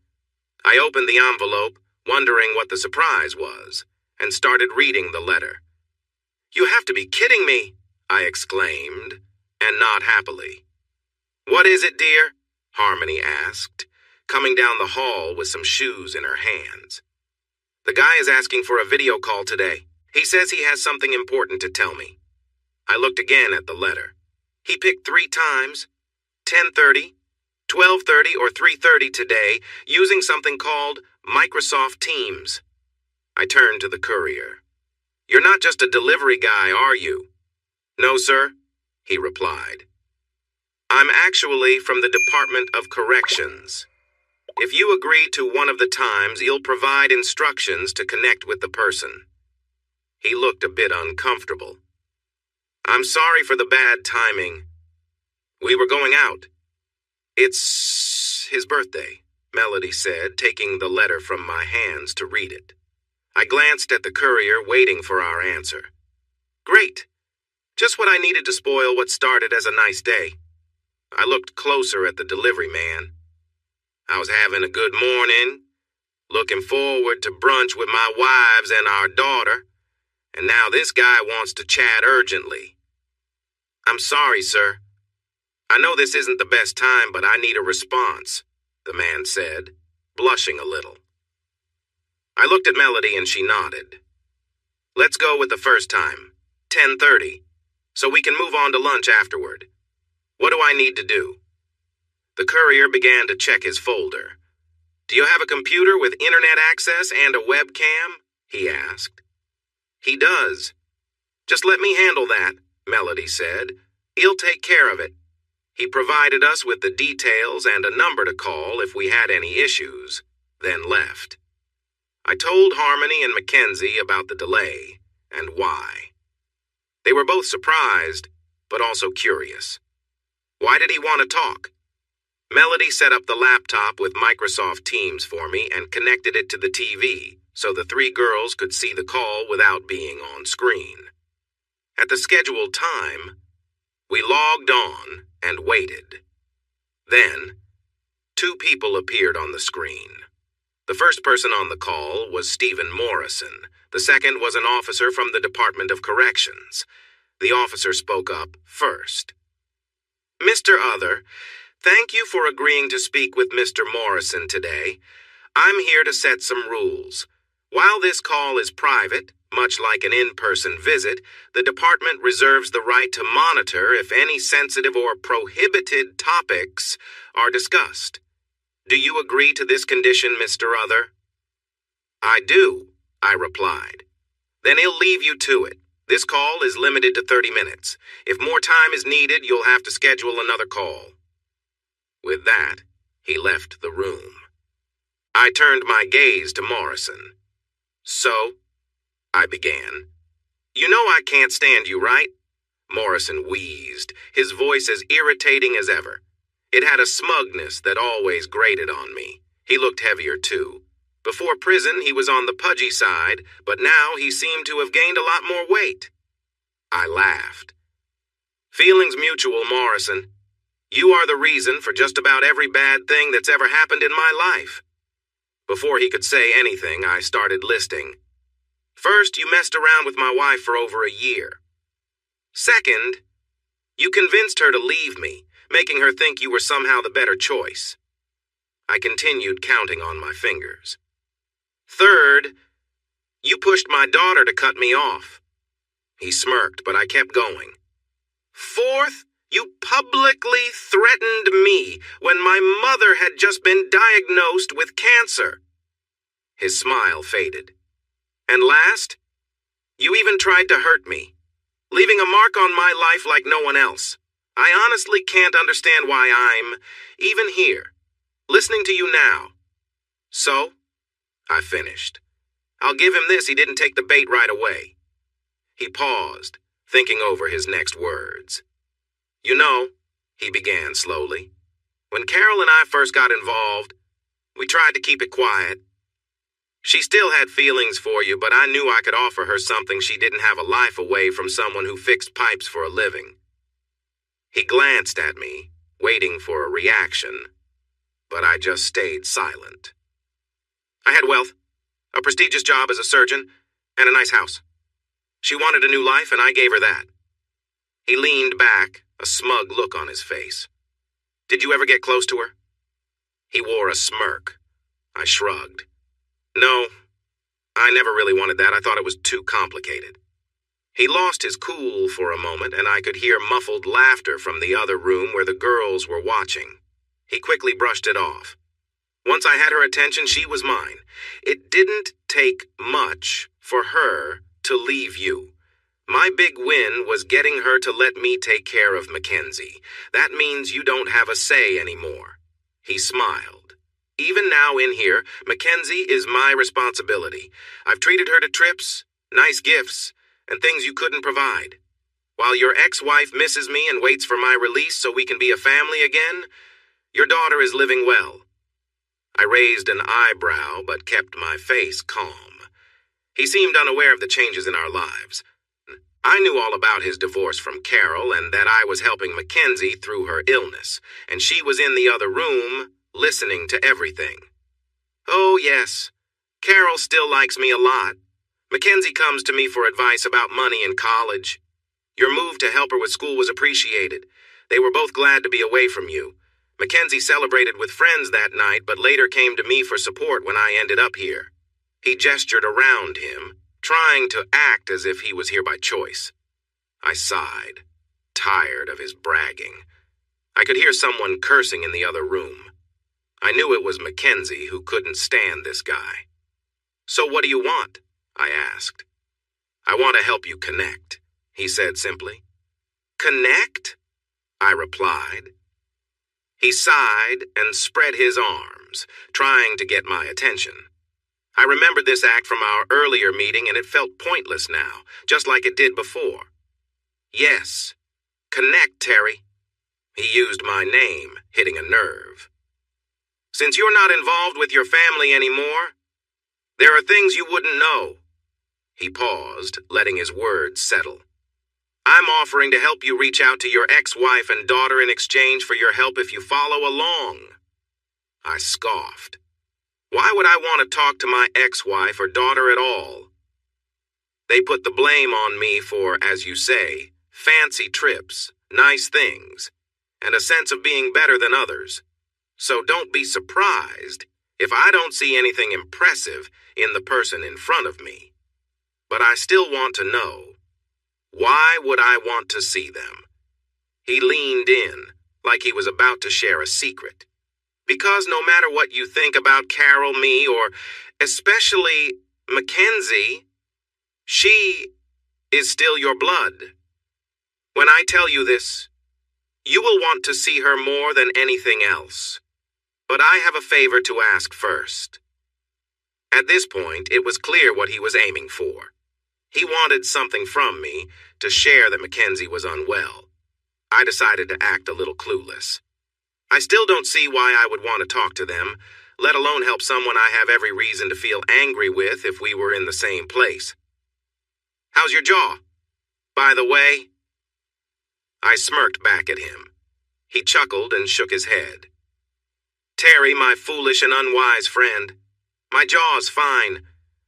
I opened the envelope, wondering what the surprise was, and started reading the letter. "You have to be kidding me," I exclaimed, and not happily. "What is it, dear?" Harmony asked, coming down the hall with some shoes in her hands. "The guy is asking for a video call today. He says he has something important to tell me." I looked again at the letter. He picked 3 times, 10:30, 12:30, or 3:30 today, using something called Microsoft Teams. I turned to the courier. "You're not just a delivery guy, are you?" "No, sir," he replied. "I'm actually from the Department of Corrections. If you agree to one of the times, you'll provide instructions to connect with the person." He looked a bit uncomfortable. "I'm sorry for the bad timing. We were going out." "It's his birthday," Melody said, taking the letter from my hands to read it. I glanced at the courier, waiting for our answer. Great. Just what I needed to spoil what started as a nice day. I looked closer at the delivery man. I was having a good morning, looking forward to brunch with my wives and our daughter, and now this guy wants to chat urgently. "I'm sorry, sir. I know this isn't the best time, but I need a response," the man said, blushing a little. I looked at Melody and she nodded. "Let's go with the first time, 10:30, so we can move on to lunch afterward. What do I need to do?" The courier began to check his folder. "Do you have a computer with internet access and a webcam?" he asked. "He does. Just let me handle that," Melody said. "He'll take care of it." He provided us with the details and a number to call if we had any issues, then left. I told Harmony and Mackenzie about the delay and why. They were both surprised, but also curious. Why did he want to talk? Melody set up the laptop with Microsoft Teams for me and connected it to the TV so the 3 girls could see the call without being on screen. At the scheduled time, we logged on and waited. Then, 2 people appeared on the screen. The first person on the call was Stephen Morrison. The second was an officer from the Department of Corrections. The officer spoke up first. "Mr. Other, thank you for agreeing to speak with Mr. Morrison today. I'm here to set some rules. While this call is private, much like an in-person visit, the department reserves the right to monitor if any sensitive or prohibited topics are discussed. Do you agree to this condition, Mr. Other?" "I do," I replied. "Then he'll leave you to it. This call is limited to 30 minutes. If more time is needed, you'll have to schedule another call." With that, he left the room. I turned my gaze to Morrison. "So," I began. "You know I can't stand you, right?" Morrison wheezed, his voice as irritating as ever. It had a smugness that always grated on me. He looked heavier, too. Before prison, he was on the pudgy side, but now he seemed to have gained a lot more weight. I laughed. Feelings mutual, Morrison. You are the reason for just about every bad thing that's ever happened in my life. Before he could say anything, I started listing. First, you messed around with my wife for over a year. Second, you convinced her to leave me, making her think you were somehow the better choice. I continued counting on my fingers. Third, you pushed my daughter to cut me off. He smirked, but I kept going. Fourth, you publicly threatened me when my mother had just been diagnosed with cancer. His smile faded. And last, you even tried to hurt me, leaving a mark on my life like no one else. I honestly can't understand why I'm, even here, listening to you now. So, I finished. I'll give him this, he didn't take the bait right away. He paused, thinking over his next words. You know, he began slowly, when Carol and I first got involved, we tried to keep it quiet. She still had feelings for you, but I knew I could offer her something she didn't have a life away from someone who fixed pipes for a living. He glanced at me, waiting for a reaction, but I just stayed silent. I had wealth, a prestigious job as a surgeon, and a nice house. She wanted a new life, and I gave her that. He leaned back, a smug look on his face. Did you ever get close to her? He wore a smirk. I shrugged. No, I never really wanted that. I thought it was too complicated. He lost his cool for a moment, and I could hear muffled laughter from the other room where the girls were watching. He quickly brushed it off. Once I had her attention, she was mine. It didn't take much for her to leave you. My big win was getting her to let me take care of Mackenzie. That means you don't have a say anymore. He smiled. Even now in here, Mackenzie is my responsibility. I've treated her to trips, nice gifts, and things you couldn't provide. While your ex-wife misses me and waits for my release so we can be a family again, your daughter is living well. I raised an eyebrow but kept my face calm. He seemed unaware of the changes in our lives. I knew all about his divorce from Carol and that I was helping Mackenzie through her illness, and she was in the other room, listening to everything. Oh, yes, Carol still likes me a lot. Mackenzie comes to me for advice about money in college. Your move to help her with school was appreciated. They were both glad to be away from you. Mackenzie celebrated with friends that night, but later came to me for support when I ended up here. He gestured around him, trying to act as if he was here by choice. I sighed, tired of his bragging. I could hear someone cursing in the other room. I knew it was Mackenzie who couldn't stand this guy. So what do you want? I asked. I want to help you connect, he said simply. Connect? I replied. He sighed and spread his arms, trying to get my attention. I remembered this act from our earlier meeting and it felt pointless now, just like it did before. Yes, connect, Terry. He used my name, hitting a nerve. Since you're not involved with your family anymore, there are things you wouldn't know. He paused, letting his words settle. I'm offering to help you reach out to your ex-wife and daughter in exchange for your help if you follow along. I scoffed. Why would I want to talk to my ex-wife or daughter at all? They put the blame on me for, as you say, fancy trips, nice things, and a sense of being better than others. So don't be surprised if I don't see anything impressive in the person in front of me. But I still want to know, why would I want to see them? He leaned in, like he was about to share a secret. Because no matter what you think about Carol, me, or especially Mackenzie, she is still your blood. When I tell you this, you will want to see her more than anything else. But I have a favor to ask first. At this point, it was clear what he was aiming for. He wanted something from me to share that Mackenzie was unwell. I decided to act a little clueless. I still don't see why I would want to talk to them, let alone help someone I have every reason to feel angry with if we were in the same place. How's your jaw? By the way? I smirked back at him. He chuckled and shook his head. Terry, my foolish and unwise friend, my jaw's fine,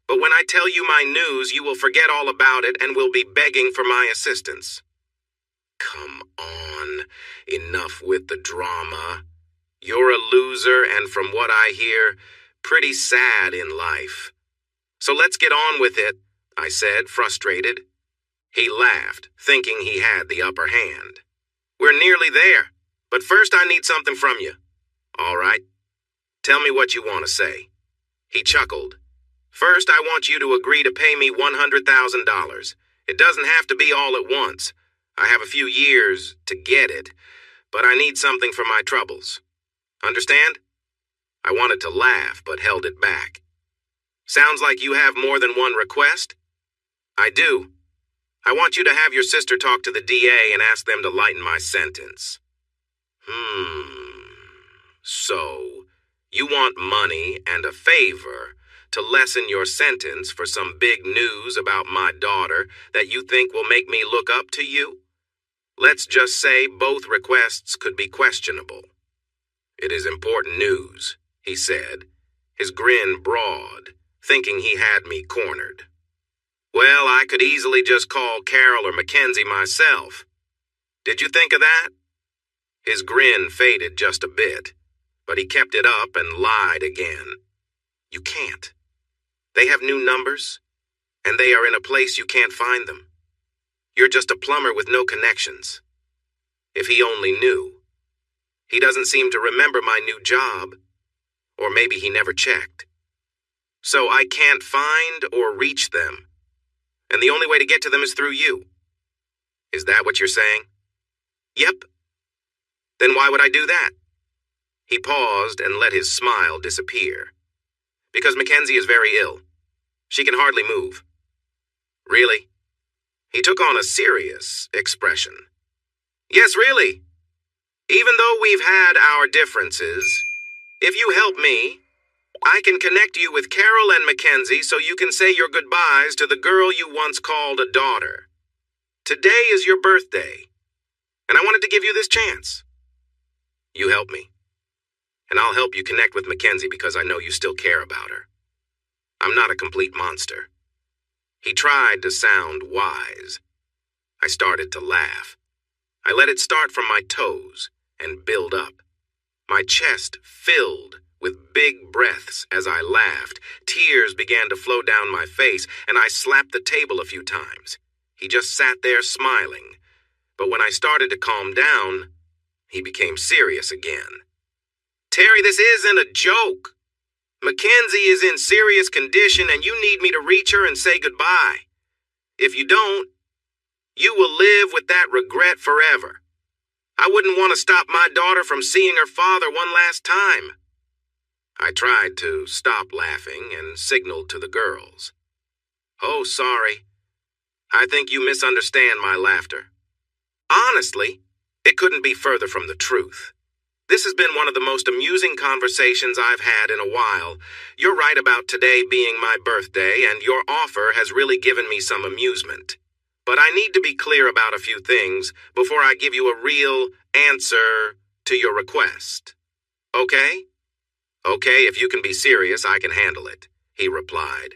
but when I tell you my news, you will forget all about it and will be begging for my assistance. Come on, enough with the drama. You're a loser and from what I hear, pretty sad in life. So let's get on with it, I said, frustrated. He laughed, thinking he had the upper hand. We're nearly there, but first I need something from you. All right. Tell me what you want to say. He chuckled. First, I want you to agree to pay me $100,000. It doesn't have to be all at once. I have a few years to get it, but I need something for my troubles. Understand? I wanted to laugh, but held it back. Sounds like you have more than one request? I do. I want you to have your sister talk to the DA and ask them to lighten my sentence. So, you want money and a favor to lessen your sentence for some big news about my daughter that you think will make me look up to you? Let's just say both requests could be questionable. It is important news, he said, his grin broad, thinking he had me cornered. Well, I could easily just call Carol or Mackenzie myself. Did you think of that? His grin faded just a bit, but he kept it up and lied again. You can't. They have new numbers, and they are in a place you can't find them. You're just a plumber with no connections. If he only knew. He doesn't seem to remember my new job, or maybe he never checked. So I can't find or reach them, and the only way to get to them is through you. Is that what you're saying? Yep. Then why would I do that? He paused and let his smile disappear. Because Mackenzie is very ill. She can hardly move. Really? He took on a serious expression. Yes, really. Even though we've had our differences, if you help me, I can connect you with Carol and Mackenzie so you can say your goodbyes to the girl you once called a daughter. Today is your birthday, and I wanted to give you this chance. You help me, and I'll help you connect with Mackenzie because I know you still care about her. I'm not a complete monster. He tried to sound wise. I started to laugh. I let it start from my toes and build up. My chest filled with big breaths as I laughed. Tears began to flow down my face, and I slapped the table a few times. He just sat there smiling. But when I started to calm down, he became serious again. Terry, this isn't a joke. Mackenzie is in serious condition, and you need me to reach her and say goodbye. If you don't, you will live with that regret forever. I wouldn't want to stop my daughter from seeing her father one last time. I tried to stop laughing and signaled to the girls. Oh, sorry. I think you misunderstand my laughter. Honestly, it couldn't be further from the truth. This has been one of the most amusing conversations I've had in a while. You're right about today being my birthday, and your offer has really given me some amusement. But I need to be clear about a few things before I give you a real answer to your request. Okay? Okay, if you can be serious, I can handle it, he replied.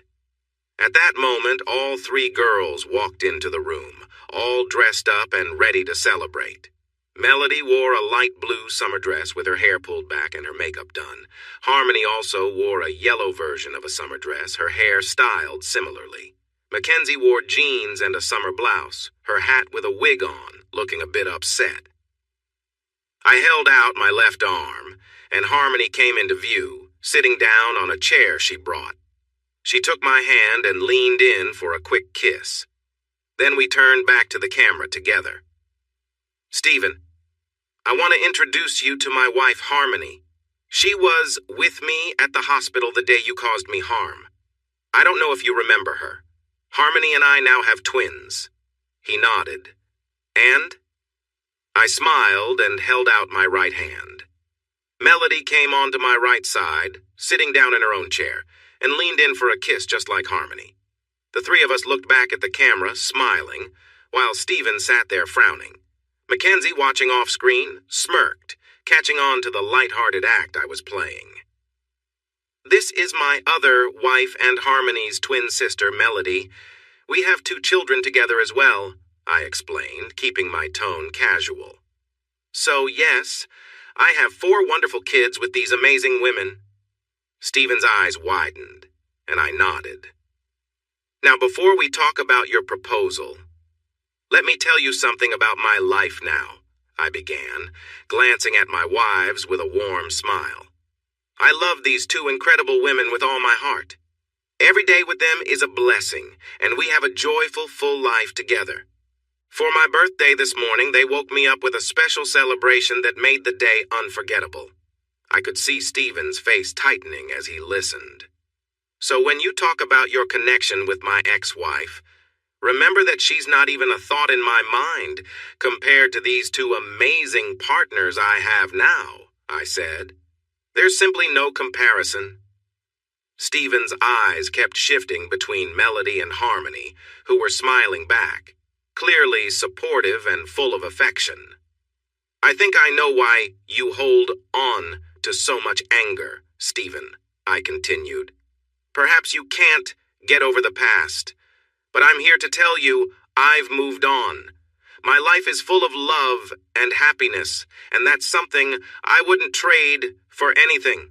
At that moment, all three girls walked into the room, all dressed up and ready to celebrate. Melody wore a light blue summer dress with her hair pulled back and her makeup done. Harmony also wore a yellow version of a summer dress, her hair styled similarly. Mackenzie wore jeans and a summer blouse, her hat with a wig on, looking a bit upset. I held out my left arm, and Harmony came into view, sitting down on a chair she brought. She took my hand and leaned in for a quick kiss. Then we turned back to the camera together. Stephen, I want to introduce you to my wife, Harmony. She was with me at the hospital the day you caused me harm. I don't know if you remember her. Harmony and I now have twins. He nodded. And? I smiled and held out my right hand. Melody came onto my right side, sitting down in her own chair, and leaned in for a kiss just like Harmony. The three of us looked back at the camera, smiling, while Stephen sat there frowning. Mackenzie, watching off-screen, smirked, catching on to the light-hearted act I was playing. This is my other wife and Harmony's twin sister, Melody. We have 2 children together as well, I explained, keeping my tone casual. So, yes, I have 4 wonderful kids with these amazing women. Stephen's eyes widened, and I nodded. Now, before we talk about your proposal, let me tell you something about my life now, I began, glancing at my wives with a warm smile. I love these 2 incredible women with all my heart. Every day with them is a blessing, and we have a joyful, full life together. For my birthday this morning, they woke me up with a special celebration that made the day unforgettable. I could see Stephen's face tightening as he listened. So when you talk about your connection with my ex-wife, remember that she's not even a thought in my mind compared to these 2 amazing partners I have now, I said. There's simply no comparison. Stephen's eyes kept shifting between Melody and Harmony, who were smiling back, clearly supportive and full of affection. I think I know why you hold on to so much anger, Stephen, I continued. Perhaps you can't get over the past, but I'm here to tell you I've moved on. My life is full of love and happiness, and that's something I wouldn't trade for anything.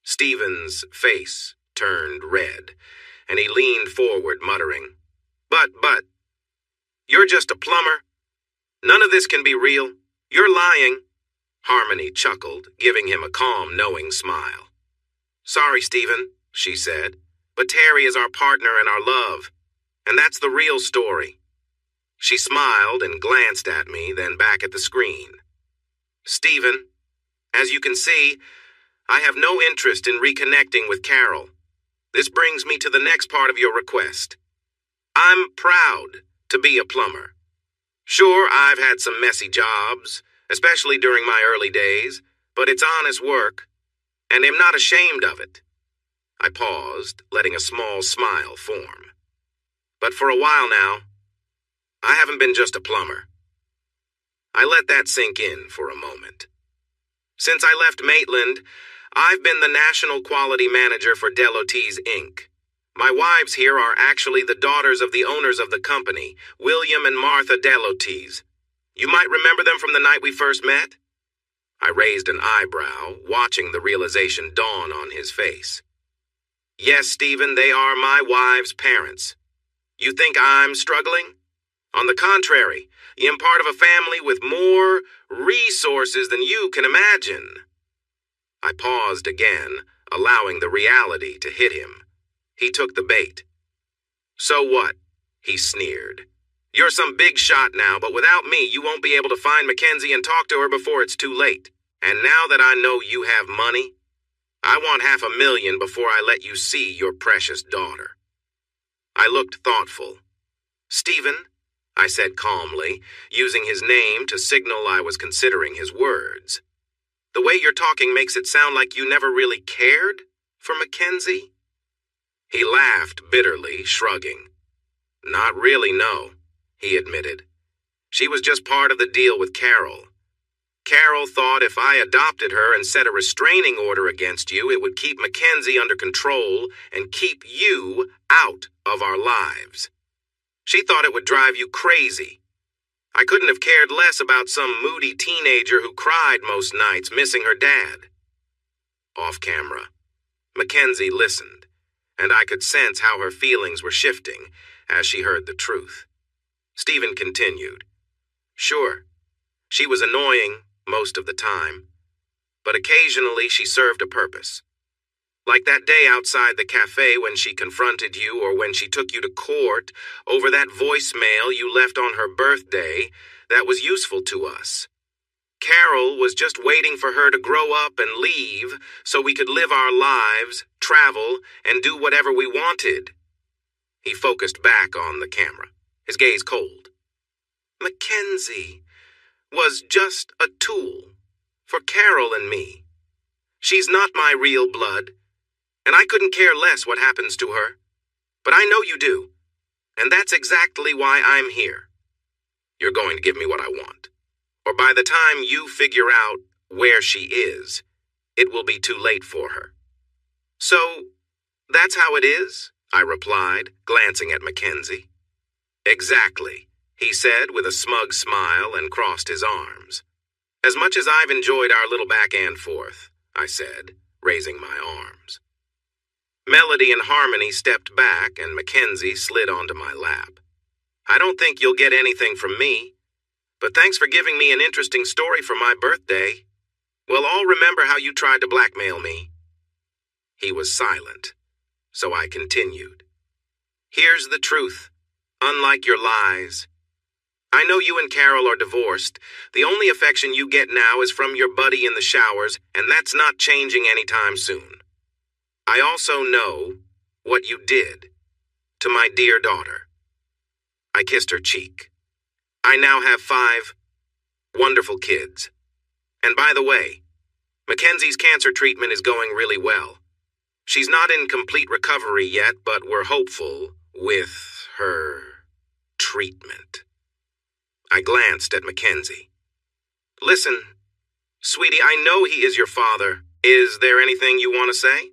Stephen's face turned red, and he leaned forward, muttering, But, you're just a plumber. None of this can be real. You're lying. Harmony chuckled, giving him a calm, knowing smile. Sorry, Stephen, she said, but Terry is our partner and our love, and that's the real story. She smiled and glanced at me, then back at the screen. Stephen, as you can see, I have no interest in reconnecting with Carol. This brings me to the next part of your request. I'm proud to be a plumber. Sure, I've had some messy jobs, especially during my early days, but it's honest work, and I'm not ashamed of it. I paused, letting a small smile form. But for a while now, I haven't been just a plumber. I let that sink in for a moment. Since I left Maitland, I've been the National Quality Manager for Delotes, Inc. My wives here are actually the daughters of the owners of the company, William and Martha Delotes. You might remember them from the night we first met? I raised an eyebrow, watching the realization dawn on his face. Yes, Stephen, they are my wife's parents. You think I'm struggling? On the contrary, I am part of a family with more resources than you can imagine. I paused again, allowing the reality to hit him. He took the bait. So what? He sneered. You're some big shot now, but without me, you won't be able to find Mackenzie and talk to her before it's too late. And now that I know you have money, I want $500,000 before I let you see your precious daughter. I looked thoughtful. Stephen, I said calmly, using his name to signal I was considering his words. The way you're talking makes it sound like you never really cared for Mackenzie. He laughed bitterly, shrugging. Not really, no, he admitted. She was just part of the deal with Carol. Carol thought if I adopted her and set a restraining order against you, it would keep Mackenzie under control and keep you out of our lives. She thought it would drive you crazy. I couldn't have cared less about some moody teenager who cried most nights, missing her dad. Off camera, Mackenzie listened, and I could sense how her feelings were shifting as she heard the truth. Stephen continued. Sure, she was annoying most of the time, but occasionally she served a purpose. Like that day outside the cafe when she confronted you, or when she took you to court over that voicemail you left on her birthday that was useful to us. Carol was just waiting for her to grow up and leave so we could live our lives, travel, and do whatever we wanted. He focused back on the camera, his gaze cold. Mackenzie was just a tool For Carol and me. She's not my real blood, and I couldn't care less what happens to her. But I know you do, and that's exactly why I'm here. You're going to give me what I want, or by the time you figure out where she is, it will be too late for her. So, that's how it is, I replied, glancing at Mackenzie. Exactly, he said with a smug smile and crossed his arms. As much as I've enjoyed our little back and forth, I said, raising my arms. Melody and Harmony stepped back and Mackenzie slid onto my lap. I don't think you'll get anything from me, but thanks for giving me an interesting story for my birthday. We'll all remember how you tried to blackmail me. He was silent, so I continued. Here's the truth, unlike your lies. I know you and Carol are divorced. The only affection you get now is from your buddy in the showers, and that's not changing anytime soon. I also know what you did to my dear daughter. I kissed her cheek. I now have 5 wonderful kids. And by the way, Mackenzie's cancer treatment is going really well. She's not in complete recovery yet, but we're hopeful with her treatment. I glanced at Mackenzie. Listen, sweetie, I know he is your father. Is there anything you want to say?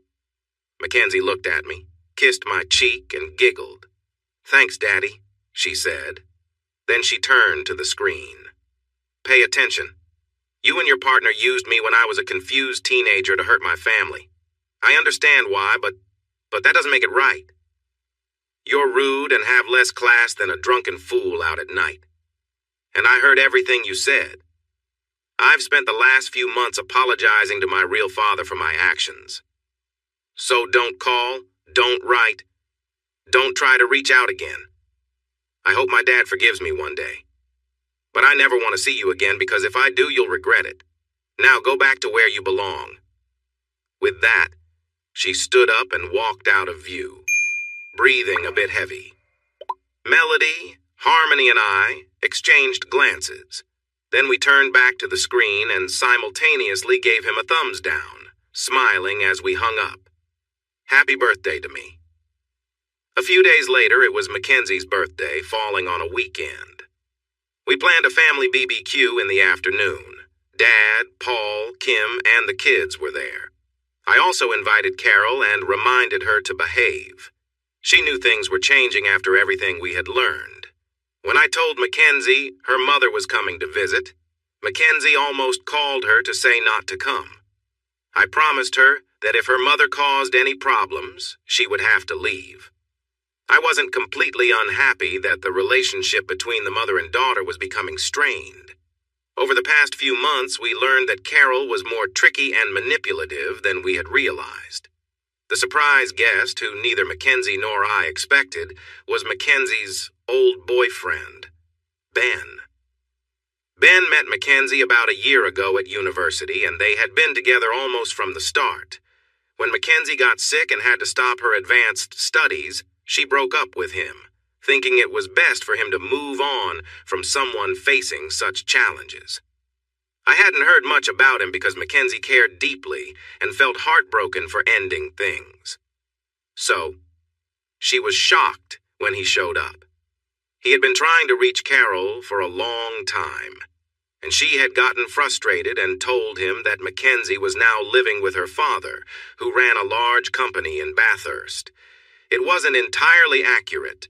Mackenzie looked at me, kissed my cheek, and giggled. Thanks, Daddy, she said. Then she turned to the screen. Pay attention. You and your partner used me when I was a confused teenager to hurt my family. I understand why, but that doesn't make it right. You're rude and have less class than a drunken fool out at night. And I heard everything you said. I've spent the last few months apologizing to my real father for my actions. So don't call, don't write, don't try to reach out again. I hope my dad forgives me one day. But I never want to see you again because if I do, you'll regret it. Now go back to where you belong. With that, she stood up and walked out of view, breathing a bit heavy. Melody, Harmony, and I exchanged glances. Then we turned back to the screen and simultaneously gave him a thumbs down, smiling as we hung up. Happy birthday to me. A few days later, it was Mackenzie's birthday, falling on a weekend. We planned a family BBQ in the afternoon. Dad, Paul, Kim, and the kids were there. I also invited Carol and reminded her to behave. She knew things were changing after everything we had learned. When I told Mackenzie her mother was coming to visit, Mackenzie almost called her to say not to come. I promised her that if her mother caused any problems, she would have to leave. I wasn't completely unhappy that the relationship between the mother and daughter was becoming strained. Over the past few months, we learned that Carol was more tricky and manipulative than we had realized. The surprise guest, who neither Mackenzie nor I expected, was Mackenzie's old boyfriend, Ben. Ben met Mackenzie about a year ago at university, and they had been together almost from the start. When Mackenzie got sick and had to stop her advanced studies, she broke up with him, thinking it was best for him to move on from someone facing such challenges. I hadn't heard much about him because Mackenzie cared deeply and felt heartbroken for ending things. So, she was shocked when he showed up. He had been trying to reach Carol for a long time, and she had gotten frustrated and told him that Mackenzie was now living with her father, who ran a large company in Bathurst. It wasn't entirely accurate,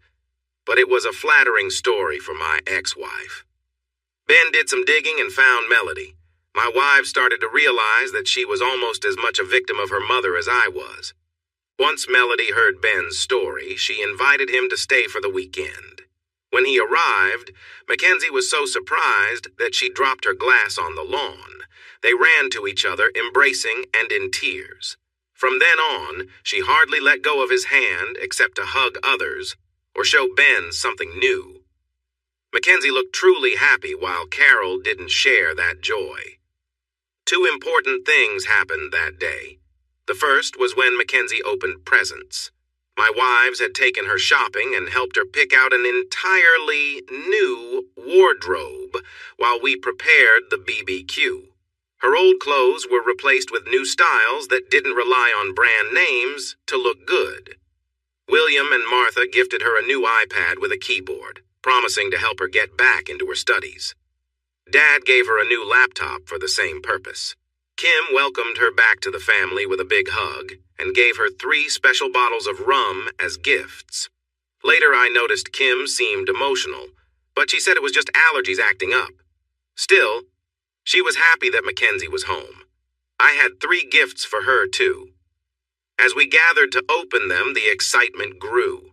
but it was a flattering story for my ex-wife. Ben did some digging and found Melody. My wife started to realize that she was almost as much a victim of her mother as I was. Once Melody heard Ben's story, she invited him to stay for the weekend. When he arrived, Mackenzie was so surprised that she dropped her glass on the lawn. They ran to each other, embracing and in tears. From then on, she hardly let go of his hand except to hug others or show Ben something new. Mackenzie looked truly happy while Carol didn't share that joy. 2 important things happened that day. The first was when Mackenzie opened presents. My wives had taken her shopping and helped her pick out an entirely new wardrobe while we prepared the BBQ. Her old clothes were replaced with new styles that didn't rely on brand names to look good. William and Martha gifted her a new iPad with a keyboard, promising to help her get back into her studies. Dad gave her a new laptop for the same purpose. Kim welcomed her back to the family with a big hug and gave her 3 special bottles of rum as gifts. Later, I noticed Kim seemed emotional, but she said it was just allergies acting up. Still, she was happy that Mackenzie was home. I had 3 gifts for her, too. As we gathered to open them, the excitement grew.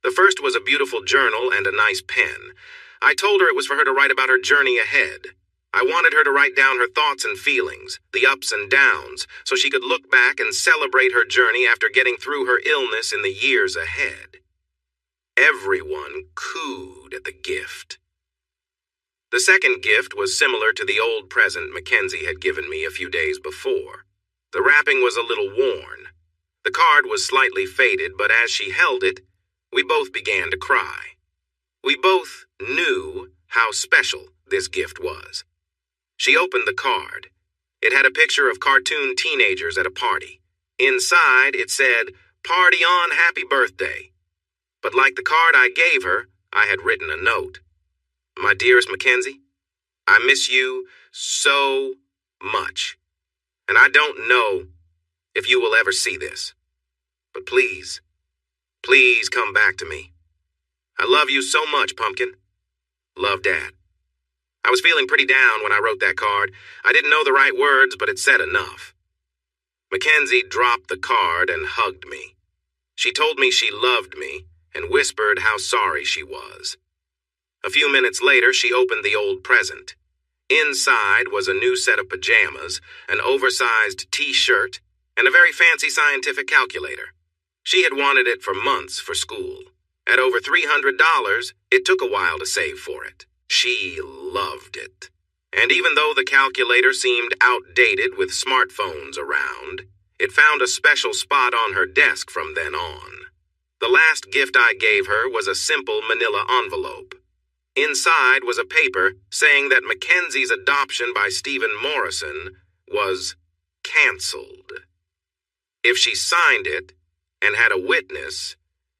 The first was a beautiful journal and a nice pen. I told her it was for her to write about her journey ahead. I wanted her to write down her thoughts and feelings, the ups and downs, so she could look back and celebrate her journey after getting through her illness in the years ahead. Everyone cooed at the gift. The second gift was similar to the old present Mackenzie had given me a few days before. The wrapping was a little worn. The card was slightly faded, but as she held it, we both began to cry. We both knew how special this gift was. She opened the card. It had a picture of cartoon teenagers at a party. Inside, it said, "Party on, happy birthday." But like the card I gave her, I had written a note. "My dearest Mackenzie, I miss you so much. And I don't know if you will ever see this. But please, please come back to me. I love you so much, Pumpkin. Love, Dad." I was feeling pretty down when I wrote that card. I didn't know the right words, but it said enough. Mackenzie dropped the card and hugged me. She told me she loved me and whispered how sorry she was. A few minutes later, she opened the old present. Inside was a new set of pajamas, an oversized t-shirt, and a very fancy scientific calculator. She had wanted it for months for school. At over $300, it took a while to save for it. She loved it. And even though the calculator seemed outdated with smartphones around, it found a special spot on her desk from then on. The last gift I gave her was a simple manila envelope. Inside was a paper saying that Mackenzie's adoption by Stephen Morrison was canceled. If she signed it and had a witness,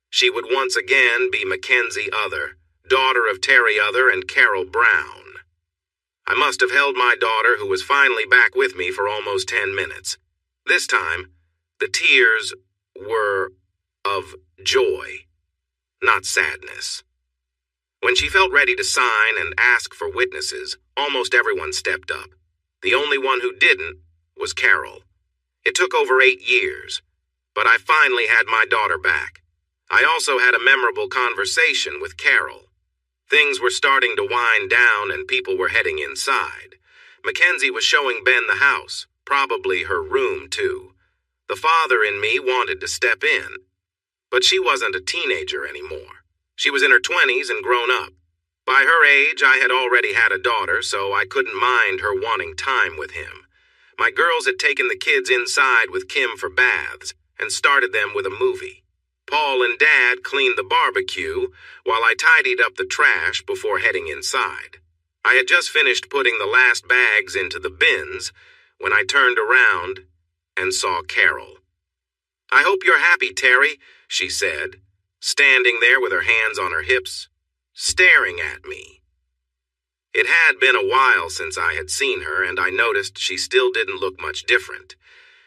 she would once again be Mackenzie Other, daughter of Terry Other and Carol Brown. I must have held my daughter, who was finally back with me, for almost 10 minutes. This time, the tears were of joy, not sadness. When she felt ready to sign and ask for witnesses, almost everyone stepped up. The only one who didn't was Carol. It took over 8 years, but I finally had my daughter back. I also had a memorable conversation with Carol. Things were starting to wind down and people were heading inside. Mackenzie was showing Ben the house, probably her room too. The father in me wanted to step in, but she wasn't a teenager anymore. She was in her 20s and grown up. By her age, I had already had a daughter, so I couldn't mind her wanting time with him. My girls had taken the kids inside with Kim for baths and started them with a movie. Paul and Dad cleaned the barbecue while I tidied up the trash before heading inside. I had just finished putting the last bags into the bins when I turned around and saw Carol. "I hope you're happy, Terry," she said, standing there with her hands on her hips, staring at me. It had been a while since I had seen her, and I noticed she still didn't look much different.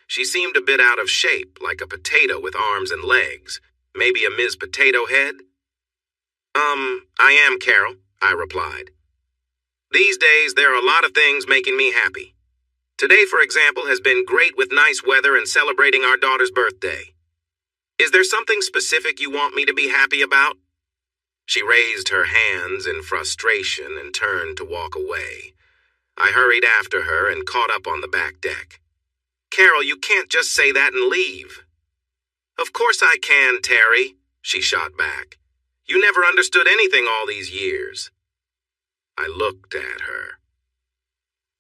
She seemed a bit out of shape, like a potato with arms and legs. Maybe a Ms. Potato Head? I am, Carol," I replied. "These days, there are a lot of things making me happy. Today, for example, has been great with nice weather and celebrating our daughter's birthday. Is there something specific you want me to be happy about?" She raised her hands in frustration and turned to walk away. I hurried after her and caught up on the back deck. "Carol, you can't just say that and leave." "Of course I can, Terry," she shot back. "You never understood anything all these years." I looked at her.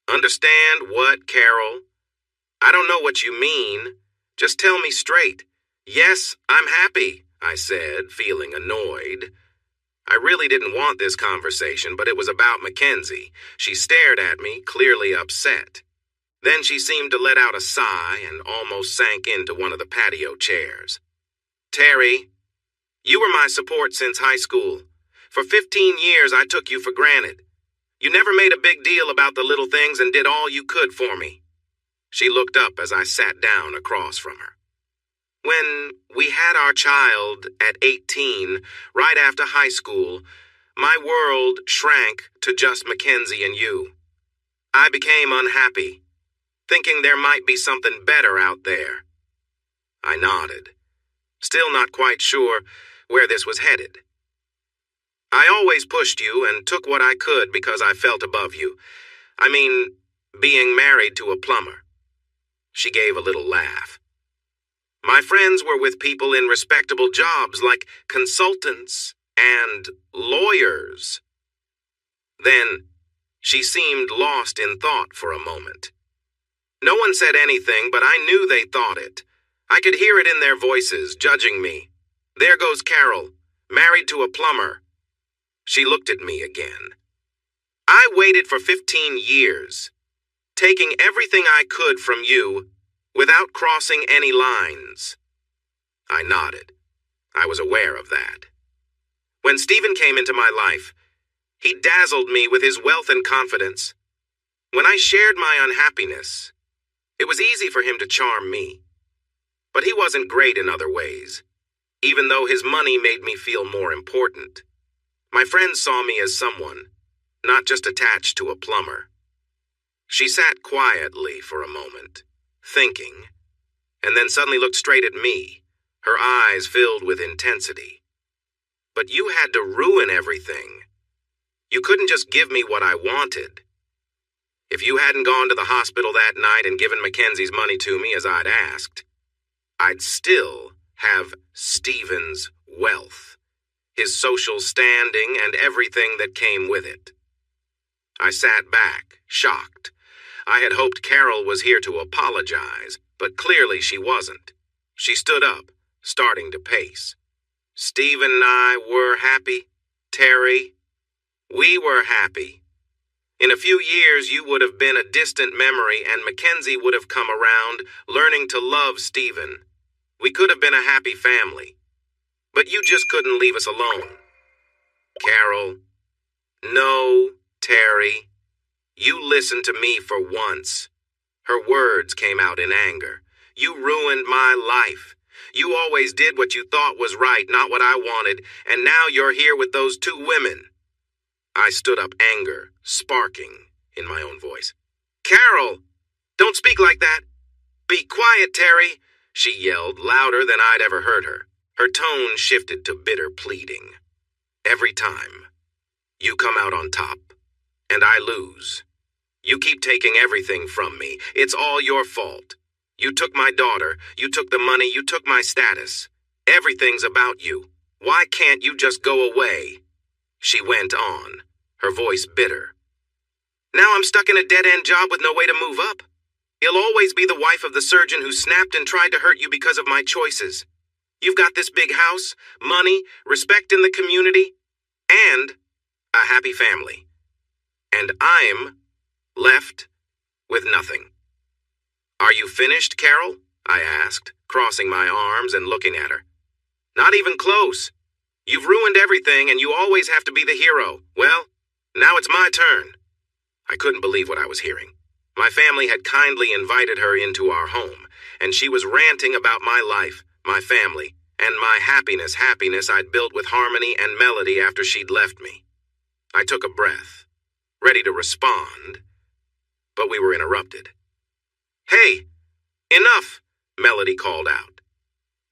"Understand what, Carol? I don't know what you mean. Just tell me straight." "Yes, I'm happy," I said, feeling annoyed. I really didn't want this conversation, but it was about Mackenzie. She stared at me, clearly upset. Then she seemed to let out a sigh and almost sank into one of the patio chairs. "Terry, you were my support since high school. For 15 years, I took you for granted. You never made a big deal about the little things and did all you could for me." She looked up as I sat down across from her. "When we had our child at 18, right after high school, my world shrank to just Mackenzie and you. I became unhappy, thinking there might be something better out there." I nodded, still not quite sure where this was headed. "I always pushed you and took what I could because I felt above you. I mean, being married to a plumber." She gave a little laugh. "My friends were with people in respectable jobs like consultants and lawyers." Then she seemed lost in thought for a moment. No one said anything, but I knew they thought it. I could hear it in their voices, judging me. "There goes Carol, married to a plumber." She looked at me again. "I waited for 15 years, taking everything I could from you without crossing any lines." I nodded. I was aware of that. When Stephen came into my life, he dazzled me with his wealth and confidence. When I shared my unhappiness, it was easy for him to charm me. But he wasn't great in other ways, even though his money made me feel more important. My friends saw me as someone, not just attached to a plumber. She sat quietly for a moment, thinking, and then suddenly looked straight at me, her eyes filled with intensity. "But you had to ruin everything. You couldn't just give me what I wanted. If you hadn't gone to the hospital that night and given Mackenzie's money to me as I'd asked, I'd still have Stephen's wealth, his social standing, and everything that came with it." I sat back, shocked. I had hoped Carol was here to apologize, but clearly she wasn't. She stood up, starting to pace. "Stephen and I were happy, Terry. We were happy. In a few years, you would have been a distant memory, and Mackenzie would have come around, learning to love Stephen. We could have been a happy family. But you just couldn't leave us alone." "Carol, no, Terry. You listen to me for once." Her words came out in anger. "You ruined my life. You always did what you thought was right, not what I wanted, and now you're here with those two women." I stood up, anger sparking in my own voice. "Carol, don't speak like that. Be quiet, Terry," she yelled, louder than I'd ever heard her. Her tone shifted to bitter pleading. "Every time, you come out on top, and I lose. You keep taking everything from me. It's all your fault. You took my daughter, you took the money, you took my status. Everything's about you. Why can't you just go away?" She went on, her voice bitter. "Now I'm stuck in a dead-end job with no way to move up. You'll always be the wife of the surgeon who snapped and tried to hurt you because of my choices. You've got this big house, money, respect in the community, and a happy family. And I'm left with nothing." "Are you finished, Carol?" I asked, crossing my arms and looking at her. "Not even close. You've ruined everything, and you always have to be the hero. Well, now it's my turn." I couldn't believe what I was hearing. My family had kindly invited her into our home, and she was ranting about my life, my family, and my happiness I'd built with Harmony and Melody after she'd left me. I took a breath, ready to respond, but we were interrupted. "Hey, enough," Melody called out.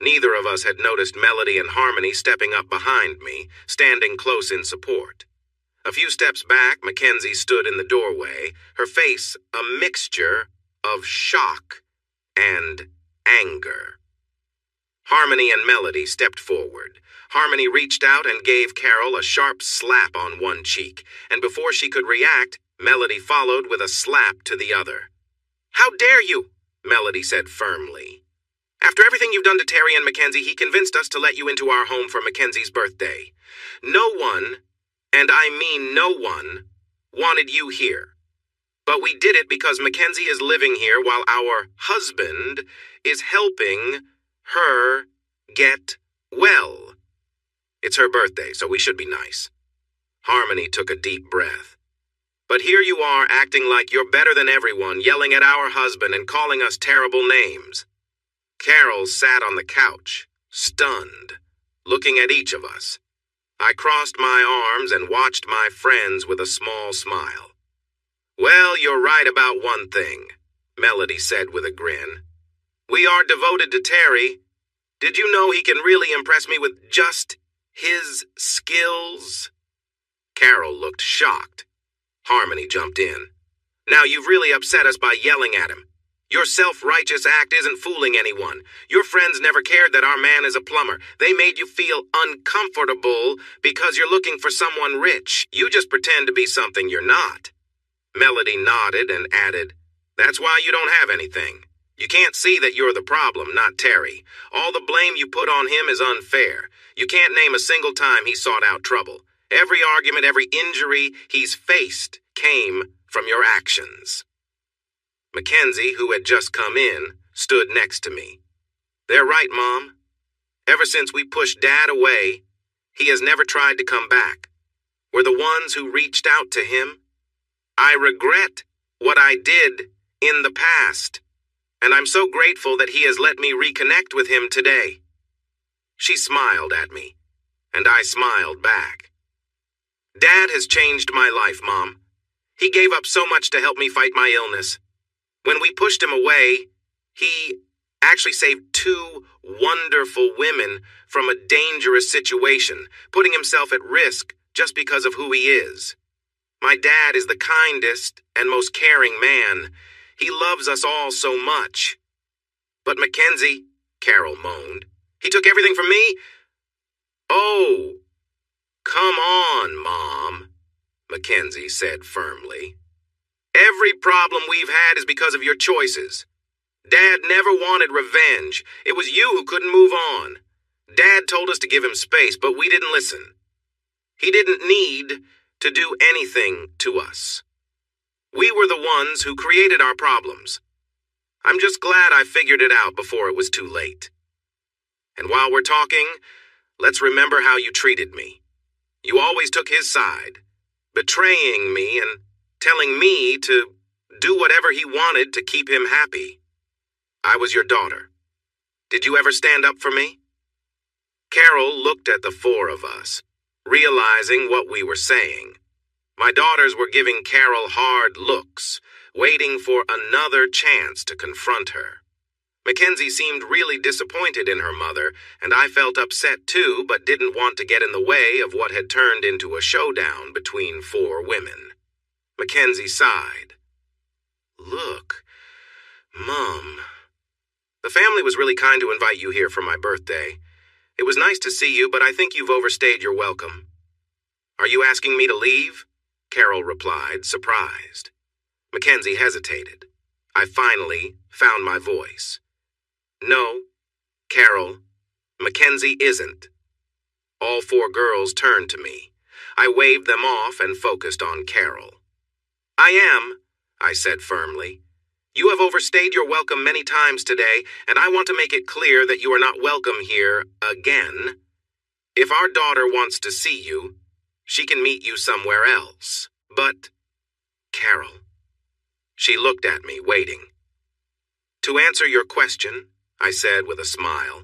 Neither of us had noticed Melody and Harmony stepping up behind me, standing close in support. A few steps back, Mackenzie stood in the doorway, her face a mixture of shock and anger. Harmony and Melody stepped forward. Harmony reached out and gave Carol a sharp slap on one cheek, and before she could react, Melody followed with a slap to the other. "How dare you?" Melody said firmly. "After everything you've done to Terry and Mackenzie, he convinced us to let you into our home for Mackenzie's birthday. No one, and I mean no one, wanted you here. But we did it because Mackenzie is living here while our husband is helping her get well. It's her birthday, so we should be nice. Harmony took a deep breath. But here you are acting like you're better than everyone, yelling at our husband and calling us terrible names. Carol sat on the couch, stunned, looking at each of us. I crossed my arms and watched my friends with a small smile. Well, you're right about one thing, Melody said with a grin. We are devoted to Terry. Did you know he can really impress me with just his skills? Carol looked shocked. Harmony jumped in. Now you've really upset us by yelling at him. Your self-righteous act isn't fooling anyone. Your friends never cared that our man is a plumber. They made you feel uncomfortable because you're looking for someone rich. You just pretend to be something you're not. Melody nodded and added, That's why you don't have anything. You can't see that you're the problem, not Terry. All the blame you put on him is unfair. You can't name a single time he sought out trouble. Every argument, every injury he's faced came from your actions. Mackenzie, who had just come in, stood next to me. They're right, Mom. Ever since we pushed Dad away, he has never tried to come back. We're the ones who reached out to him. I regret what I did in the past, and I'm so grateful that he has let me reconnect with him today. She smiled at me, and I smiled back. Dad has changed my life, Mom. He gave up so much to help me fight my illness. When we pushed him away, he actually saved 2 wonderful women from a dangerous situation, putting himself at risk just because of who he is. My dad is the kindest and most caring man. He loves us all so much. But Mackenzie, Carol moaned, he took everything from me? Oh, come on, Mom, Mackenzie said firmly. Every problem we've had is because of your choices. Dad never wanted revenge. It was you who couldn't move on. Dad told us to give him space, but we didn't listen. He didn't need to do anything to us. We were the ones who created our problems. I'm just glad I figured it out before it was too late. And while we're talking, let's remember how you treated me. You always took his side, betraying me and telling me to do whatever he wanted to keep him happy. I was your daughter. Did you ever stand up for me? Carol looked at the 4 of us, realizing what we were saying. My daughters were giving Carol hard looks, waiting for another chance to confront her. Mackenzie seemed really disappointed in her mother, and I felt upset too, but didn't want to get in the way of what had turned into a showdown between 4 women. Mackenzie sighed. Look, Mom, the family was really kind to invite you here for my birthday. It was nice to see you, but I think you've overstayed your welcome. Are you asking me to leave? Carol replied, surprised. Mackenzie hesitated. I finally found my voice. No, Carol, Mackenzie isn't. All 4 girls turned to me. I waved them off and focused on Carol. I am, I said firmly. You have overstayed your welcome many times today, and I want to make it clear that you are not welcome here again. If our daughter wants to see you, she can meet you somewhere else. But, Carol, she looked at me, waiting. To answer your question, I said with a smile,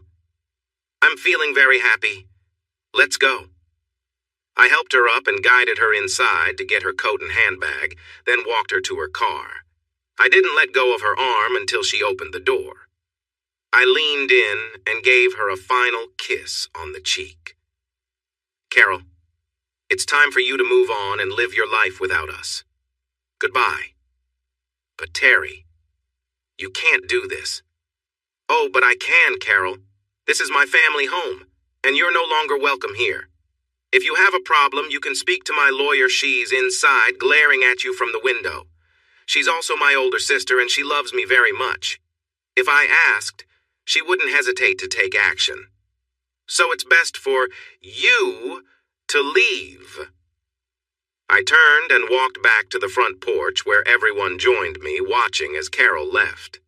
I'm feeling very happy. Let's go. I helped her up and guided her inside to get her coat and handbag, then walked her to her car. I didn't let go of her arm until she opened the door. I leaned in and gave her a final kiss on the cheek. Carol, it's time for you to move on and live your life without us. Goodbye. But Terry, you can't do this. Oh, but I can, Carol. This is my family home, and you're no longer welcome here. If you have a problem, you can speak to my lawyer. She's inside, glaring at you from the window. She's also my older sister, and she loves me very much. If I asked, she wouldn't hesitate to take action. So it's best for you to leave. I turned and walked back to the front porch where everyone joined me, watching as Carol left.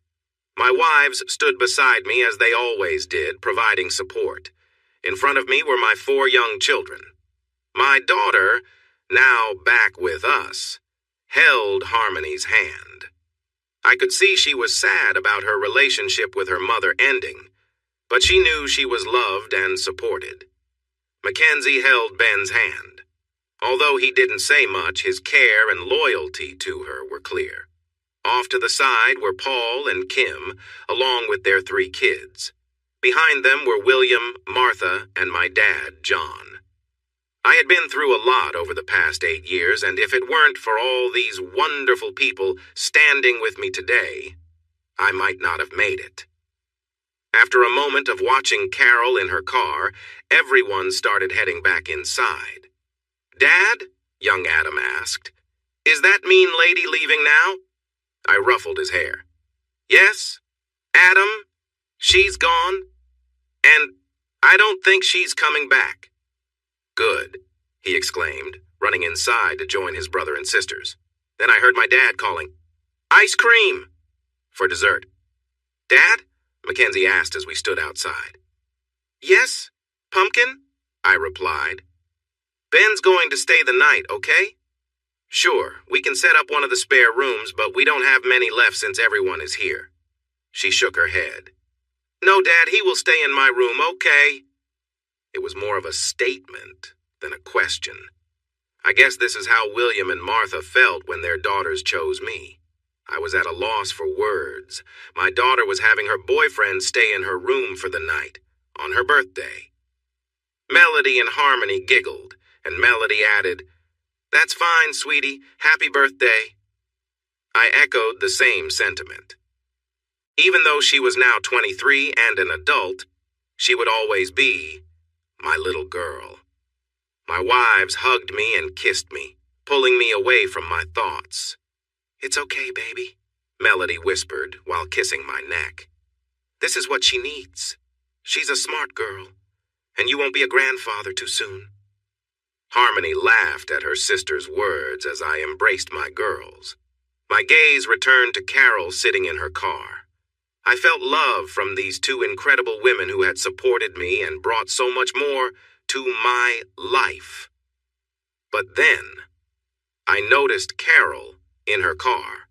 My wives stood beside me as they always did, providing support. In front of me were my 4 young children. My daughter, now back with us, held Harmony's hand. I could see she was sad about her relationship with her mother ending, but she knew she was loved and supported. Mackenzie held Ben's hand. Although he didn't say much, his care and loyalty to her were clear. Off to the side were Paul and Kim, along with their 3 kids. Behind them were William, Martha, and my dad, John. I had been through a lot over the past 8 years, and if it weren't for all these wonderful people standing with me today, I might not have made it. After a moment of watching Carol in her car, everyone started heading back inside. "Dad?" young Adam asked. "Is that mean lady leaving now?" I ruffled his hair. "Yes, Adam, she's gone, and I don't think she's coming back." "Good," he exclaimed, running inside to join his brother and sisters. Then I heard my dad calling, "Ice cream!" for dessert. "Dad?" Mackenzie asked as we stood outside. "Yes, Pumpkin?" I replied. "Ben's going to stay the night, okay?" "Sure, we can set up one of the spare rooms, but we don't have many left since everyone is here." She shook her head. "No, Dad, he will stay in my room, okay?" It was more of a statement than a question. I guess this is how William and Martha felt when their daughters chose me. I was at a loss for words. My daughter was having her boyfriend stay in her room for the night, on her birthday. Melody and Harmony giggled, and Melody added, "That's fine, sweetie. Happy birthday." I echoed the same sentiment. Even though she was now 23 and an adult, she would always be my little girl. My wives hugged me and kissed me, pulling me away from my thoughts. "It's okay, baby," Melody whispered while kissing my neck. "This is what she needs. She's a smart girl, and you won't be a grandfather too soon." Harmony laughed at her sister's words as I embraced my girls. My gaze returned to Carol sitting in her car. I felt love from these 2 incredible women who had supported me and brought so much more to my life. But then, I noticed Carol in her car,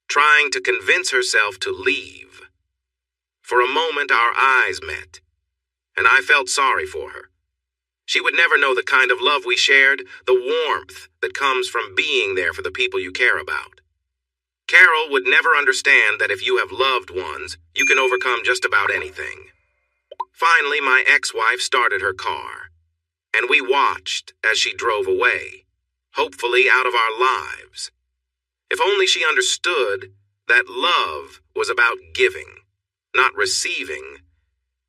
trying to convince herself to leave. For a moment, our eyes met, and I felt sorry for her. She would never know the kind of love we shared, the warmth that comes from being there for the people you care about. Carol would never understand that if you have loved ones, you can overcome just about anything. Finally, my ex-wife started her car, and we watched as she drove away, hopefully out of our lives. If only she understood that love was about giving, not receiving,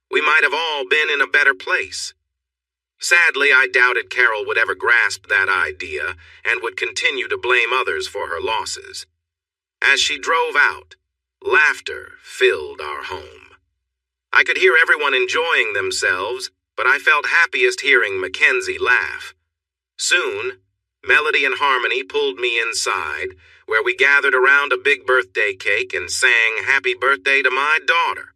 we might have all been in a better place. Sadly, I doubted Carol would ever grasp that idea and would continue to blame others for her losses. As she drove out, laughter filled our home. I could hear everyone enjoying themselves, but I felt happiest hearing Mackenzie laugh. Soon, Melody and Harmony pulled me inside, where we gathered around a big birthday cake and sang happy birthday to my daughter.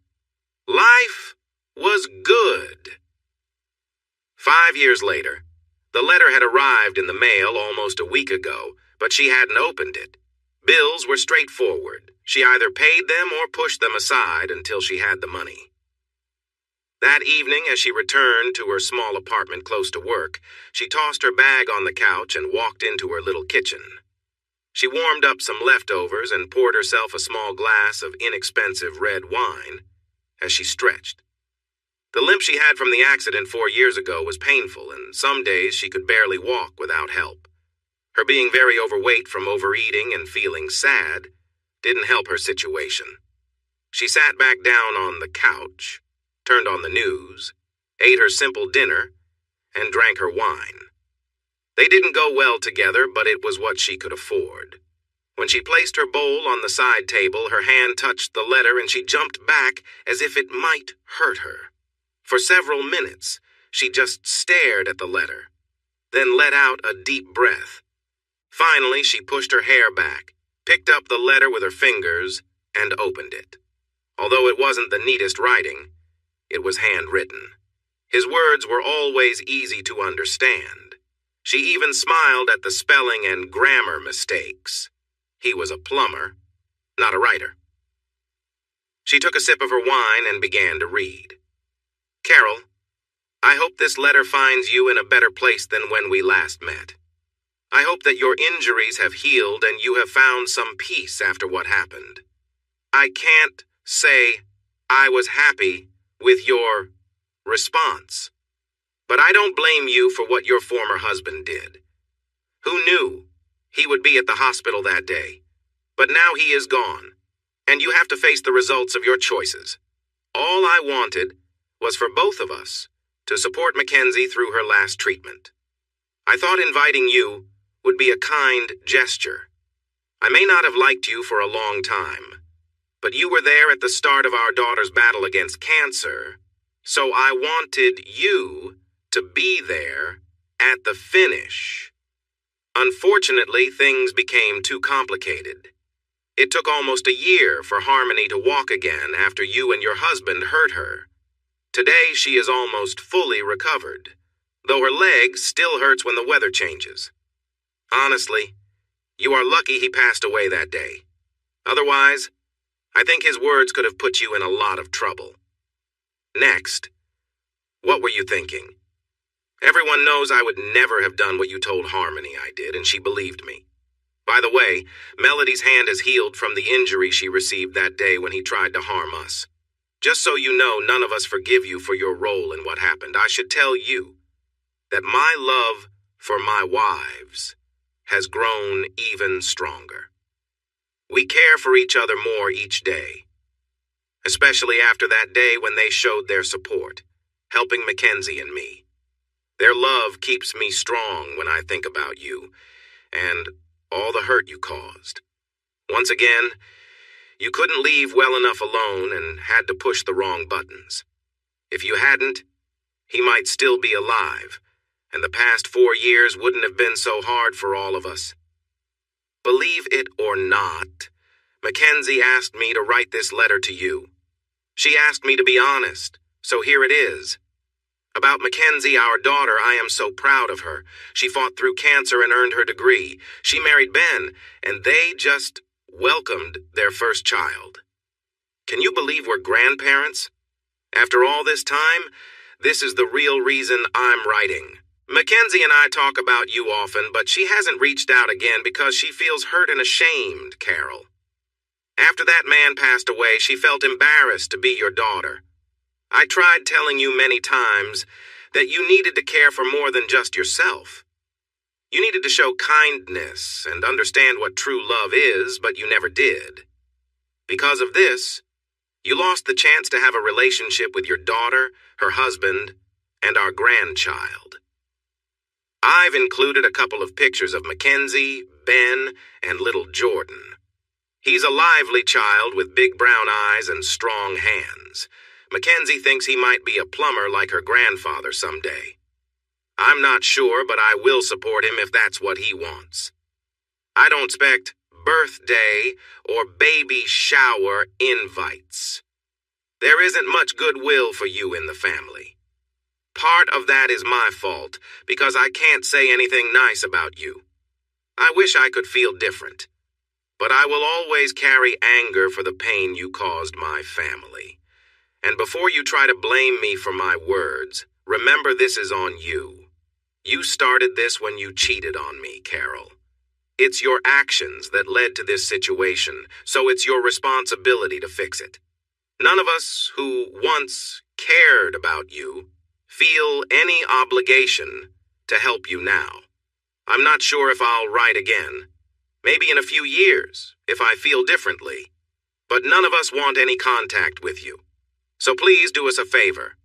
Life was good. 5 years later, the letter had arrived in the mail almost a week ago, but she hadn't opened it. Bills were straightforward. She either paid them or pushed them aside until she had the money. That evening, as she returned to her small apartment close to work, she tossed her bag on the couch and walked into her little kitchen. She warmed up some leftovers and poured herself a small glass of inexpensive red wine as she stretched. The limp she had from the accident 4 years ago was painful, and some days she could barely walk without help. Her being very overweight from overeating and feeling sad didn't help her situation. She sat back down on the couch, turned on the news, ate her simple dinner, and drank her wine. They didn't go well together, but it was what she could afford. When she placed her bowl on the side table, her hand touched the letter and she jumped back as if it might hurt her. For several minutes, she just stared at the letter, then let out a deep breath Finally, she pushed her hair back, picked up the letter with her fingers, and opened it. Although it wasn't the neatest writing, it was handwritten. His words were always easy to understand. She even smiled at the spelling and grammar mistakes. He was a plumber, not a writer. She took a sip of her wine and began to read. Carol, I hope this letter finds you in a better place than when we last met. I hope that your injuries have healed and you have found some peace after what happened. I can't say I was happy with your response, but I don't blame you for what your former husband did. Who knew he would be at the hospital that day? But now he is gone, and you have to face the results of your choices. All I wanted was for both of us to support Mackenzie through her last treatment. I thought inviting you would be a kind gesture. I may not have liked you for a long time, but you were there at the start of our daughter's battle against cancer, so I wanted you to be there at the finish. Unfortunately, things became too complicated. It took almost a year for Harmony to walk again after you and your husband hurt her. Today, she is almost fully recovered, though her leg still hurts when the weather changes. Honestly, you are lucky he passed away that day. Otherwise, I think his words could have put you in a lot of trouble. Next, what were you thinking? Everyone knows I would never have done what you told Harmony I did, and she believed me. By the way, Melody's hand has healed from the injury she received that day when he tried to harm us. Just so you know, none of us forgive you for your role in what happened. I should tell you that my love for my wives has grown even stronger. We care for each other more each day, especially after that day when they showed their support, helping Mackenzie and me. Their love keeps me strong when I think about you and all the hurt you caused. Once again, you couldn't leave well enough alone and had to push the wrong buttons. If you hadn't, he might still be alive, and the past 4 years wouldn't have been so hard for all of us. Believe it or not, Mackenzie asked me to write this letter to you. She asked me to be honest, so here it is. About Mackenzie, our daughter, I am so proud of her. She fought through cancer and earned her degree. She married Ben, and they just welcomed their first child. Can you believe we're grandparents? After all this time, this is the real reason I'm writing. Mackenzie and I talk about you often, but she hasn't reached out again because she feels hurt and ashamed, Carol. After that man passed away, she felt embarrassed to be your daughter. I tried telling you many times that you needed to care for more than just yourself. You needed to show kindness and understand what true love is, but you never did. Because of this, you lost the chance to have a relationship with your daughter, her husband, and our grandchild. I've included a couple of pictures of Mackenzie, Ben, and little Jordan. He's a lively child with big brown eyes and strong hands. Mackenzie thinks he might be a plumber like her grandfather someday. I'm not sure, but I will support him if that's what he wants. I don't expect birthday or baby shower invites. There isn't much goodwill for you in the family. Part of that is my fault, because I can't say anything nice about you. I wish I could feel different, but I will always carry anger for the pain you caused my family. And before you try to blame me for my words, remember this is on you. You started this when you cheated on me, Carol. It's your actions that led to this situation, so it's your responsibility to fix it. None of us who once cared about you feel any obligation to help you now. I'm not sure if I'll write again. Maybe in a few years, if I feel differently. But none of us want any contact with you. So please do us a favor,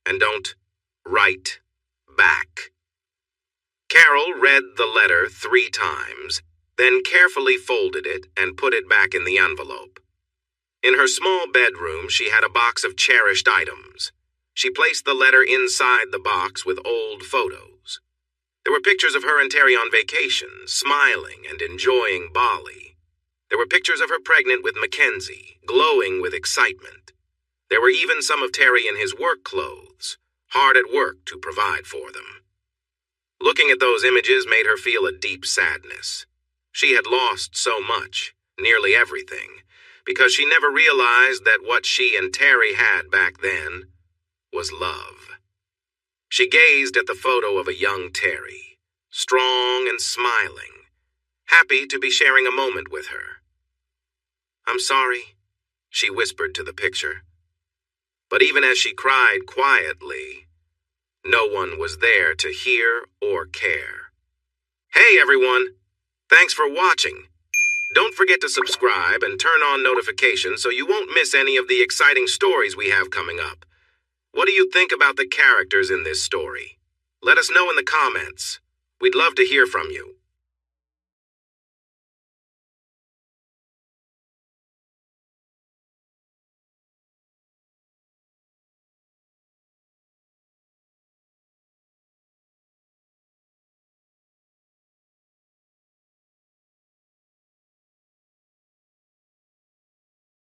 and don't write back. Carol read the letter 3 times, then carefully folded it and put it back in the envelope. In her small bedroom, she had a box of cherished items. She placed the letter inside the box with old photos. There were pictures of her and Terry on vacation, smiling and enjoying Bali. There were pictures of her pregnant with Mackenzie, glowing with excitement. There were even some of Terry in his work clothes, hard at work to provide for them. Looking at those images made her feel a deep sadness. She had lost so much, nearly everything, because she never realized that what she and Terry had back then was love. She gazed at the photo of a young Terry, strong and smiling, happy to be sharing a moment with her. "I'm sorry," she whispered to the picture. But even as she cried quietly, no one was there to hear or care. Hey everyone! Thanks for watching. Don't forget to subscribe and turn on notifications so you won't miss any of the exciting stories we have coming up. What do you think about the characters in this story? Let us know in the comments. We'd love to hear from you.